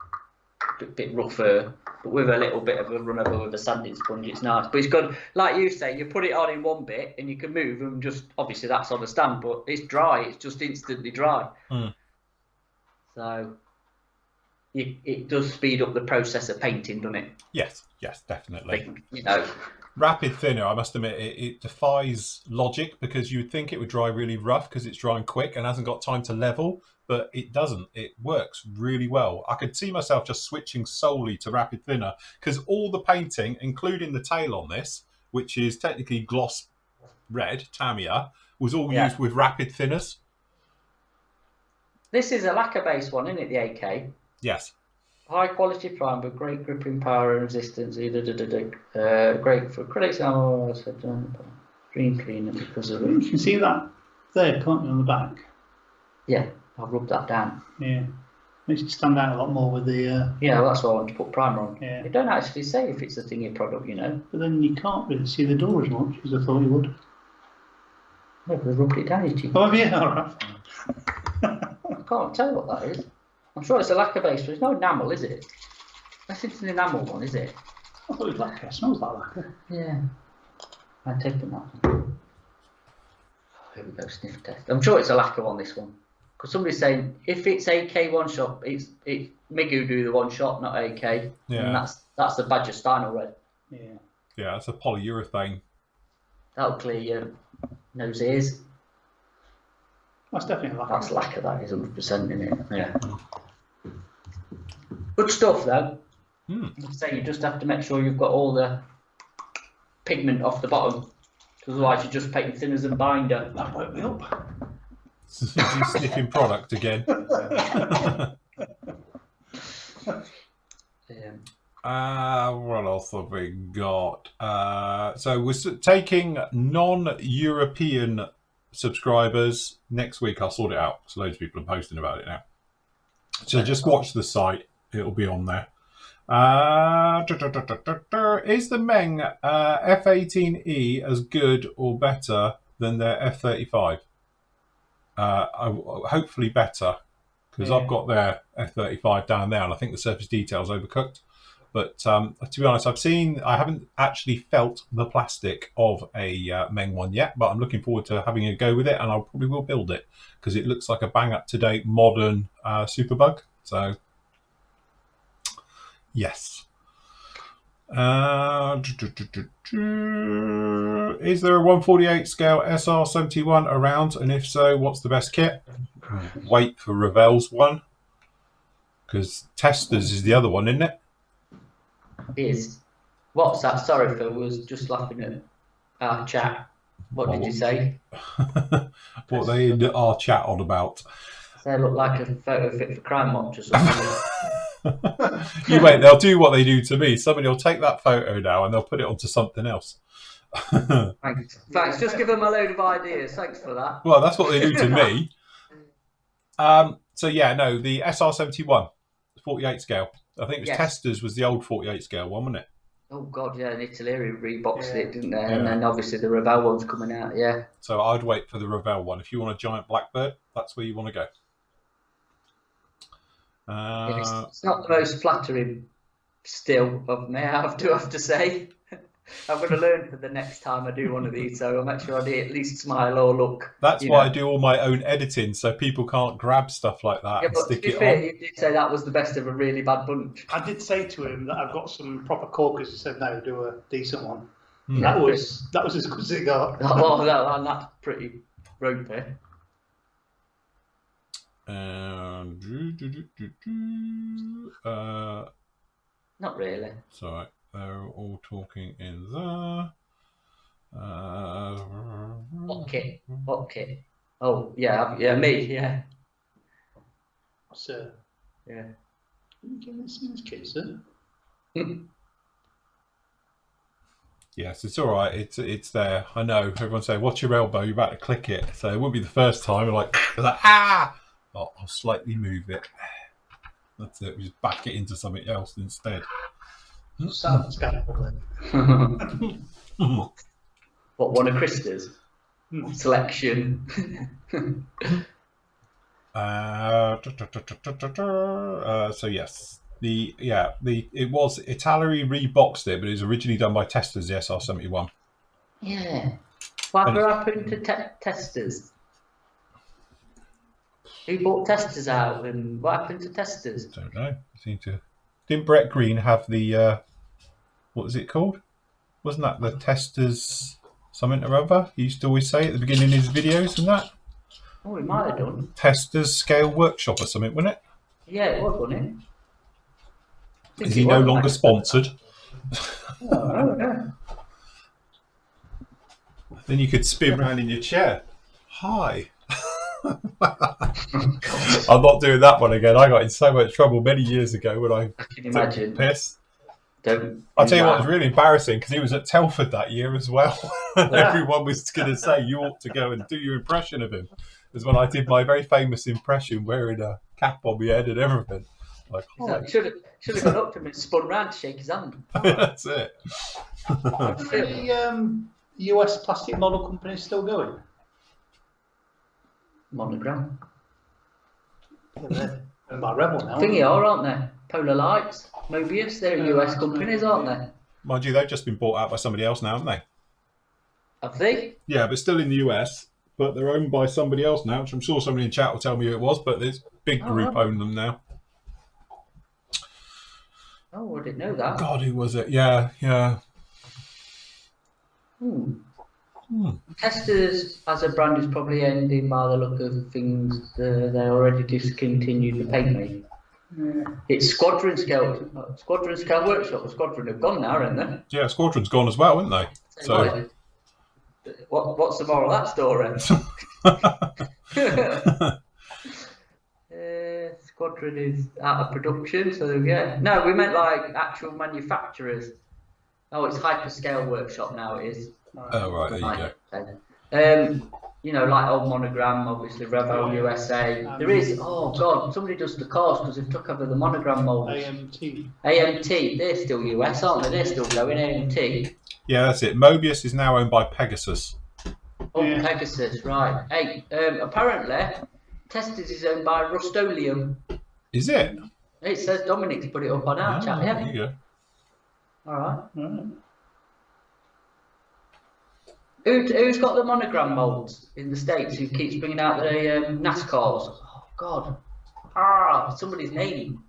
rougher, but with a little bit of a run over with a sanding sponge, it's nice. But it's good, like you say, you put it on in one bit and you can move and just obviously that's on the stand, but it's dry. It's just instantly dry. So it does speed up the process of painting, doesn't it? Yes, definitely. Like, you know. Rapid thinner, I must admit, it defies logic because you would think it would dry really rough because it's drying quick and hasn't got time to level, but it doesn't. It works really well. I could see myself just switching solely to rapid thinner because all the painting, including the tail on this, which is technically gloss red, Tamiya, was all used with rapid thinners. This is a lacquer-based one, isn't it, the AK? Yes. High quality primer, great gripping power and resistance. Great for acrylics. Green cleaner because of it. You can see that there, can't you, on the back? Yeah, I've rubbed that down. Yeah, makes it stand out a lot more with the. Yeah, well, that's why I want to put primer on. Yeah. It don't actually say if it's a thingy product, you know. But then you can't really see the door as much as I thought you would. No, but I've rubbed it down, you Oh, yeah, all right. I can't tell what that is. I'm sure it's a lacquer base, but it's no enamel, is it? That's it's an enamel one, is it? I thought it was lacquer. It smells like lacquer. Yeah. I'm taking that one. Here we go, sniff test. I'm sure it's a lacquer one, this one. Because somebody's saying if it's AK one shot, it's Migu do the one shot, not AK. Yeah. And that's the Badger Steiner red. Yeah. Yeah, it's a polyurethane. That'll clear your nose ears. That's definitely lacquer. That's lacquer, that is 100% in it. Yeah. Good stuff though. So you just have to make sure you've got all the pigment off the bottom. Otherwise you're just painting thinners and binder. That woke me up. You sniffing product again. What else have we got? So we're taking non-European subscribers next week. I'll sort it out. So loads of people are posting about it now. So just watch the site. It'll be on there. Is the Meng F18E as good or better than their F35? Hopefully better, because I've got their F35 down there and I think the surface detail's overcooked. But to be honest, I haven't actually felt the plastic of a Meng one yet, but I'm looking forward to having a go with it, and I probably will build it because it looks like a bang up to date modern Superbug. So yes. Is there a 148 scale SR71 around, and if so, what's the best kit? Wait for Ravel's one, because Testers is the other one, isn't it? Is. What's that? Sorry, Phil, was just laughing at our chat. What did you say? What they in our chat on about? They look like a photo fit for Crime Watch or something. You wait, they'll do what they do to me. Somebody will take that photo now and they'll put it onto something else. Thanks. Just give them a load of ideas. Thanks for that. Well, that's what they do to me. So yeah, no, the SR71, 48 scale. I think it was Testers was the old 48 scale one, wasn't it? Oh God, yeah, and Italy reboxed it, didn't they? Yeah. And then obviously the Ravel one's coming out, yeah. So I'd wait for the Ravel one. If you want a giant blackbird, that's where you want to go. It's not the most flattering still of me, I have to say. I'm going to learn for the next time I do one of these, so I'll make sure I do at least smile or look. That's why I do all my own editing, so people can't grab stuff like that and stick it on. You did say that was the best of a really bad bunch. I did say to him that I've got some proper corkers. He said, no, do a decent one. Mm. That was as good as it got. Oh, that's pretty ropey. Not really. Sorry, they're all talking in there. What kit? What kit? Oh, yeah, me, yeah. So, yeah. Give me some kits, sir. Yes, it's all right. It's there. I know. Everyone's saying, "Watch your elbow. You're about to click it." So it won't be the first time. Like ah! Oh, I'll slightly move it. That's it. We just back it into something else instead. Sounds scaffold. What, one of Krista's selection? So yes, it was Italeri reboxed it, but it was originally done by Testers, the SR71. Yeah. Whatever happened to Testers? Who bought Testers out, and what happened to Testers? Don't know. Didn't Brett Green have the what was it called? Wasn't that the Testers something or other? He used to always say at the beginning of his videos and that. Oh, he might have done. Testers Scale Workshop or something, wasn't it? Yeah, it was, wasn't it? Is he no longer sponsored? Oh, no. Then you could spin around in your chair. Hi. I'm not doing that one again. I got in so much trouble many years ago when I can imagine. Took the piss. I'll tell you what was really embarrassing, because he was at Telford that year as well. And Yeah. everyone was going to say, you ought to go and do your impression of him. It was when I did my very famous impression wearing a cap on my head and everything. Like, Should have gone up to him and spun round to shake his hand. That's it. Are the US plastic model companies still going? Monogram. They're by Rebel now. Thingy are, aren't they? Polar Lights, Mobius, they're US companies, aren't they? Mind you, they've just been bought out by somebody else now, haven't they? Have they? Yeah, but still in the US. But they're owned by somebody else now, which I'm sure somebody in chat will tell me who it was, but this big group own them now. Oh, I didn't know that. God, who was it? Yeah. Testers as a brand is probably ending by the look of things. They already discontinued the paint make. It's Squadron Scale Workshop. Squadron have gone now, haven't they? Yeah, Squadron's gone as well, haven't they? So what's the moral of that story? Squadron is out of production, so yeah. No, we meant like actual manufacturers. Oh, it's Hyperscale Workshop now. It is. Oh right, there you go. You know, like old Monogram, obviously Revo USA. There is. Oh God, somebody does the cars because they've took over the Monogram molds. AMT. They're still US, aren't they? They're still going AMT. Yeah, that's it. Mobius is now owned by Pegasus. Oh, yeah. Pegasus, right. Hey, apparently, Testers is owned by Rust-Oleum. Is it? It says Dominic's put it up on our chat, yeah. There you go. All right. Who's got the Monogram molds in the States who keeps bringing out the NASCARs? Oh, God. Somebody's name.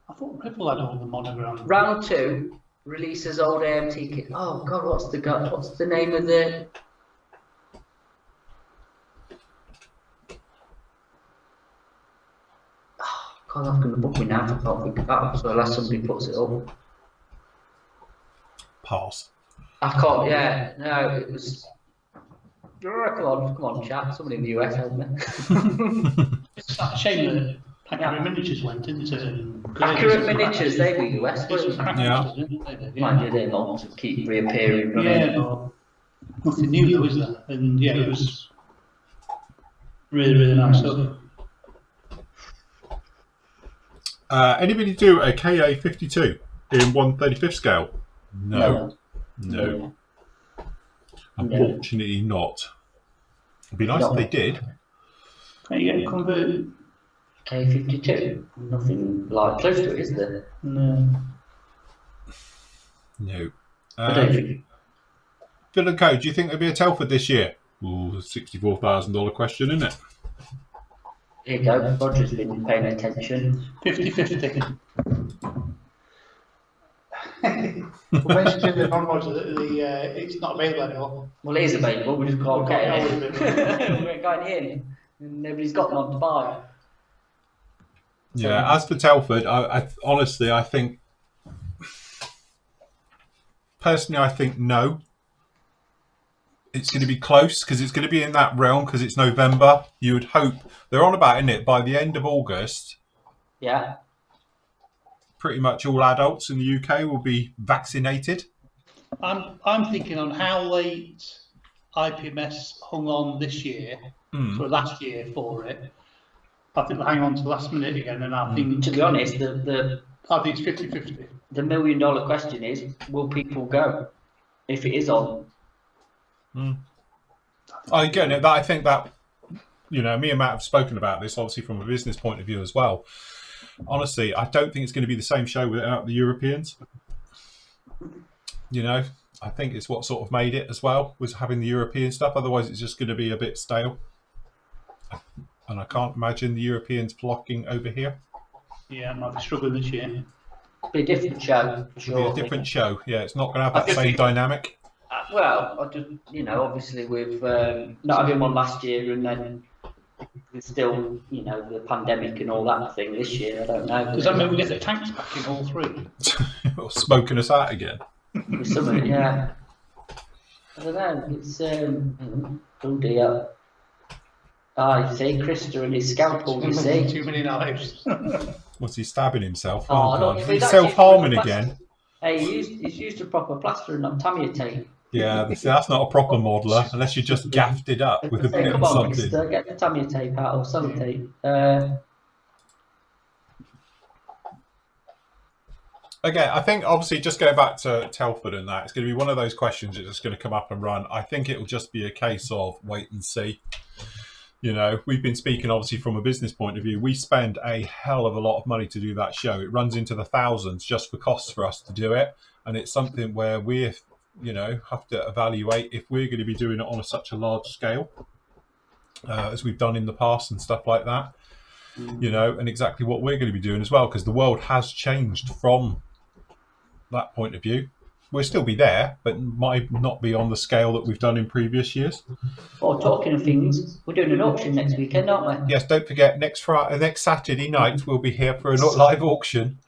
I thought Ripple had all the Monogram. Round 2 releases old AMT kit. Oh, God, what's the name of the... Oh, God, I'm going to book me now. I can't think of that, so unless somebody puts it up. Pass. I can't, yeah, no, it was... Come on, chat, somebody in the US help me. It's a shame that Accurate Miniatures went into... Accurate Miniatures, they were US, weren't they? Yeah. Mind you, they want to keep reappearing. Yeah, but nothing new though, is there? And yeah, it was really, really nice stuff. Anybody do a KA52 in 1/35th scale? No. Unfortunately not. It'd be nice if they did. Can you get converted? K52? Nothing like close to it, is there? No. No. I don't think. Phil and Co, do you think there'll be a Telford this year? Ooh, $64,000 question, isn't it? Here you go, Roger's been paying attention. 50-50. Well, mentioned on Roger that it's not available anymore. Well, it is available, we just can't get it. We ain't got it in. and nobody's got none to buy. Yeah, as for Telford, I honestly, I think, personally, I think no. It's going to be close because it's going to be in that realm because it's November. You would hope they're on about, isn't it? By the end of August, yeah, pretty much all adults in the UK will be vaccinated. I'm thinking on how late IPMS hung on this year, for last year for it. I think they'll hang on to the last minute again, and I think, to be honest, I think it's 50-50. The $1 million question is: will people go if it is on? Again, I think that, me and Matt have spoken about this, obviously from a business point of view as well. Honestly, I don't think it's going to be the same show without the Europeans. I think it's what sort of made it as well, was having the European stuff. Otherwise, it's just going to be a bit stale. And I can't imagine the Europeans flocking over here. Yeah, I might be struggling this year. It'll be a different show, for sure. It'll be a different show. Yeah, it's not going to have that same dynamic. Well, I just, obviously with not having one last year, and then there's still, the pandemic and all that thing this year. I don't know. Does that mean we get the tanks back in all three? Or smoking us out again? With something, yeah. I don't know. It's oh dear. You see, Krista and his scalpel. You see, too many knives. Was he stabbing himself? Oh, God. no, He's self-harming again. Hey, he's used a proper plaster and not Tamiya tape. Yeah, that's not a proper modeler unless you just gaffed it up with a bit Come of on, something. Krista, get the Tamiya tape out or sellotape. Again, I think obviously just going back to Telford and that, it's going to be one of those questions that's just going to come up and run. I think it will just be a case of wait and see. We've been speaking obviously from a business point of view. We spend a hell of a lot of money to do that show. It runs into the thousands just for costs for us to do it. And it's something where we have to evaluate if we're going to be doing it on such a large scale as we've done in the past and stuff like that. And exactly what we're going to be doing as well, because the world has changed from that point of view. We'll still be there, but might not be on the scale that we've done in previous years. Well, talking of things, we're doing an auction next weekend, aren't we? Yes, don't forget, next Saturday night we'll be here for a live auction.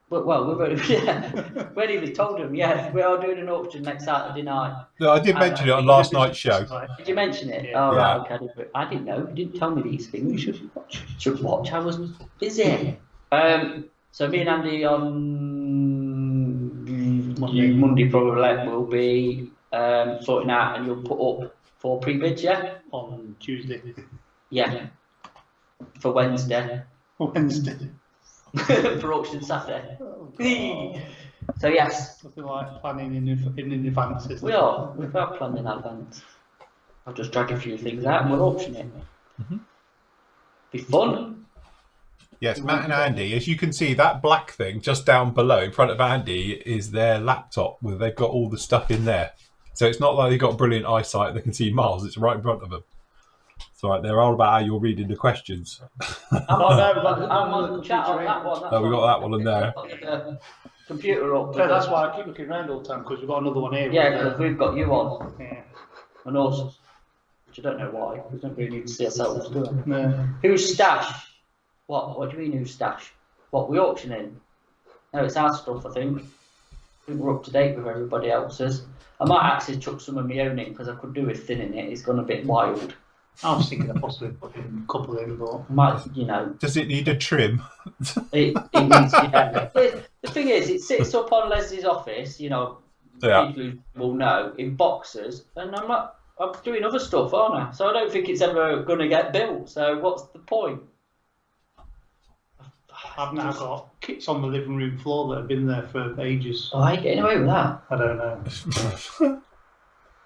Well, we've already, we haven't even told them. Yeah, we are doing an auction next Saturday night. No, I did mention it on last night's show. Did you mention it? Yeah. Oh, right, okay. I didn't know. You didn't tell me these things. You should watch. I was busy. So me and Andy on Monday probably will be sorting out, and you'll put up for pre-bids, yeah? On Tuesday. Yeah. For Wednesday. For auction Saturday. So yes. Nothing like planning in advance, is we are planning in advance. I'll just drag a few things out and we'll auction it. Be fun. Yes, Matt and Andy, as you can see, that black thing just down below in front of Andy is their laptop where they've got all the stuff in there. So it's not like they've got brilliant eyesight, they can see miles, it's right in front of them. It's all right, they're all about how you're reading the questions. I'm on the chat on that one. We got that one in there. The computer up. So that's why I keep looking around all the time, because we've got another one here. Yeah, because we've got you on. Yeah. And us. Which I don't know why. We don't really need to see ourselves, do we? No. Who's stash? What do you mean who's stash? What, we auctioning? No, it's our stuff, I think. I think we're up to date with everybody else's. I might actually chuck some of my own in because I could do with thinning it. It's gone a bit wild. I was thinking of possibly putting a couple in, but might, Does it need a trim? It needs, yeah. The thing is, it sits up on Leslie's office. People who will know in boxes, and I'm doing other stuff, aren't I? So I don't think it's ever going to get built. So what's the point? I've now got kits on the living room floor that have been there for ages. Oh, I ain't getting away with that. I don't know.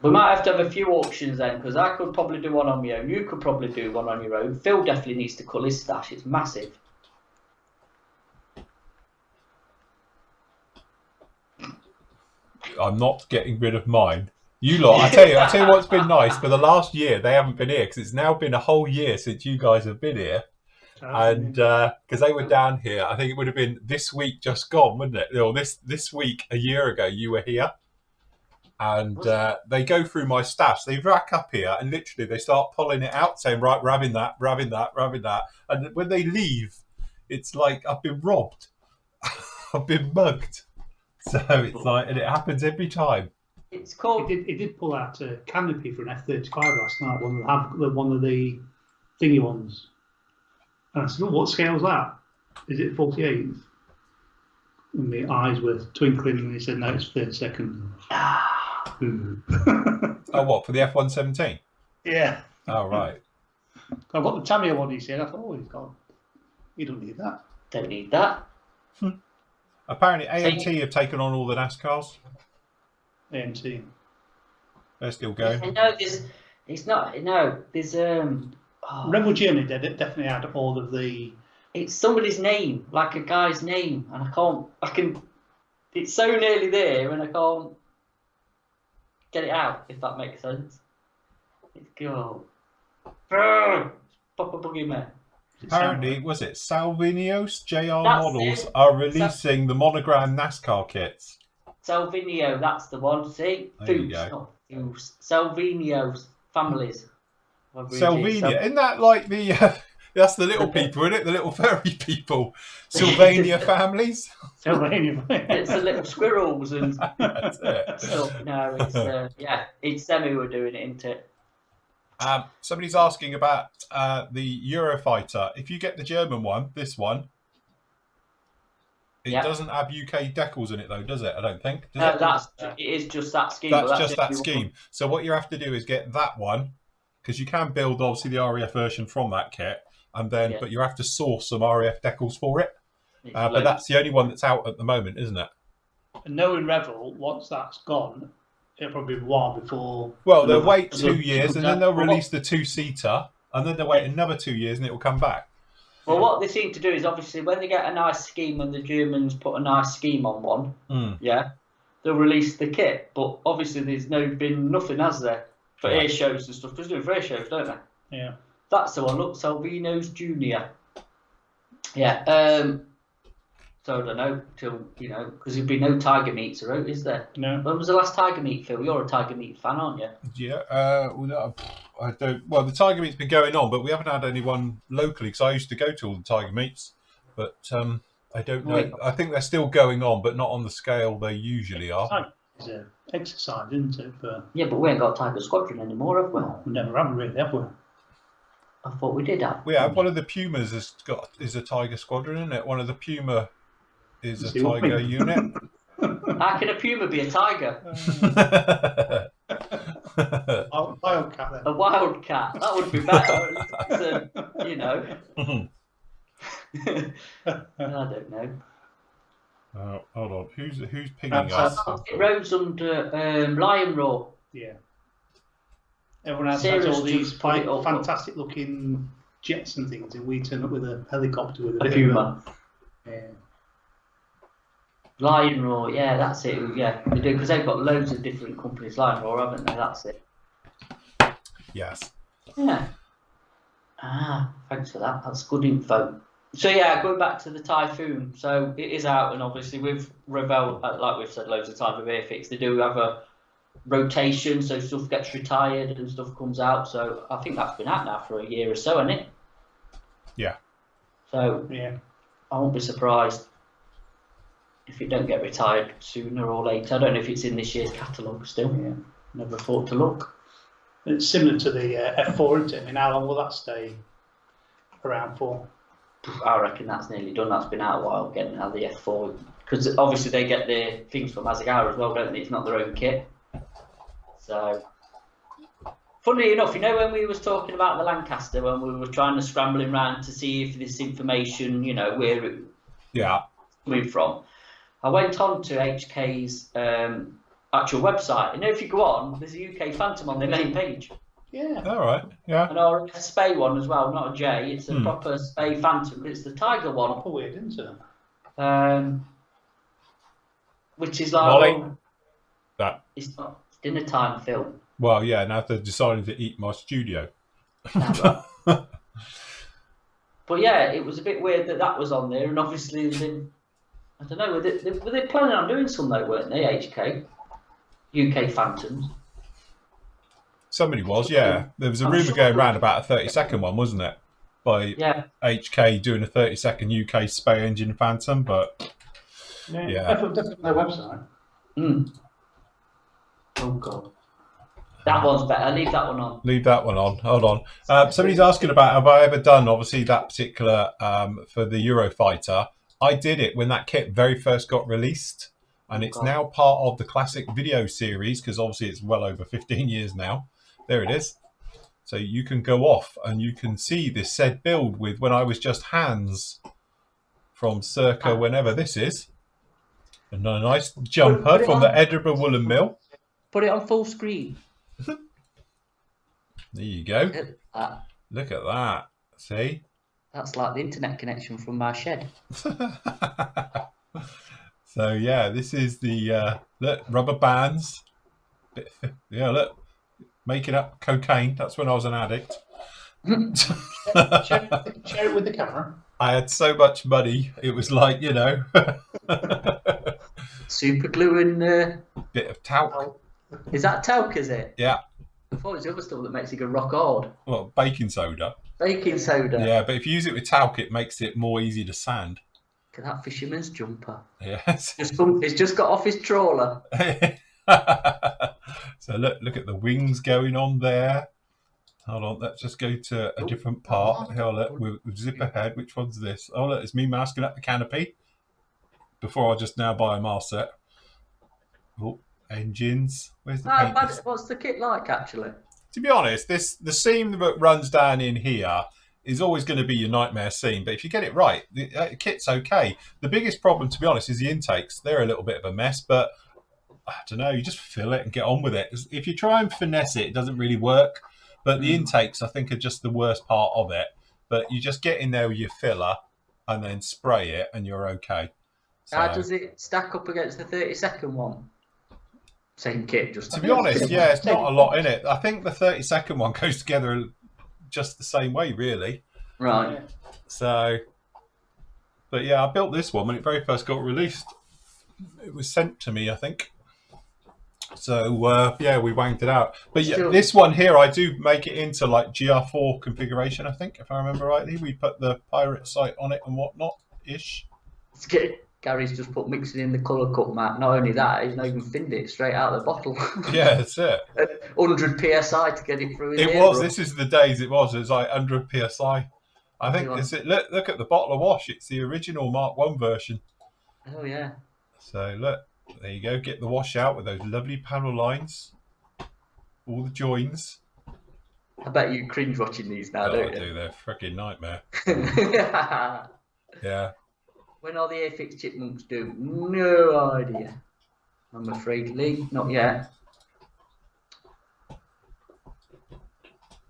We might have to have a few auctions then, because I could probably do one on my own. You could probably do one on your own. Phil definitely needs to cull his stash. It's massive. I'm not getting rid of mine. You lot, I tell you what's been nice. For the last year, they haven't been here because it's now been a whole year since you guys have been here. And because they were down here, I think it would have been this week just gone, wouldn't it? Or this week a year ago, you were here. And they go through my stash. They rack up here and literally they start pulling it out, saying, right, we're having that, we're having that, we're having that. And when they leave, it's like I've been robbed. I've been mugged. So it's like, and it happens every time. It's called. It did pull out a canopy for an F-35 last night. One of the thingy ones. And I said, what scale's that? Is it 48th? And my eyes were twinkling, and he said, no, it's 32nd. Oh, what, for the F-117? Yeah. Oh, right. I've got the Tamiya one, he said. I thought, oh, he's got. You don't need that. Don't need that. Apparently, AMT have taken on all the NASCARs. AMT. They're still going. No, it's not. No, there's Rebel Germany definitely had all of the. It's somebody's name, like a guy's name, and I can. It's so nearly there, and I can't get it out. If that makes sense. It's go. Pop a buggy man. Apparently, was it Salvinios JR Models are releasing the monogram NASCAR kits. Salvinio, that's the one. See, Salvinio's families. Salvinia, isn't that like the? That's the little people, isn't it? The little furry people. Sylvania families. Sylvania. It's the little squirrels and That's it. stuff. No, it's it's them who are doing it, isn't it? Somebody's asking about the Eurofighter. If you get the German one, this one, it doesn't have UK decals in it, though, does it? I don't think. Does it is just that scheme. That's just that scheme. So what you have to do is get that one, because you can build obviously the RAF version from that kit, and then but you have to source some RAF decals for it. But that's the only one that's out at the moment, isn't it? And knowing Revel, once that's gone, it'll probably be a while before. Well, they'll wait 2 years and then they'll release the 2-seater, and then they'll wait another 2 years and it will come back. Well, what they seem to do is obviously when they get a nice scheme and the Germans put a nice scheme on one, they'll release the kit. But obviously there's been nothing, has there, for air shows and stuff? Because they do for air shows, don't they? Yeah. That's the one. Look, Salvino's Junior. Yeah. So I don't know till because there'd be no Tiger Meets out, is there? No. When was the last Tiger Meet, Phil? You're a Tiger Meet fan, aren't you? Yeah. I don't. Well, the Tiger Meet's been going on, but we haven't had anyone locally because I used to go to all the Tiger Meets, but I don't know. I think they're still going on, but not on the scale they usually are. It's an exercise, isn't it? Yeah, but we ain't got Tiger Squadron anymore, have we? We never have really, have we? I thought we did have. We have. One of the Pumas is a Tiger Squadron, isn't it? One of the Puma is a Tiger unit. How can a Puma be a tiger? A wildcat then. A wildcat. That would be better. I don't know. Hold on. Who's pinging us? It rose under Lion Roar. Yeah. Everyone else has all these fantastic looking jets and things, and we turn up with a helicopter with a Puma. Yeah. Lion Roar, yeah, that's it. Yeah, they do because they've got loads of different companies. Lion Roar, haven't they? That's it. Yes. Yeah. Thanks for that. That's good info. So yeah, going back to the Typhoon. So it is out, and obviously with Revell, like we've said loads of times with Airfix, they do have a rotation, so stuff gets retired and stuff comes out. So I think that's been out now for a year or so, hasn't it? Yeah. So yeah, I won't be surprised if it don't get retired sooner or later. I don't know if it's in this year's catalogue still. Yeah. Never thought to look. It's similar to the F4, isn't it? I mean, how long will that stay around for? I reckon that's nearly done. That's been out a while, getting out of the F4. Because obviously they get their things from Asagara as well, don't they? It's not their own kit. So, funnily enough, when we was talking about the Lancaster, when we were trying to scrambling around to see if this information, where it coming from, I went on to HK's actual website. If you go on, there's a UK Phantom on their main page. Yeah. All right. Yeah. And our Spey one as well, not a J. It's a proper Spey Phantom, but it's the Tiger one. Proper weird, isn't it? Which is like it's not dinner time film. Well, yeah. Now they're deciding to eat my studio. But yeah, it was a bit weird that was on there, and obviously I don't know. Were they planning on doing some though, weren't they? HK. UK Phantoms. Somebody was, yeah. There was a rumour going around about a 30-second one, wasn't it? By HK doing a 30-second UK Spey engine Phantom, but definitely their website. Oh god, that one's better. Leave that one on. Leave that one on. Hold on. Somebody's asking about, have I ever done, obviously, that particular for the Eurofighter. I did it when that kit very first got released, and it's now part of the classic video series, because obviously it's well over 15 years now. There it is. So you can go off and you can see this said build with when I was just Hans from circa whenever this is. And a nice jumper from the Edinburgh Woolen Mill. Put it on full screen. There you go. Look at that. See? That's like the internet connection from my shed. So yeah, this is the look, rubber bands. Yeah, look. Making up cocaine. That's when I was an addict. Share it with the camera. I had so much money. It was like, you know. Super glue and... bit of talc. Is that talc, is it? Yeah. I thought it was the other stuff that makes it go rock hard. Well, baking soda. Baking soda. Yeah, but if you use it with talc, it makes it more easy to sand. Look at that fisherman's jumper. Yes. He's just got off his trawler. So look at the wings going on there. Hold on, let's just go to a different part. Here, look, we'll zip ahead. Which one's this? Oh, look, it's me masking up the canopy. Before I just now buy a mast set. Oh, engines. Where's the paint? What's the kit like, actually? To be honest, the seam that runs down in here is always going to be your nightmare seam. But if you get it right, the kit's okay. The biggest problem, to be honest, is the intakes. They're a little bit of a mess, but I don't know, you just fill it and get on with it. If you try and finesse it, it doesn't really work. But the intakes, I think, are just the worst part of it. But you just get in there with your filler and then spray it and you're okay. So, how does it stack up against the 30-second one? Same kit, just... To be honest, yeah, it's not a lot in it. I think the 30-second one goes together just the same way, really. Right. So, but yeah, I built this one when it very first got released. It was sent to me, I think. So yeah, we wanged it out. But yeah, this one here, I do make it into like GR4 configuration, I think, if I remember rightly. We put the pirate sight on it and whatnot ish. Gary's just put mixing in the colour cut, Matt. Not only that, he's not even finned it straight out of the bottle. Yeah, that's it. 100 psi to get it through. It was. This is the days it was. It was like 100 psi. I think it's it. Look at the bottle of wash. It's the original Mark 1 version. Oh yeah. So look. There you go. Get the wash out with those lovely panel lines. All the joins. I bet you cringe watching these now, don't you? I do. They're a freaking nightmare. Yeah. When are the Apex chipmunks due? No idea. I'm afraid, Lee. Not yet.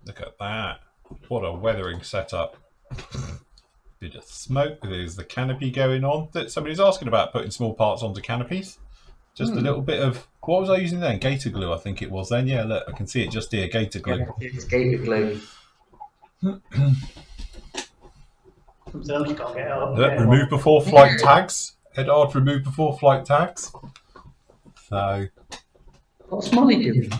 Look at that. What a weathering setup. Bit of smoke. There's the canopy going on. Somebody's asking about putting small parts onto canopies. Just a little bit of, what was I using then? Gator glue, I think it was then. Yeah, look, I can see it just here, gator glue. Yeah, it's gator glue. Look, remove before flight tags. Edard, remove before flight tags. So. What's Molly doing?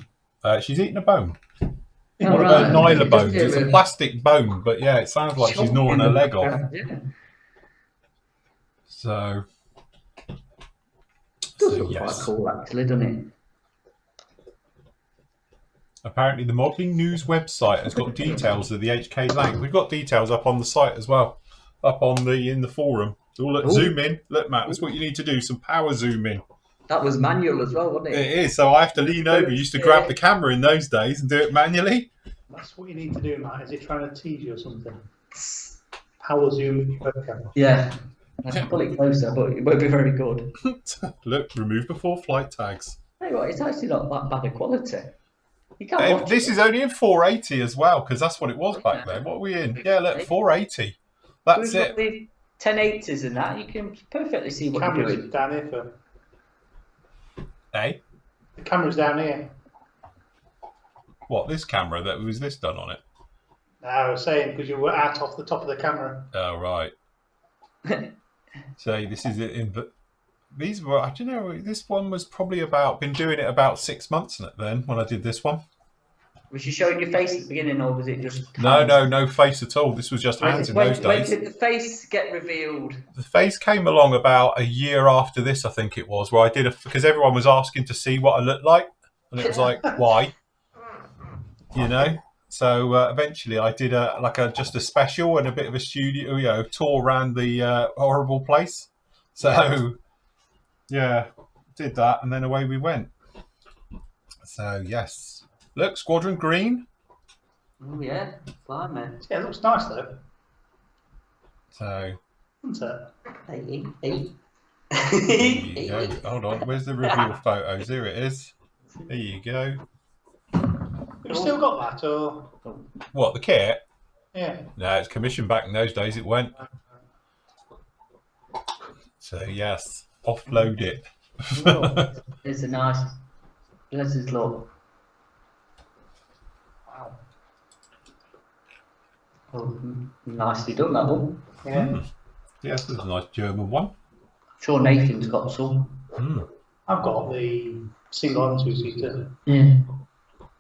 She's eating a bone. Oh, One of her Nyla bones. It's a plastic bone, but yeah, it sounds like she's gnawing her leg off. Yeah. So. Does look quite cool, actually, doesn't it? Apparently, the Modelling News website has got details of the HK Lang. We've got details up on the site as well, up on in the forum. So look, zoom in. Look, Matt, that's what you need to do. Some power zoom in. That was manual as well, wasn't it? It is. So I have to lean over. You used to grab the camera in those days and do it manually. That's what you need to do, Matt. Is he trying to tease you or something? Power zoom with your webcam. Yeah. I can pull it closer, but it won't be very good. Look, remove before flight tags. Hey, well, it's actually not that bad a quality. You can't watch this is only in 480 as well, because that's what it was back then. What are we in? Yeah, look, 480. That's it. The 1080s and that, you can perfectly see what you're doing. Down here, Phil. Hey? The camera's down here. What, this camera? Was this done on it? No, I was saying because you were out off the top of the camera. Oh, right. So this is it in these were, I don't know, this one was probably been doing it about 6 months then when I did this one. Was you showing your face at the beginning, or was it just hands? No face at all. This was just hands in those days. When did the face get revealed? The face came along about a year after this, I think it was, where I did because everyone was asking to see what I looked like, and it was like, why? You know. So eventually, I did just a special and a bit of a studio, tour around the horrible place. So yeah, did that, and then away we went. So yes, look, Squadron Green. Oh yeah, blimey. Yeah, it looks nice though. So. Isn't it? There you go. Hold on, where's the reveal photos? Here it is. There you go. You've still got that, or what, the kit? Yeah. No, it's commissioned back in those days. It went. So yes, offload it. It's a nice. Let's just look. Wow. Oh, nicely done, that one. Yeah. Yes, there's a nice German one. I'm sure Nathan's got some. I've got the single and two-seater. Yeah.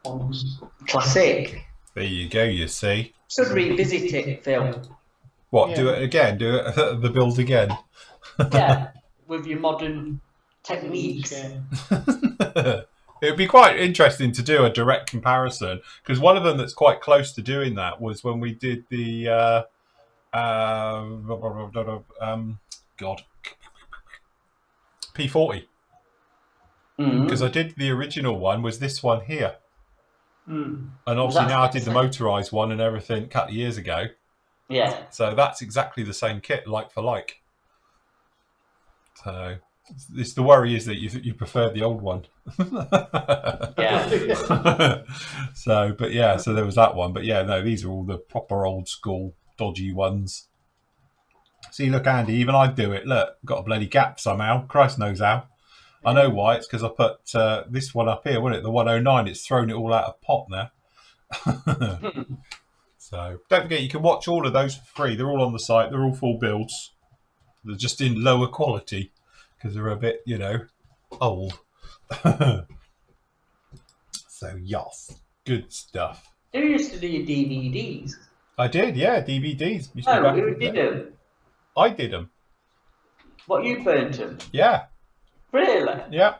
Ones. Classic. There you go. You see. Should revisit it, Phil. What? Yeah. Do it again? Do it the build again? Yeah, with your modern techniques. Yeah. It would be quite interesting to do a direct comparison, because one of them that's quite close to doing that was when we did the P40. Because I did the original one was this one here. And obviously now I did the motorised one and everything a couple of years ago. Yeah. So that's exactly the same kit, like for like. So it's the worry is that you prefer the old one. Yeah. So, but yeah, so there was that one. But yeah, no, these are all the proper old school dodgy ones. See, look, Andy, even I do it. Look, got a bloody gap somehow. Christ knows how. I know why. It's because I put this one up here, wasn't it? The 109. It's thrown it all out of pot now. So don't forget, you can watch all of those for free. They're all on the site. They're all full builds. They're just in lower quality because they're a bit, old. So yes, good stuff. Who used to do your DVDs? I did, yeah, DVDs. Oh, who did them? I did them. What, you burnt them? Yeah. Really? Yeah.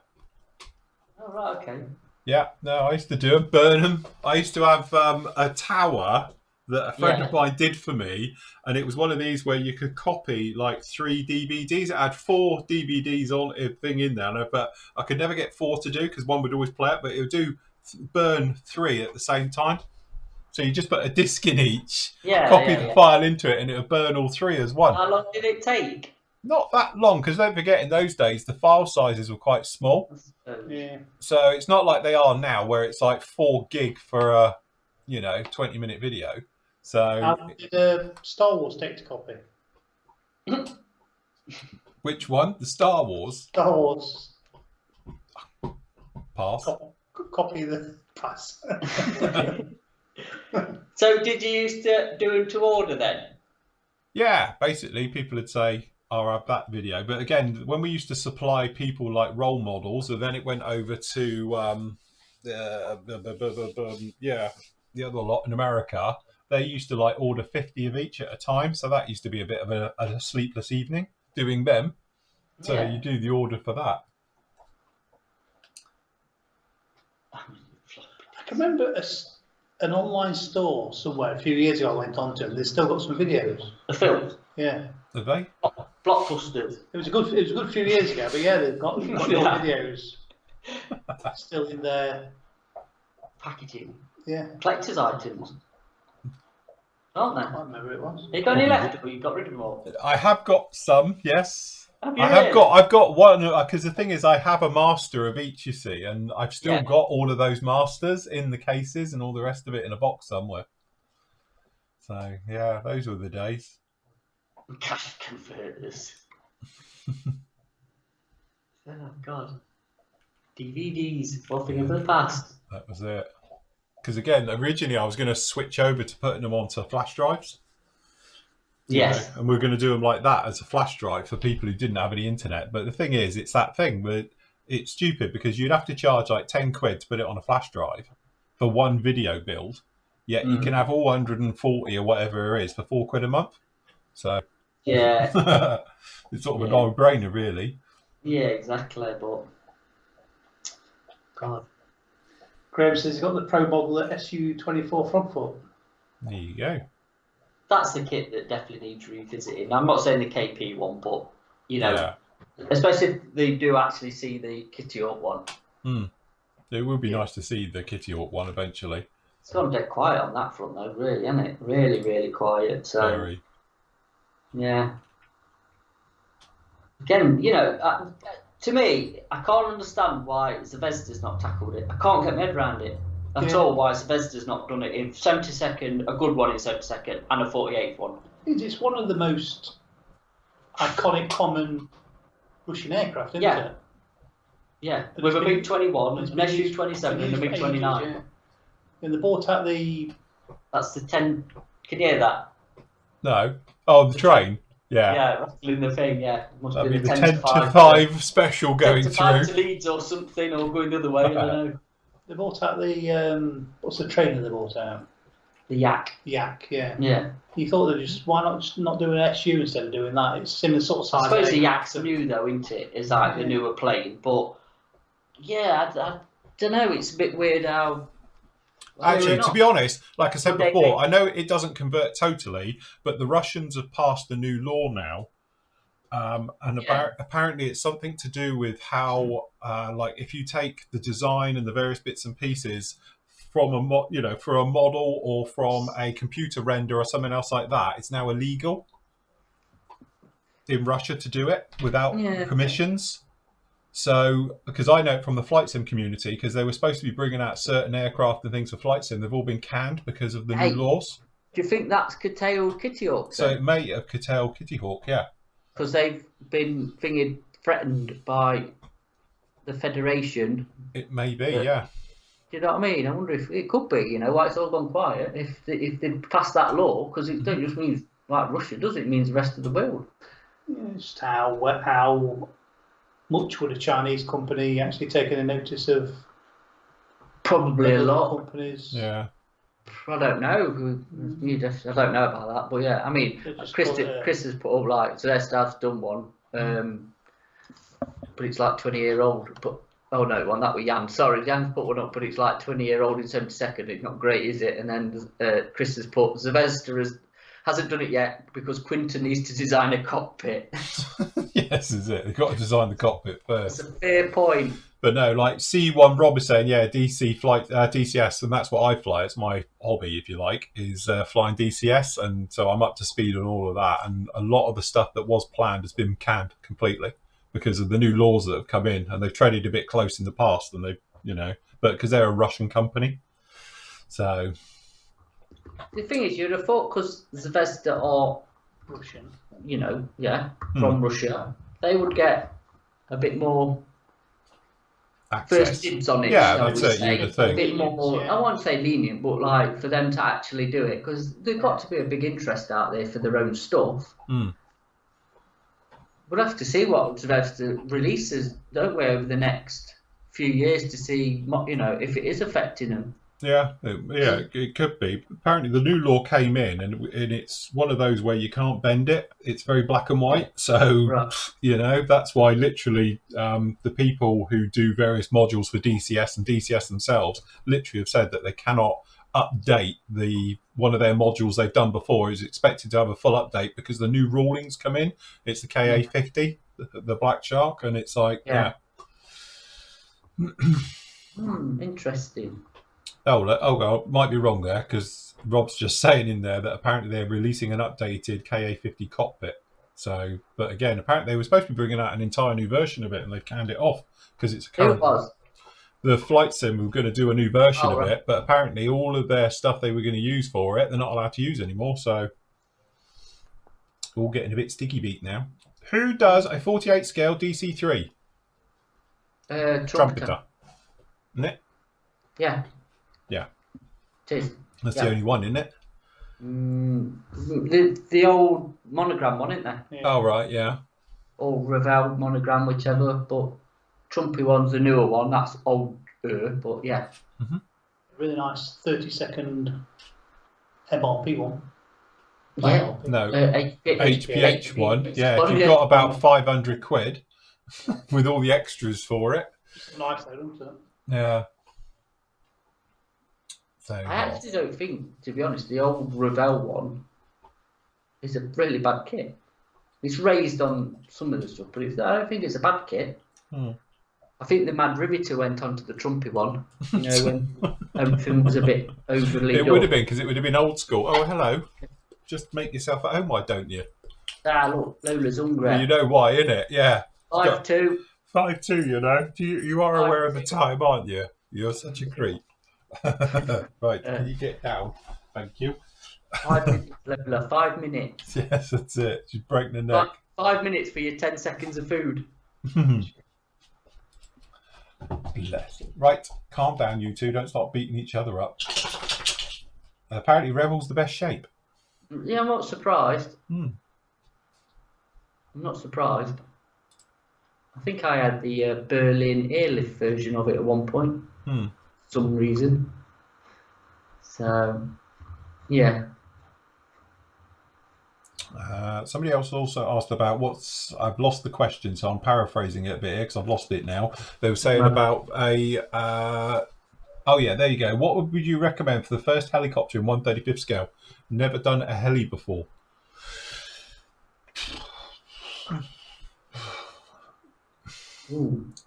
Oh, right, okay. Yeah, no, I used to do them, burn them. I used to have a tower that a friend of mine did for me, and it was one of these where you could copy like 3 DVDs. It had 4 DVDs on a thing in there, but I could never get 4 to do because one would always play it, but it would burn 3 at the same time. So you just put a disc in each, copy the file into it, and it would burn all 3 as one. How long did it take? Not that long, because don't forget, in those days, the file sizes were quite small. Yeah. So it's not like they are now, where it's like 4 gig for a, 20-minute video. So How did Star Wars take to copy? Which one? The Star Wars? Star Wars. Pass. Copy the pass. So did you used to do them to order then? Yeah, basically people would say, I'll have that video. But again, when we used to supply people like role models, and then it went over to the other lot in America, they used to like order 50 of each at a time. So that used to be a bit of a sleepless evening doing them. So you do the order for that. I can remember an online store somewhere a few years ago I went on to, and they've still got some videos. The film? Yeah. Have they? Blockbusters. It was a good few years ago, but yeah, they've got your videos still in their Packaging. Yeah. Collector's items. Aren't they? I can't remember who it was. You got any left, or you got rid of them all? I have got some, yes. Have you I've got one, because the thing is I have a master of each, you see, and I've still got all of those masters in the cases and all the rest of it in a box somewhere. So yeah, those were the days. Cash converters. Oh god. DVDs, one thing of the past. That was it. Because again, originally I was going to switch over to putting them onto flash drives. Yes. And we're going to do them like that as a flash drive for people who didn't have any internet. But the thing is, it's that thing where it's stupid because you'd have to charge like 10 quid to put it on a flash drive for one video build. Yet you can have all 140 or whatever it is for £4 a month. So yeah, it's sort of a no-brainer, really. Yeah, exactly. But God, Graham says he's got the Pro model at SU24 front foot. There you go. That's the kit that definitely needs revisiting. I'm not saying the KP one, but you know, Yeah. especially if they do actually see the Kitty Hawk one. It would be nice to see the Kitty Hawk one eventually. It's gone dead quiet on that front though, really, isn't it? Really, really quiet. So Very. yeah. Again, you know, to me, I can't understand why Zvezda's not tackled it. I can't get my head around it at all. Why Zvezda's not done it in 72nd, a good one in 72nd, and a 48th one. It's one of the most iconic, common Russian aircraft, isn't it? Yeah, with a MiG-21, an Su-27, and a MiG-29. Yeah. And they bought out the... That's the 10... Can you hear that? No. Oh, the train? Yeah. Yeah, rattling the thing, yeah. Must That'd be be the the 10 10 to 5 special going 10 to 5 through. to Leeds or something, or going the other way, I don't know. They bought out the... what's the trainer they bought out? The Yak. Yak, yeah. Yeah. You thought they just... Why not just not do an SU instead of doing that? It's similar sort of size. I suppose the Yak's new though, isn't it? It's like the newer plane, but... Yeah, I don't know, it's a bit weird how... Actually, to be honest, like I said before, I know it doesn't convert totally, but the Russians have passed a new law now. And apparently it's something to do with how, like, if you take the design and the various bits and pieces from a, for a model or from a computer render or something else like that, it's now illegal in Russia to do it without permissions. So, because I know it from the flight sim community, because they were supposed to be bringing out certain aircraft and things for flight sim, they've all been canned because of the new laws. Do you think that's curtailed Kitty Hawk? So it may have curtailed Kitty Hawk, yeah. Because they've been threatened by the Federation. It may be, yeah. Do you know what I mean? I wonder if it could be, why it's all gone quiet. If they pass that law, because it don't just mean like Russia, does it? It means the rest of the world. Just how much would a Chinese company actually taken a notice of? Probably a lot. Companies. Yeah. I don't know. I don't know about that, but yeah, I mean, Chris has put up like so their staff's done one, but it's like 20-year-old. But oh no, one that was Jan. Sorry, Jan's put one up, but it's like 20-year-old in 72nd. It's not great, is it? And then Chris has put Zvezda hasn't done it yet because Quinton needs to design a cockpit. Yes, is it? They've got to design the cockpit first. That's a fair point. But no, like C1 Rob is saying, yeah, DC flight, DCS, and that's what I fly. It's my hobby, if you like, is flying DCS, and so I'm up to speed on all of that. And a lot of the stuff that was planned has been canned completely because of the new laws that have come in, and they've traded a bit close in the past, and they've, but because they're a Russian company, so. The thing is, you'd have thought because Zvezda are Russian, from Russia, they would get a bit more access. First dibs on it. Yeah, that's it. You'd have a bit more. I won't say lenient, but like for them to actually do it, because there's got to be a big interest out there for their own stuff. We'll have to see what Zvezda releases, don't we, over the next few years to see, if it is affecting them. Yeah, it could be. Apparently, the new law came in, and it's one of those where you can't bend it. It's very black and white. So, that's why literally the people who do various modules for DCS and DCS themselves literally have said that they cannot update one of their modules they've done before is expected to have a full update because the new rulings come in. It's the KA50, the Black Shark, and it's like, Interesting. Oh, might be wrong there because Rob's just saying in there that apparently they're releasing an updated KA50 cockpit. So, but again, apparently they were supposed to be bringing out an entire new version of it, and they've canned it off because it's current. Who was? The flight sim were going to do a new version of it, but apparently all of their stuff they were going to use for it, they're not allowed to use anymore. So, all getting a bit sticky beat now. Who does a 48 scale DC3? Trumpeter. Isn't it? Yeah. Yeah. It is. That's the only one, isn't it? The old monogram one, isn't there? Yeah. Oh right, yeah. Or Revell monogram, whichever. But Trumpy one's the newer one. That's older, but yeah. Really nice 30-second MRP one. Yeah. No, HPH HPH one. Yeah, if one, you've got about 500 quid with all the extras for it. It's nice though, isn't it? Yeah. So, I actually don't think, to be honest, the old Revell one is a really bad kit. It's raised on some of the stuff, but I don't think it's a bad kit. I think the Mad Riveter went onto the Trumpy one, you know, when everything was a bit overly it would have been, because it would have been old school. Oh, hello. Just make yourself at home, why don't you? Ah, look, Lola's hungry. Well, you know why, innit? Yeah. 5'2". 5'2", you know. You are 5'2". aware of the time, aren't you? You're such a creep. Right, can you get down? Thank you. 5 minutes, Lola, 5 minutes. Yes, that's it. She's breaking the neck. 5 minutes for your 10 seconds of food. Bless it. Right, calm down, you two. Don't start beating each other up. Apparently, Rebel's the best shape. Yeah, I'm not surprised. I'm not surprised. I think I had the Berlin airlift version of it at one point. For some reason. So, yeah. Somebody else also asked about I've lost the question, so I'm paraphrasing it a bit here because I've lost it now. They were saying about a oh yeah, there you go. What would you recommend for the first helicopter in 1/35 scale? Never done a heli before.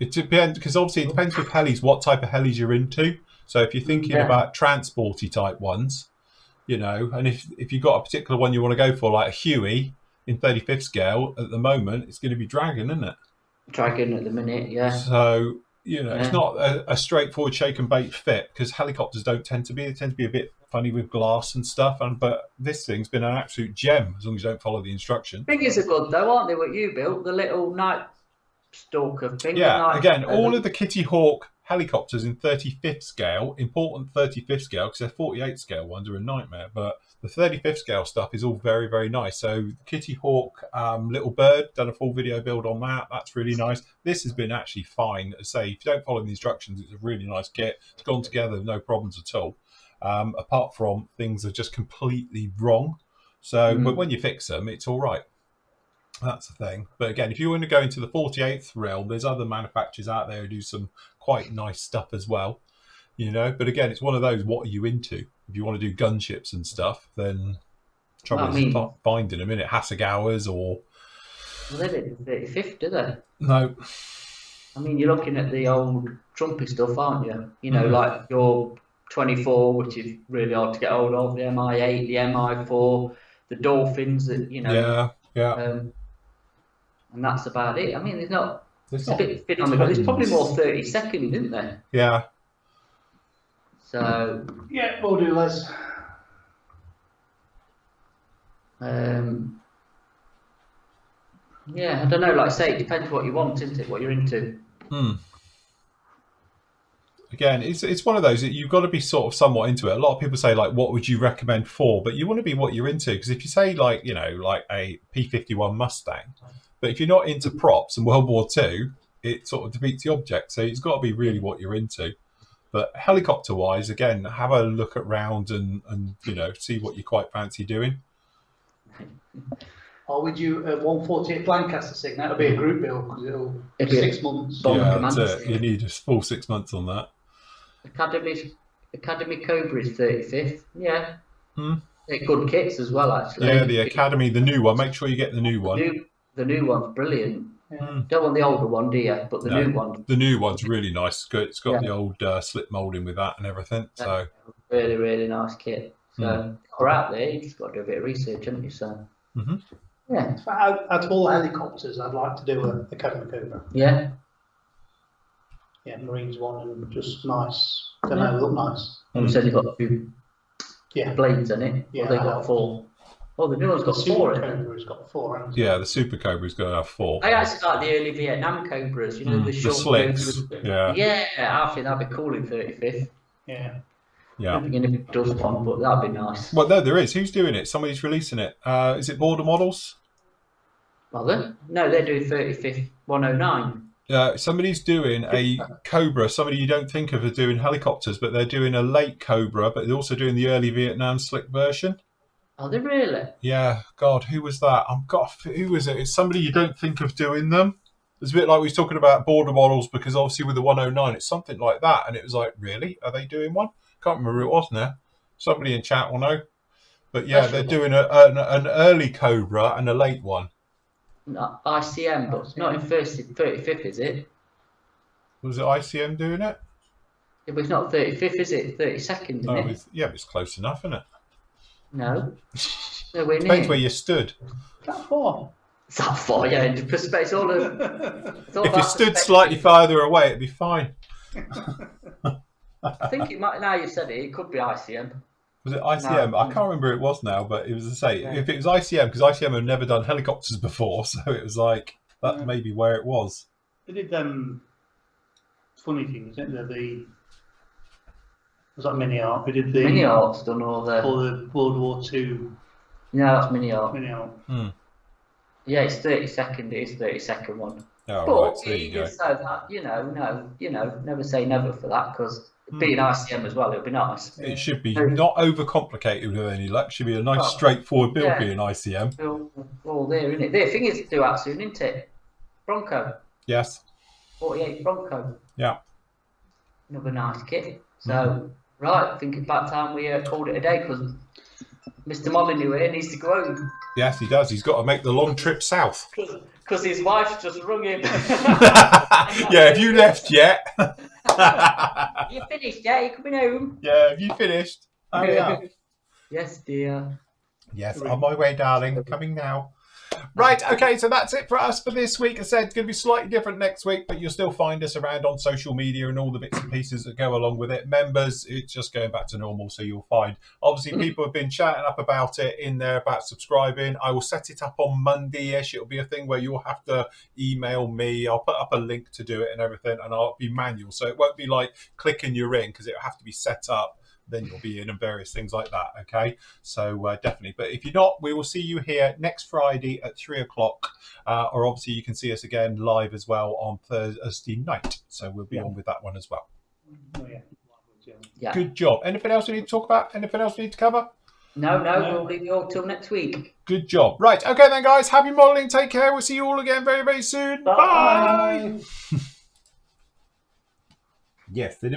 It depends, because obviously it depends with helis what type of helis you're into. So if you're thinking about transporty type ones, you know, and if you've got a particular one you want to go for, like a Huey in 35th scale, at the moment it's going to be Dragon, isn't it? Dragon at the minute, yeah. So, you know, it's not a straightforward shake and bake fit, because helicopters don't tend to be. They tend to be a bit funny with glass and stuff. But this thing's been an absolute gem as long as you don't follow the instruction. Fingers are good though, aren't they? What you built, the little night stalker thing. Yeah, again, all of the Kitty Hawk helicopters in 35th scale, important 35th scale, because their 48th scale ones are a nightmare, but the 35th scale stuff is all very, very nice. So Kitty Hawk Little Bird, done a full video build on that. That's really nice. This has been actually fine. As I say, if you don't follow the instructions, it's a really nice kit. It's gone together, no problems at all. Apart from things are just completely wrong. So, but when you fix them, it's all right. That's the thing. But again, if you want to go into the 48th realm, there's other manufacturers out there who do some quite nice stuff as well, you know. But again, it's one of those, what are you into? If you want to do gunships and stuff, then trouble is finding them, innit? Hasegawas or... Well, they didn't 35th, do they? No. I mean, you're looking at the old Trumpy stuff, aren't you? You know, like your 24, which is really hard to get hold of, the MI8, the MI4, the Dolphins, that, you know. Yeah. And that's about it. I mean, it's a bit thin on the ground. There's probably more 32nd, isn't there? Yeah. So. Yeah, we'll do, Les. Yeah, I don't know. Like I say, it depends what you want, isn't it? What you're into. Again, it's one of those that you've got to be sort of somewhat into it. A lot of people say, like, what would you recommend for? But you want to be what you're into, because if you say, like, you know, like a P-51 Mustang, but if you're not into props and World War II, it sort of defeats the object. So it's got to be really what you're into. But helicopter-wise, again, have a look around and you know, see what you quite fancy doing. Or would you 148 Lancaster SIG? That'll be a group build, because it'll be 6 months. Yeah, that's it. You need a full 6 months on that. Academy Cobra is 35th. Yeah. They're good kits as well, actually. Yeah, the Academy, the new one. Make sure you get the new one. The new one's brilliant. Don't want the older one, do you? But the new one. The new one's really nice. It's got the old slip moulding with that and everything. So really, really nice kit. So we're out there. You just got to do a bit of research, haven't you? So yeah. Out of all helicopters, I'd like to do an Academy Cobra. Yeah. Yeah, Marines one and just nice. Don't know, look nice. And you said you've got 2 blades in it. Yeah, they got 4. Oh, the new one's got 4. The Super Cobra's got 4. Hasn't it? Yeah, the Super Cobra's got to have 4. I actually like the early Vietnam Cobras. You know, the short slits. Yeah, I think that'd be cool in 35th. Yeah. Yeah. Even if it does one, but that'd be nice. Well, no, there is. Who's doing it? Somebody's releasing it. Is it Border Models? Are they? No, they're doing 35th 109. Somebody's doing a Cobra. Somebody you don't think of as doing helicopters, but they're doing a late Cobra, but they're also doing the early Vietnam slick version. Are they really? Yeah, God, who was that? Who was it? It's somebody you don't think of doing them. It's a bit like we was talking about Border Models, because obviously with the 109, it's something like that. And it was like, really? Are they doing one? Can't remember who it was now. Somebody in chat will know. But yeah, they're doing an early Cobra and a late one. No, ICM, but not in 35th, is it? Was it ICM doing it? It was not 35th, is it? 32nd, isn't it? Yeah, but it's close enough, isn't it? No. Nowhere Depends near. where you stood. That far. It's that far, yeah. It's all If you stood slightly farther away, it'd be fine. I think it might. Now you said it, it could be ICM. Was it ICM? No. I can't remember who it was now, but it was to say, if it was ICM, because ICM had never done helicopters before, so it was like, that may be where it was. They did funny things, didn't they? Was that Mini Art? We did the Mini Art's done all the World War II. No, that's Mini Art. Mini Art. Yeah, it's 32nd. It is 32nd one. Oh, but right, so there you go. So that, never say never for that, because being ICM as well, it'll be nice. It should be not overcomplicated with any luck. It should be a nice, straightforward build being ICM. All there, isn't it? The thing is due out soon, isn't it? Bronco. Yes. 48 Bronco. Yeah. Another nice kit. So, right, I think it's about time we called it a day, because Mr. Molyneux here needs to go home. Yes, he does. He's got to make the long trip south. Because his wife's just rung him. Yeah, have you left yet? You finished, yeah? You coming home? Yeah, have you finished? Oh, yeah. Yes, dear. Yes, on my way, darling. Coming now. Right, okay, so that's it for us for this week. As I said, it's going to be slightly different next week, but you'll still find us around on social media and all the bits and pieces that go along with it. Members, it's just going back to normal, so you'll find. Obviously, people have been chatting up about it in there, about subscribing. I will set it up on Monday-ish. It'll be a thing where you'll have to email me. I'll put up a link to do it and everything, and I'll be manual. So it won't be like clicking you're in, because it'll have to be set up. Then you'll be in and various things like that. Okay, so definitely. But if you're not, we will see you here next Friday at 3 o'clock. Or obviously you can see us again live as well on Thursday night. So we'll be on with that one as well. Oh, Yeah. Good job. Anything else we need to talk about? Anything else we need to cover? No, we'll leave you all till next week. Good job. Right. Okay then, guys. Happy modelling. Take care. We'll see you all again very, very soon. Bye. Yes.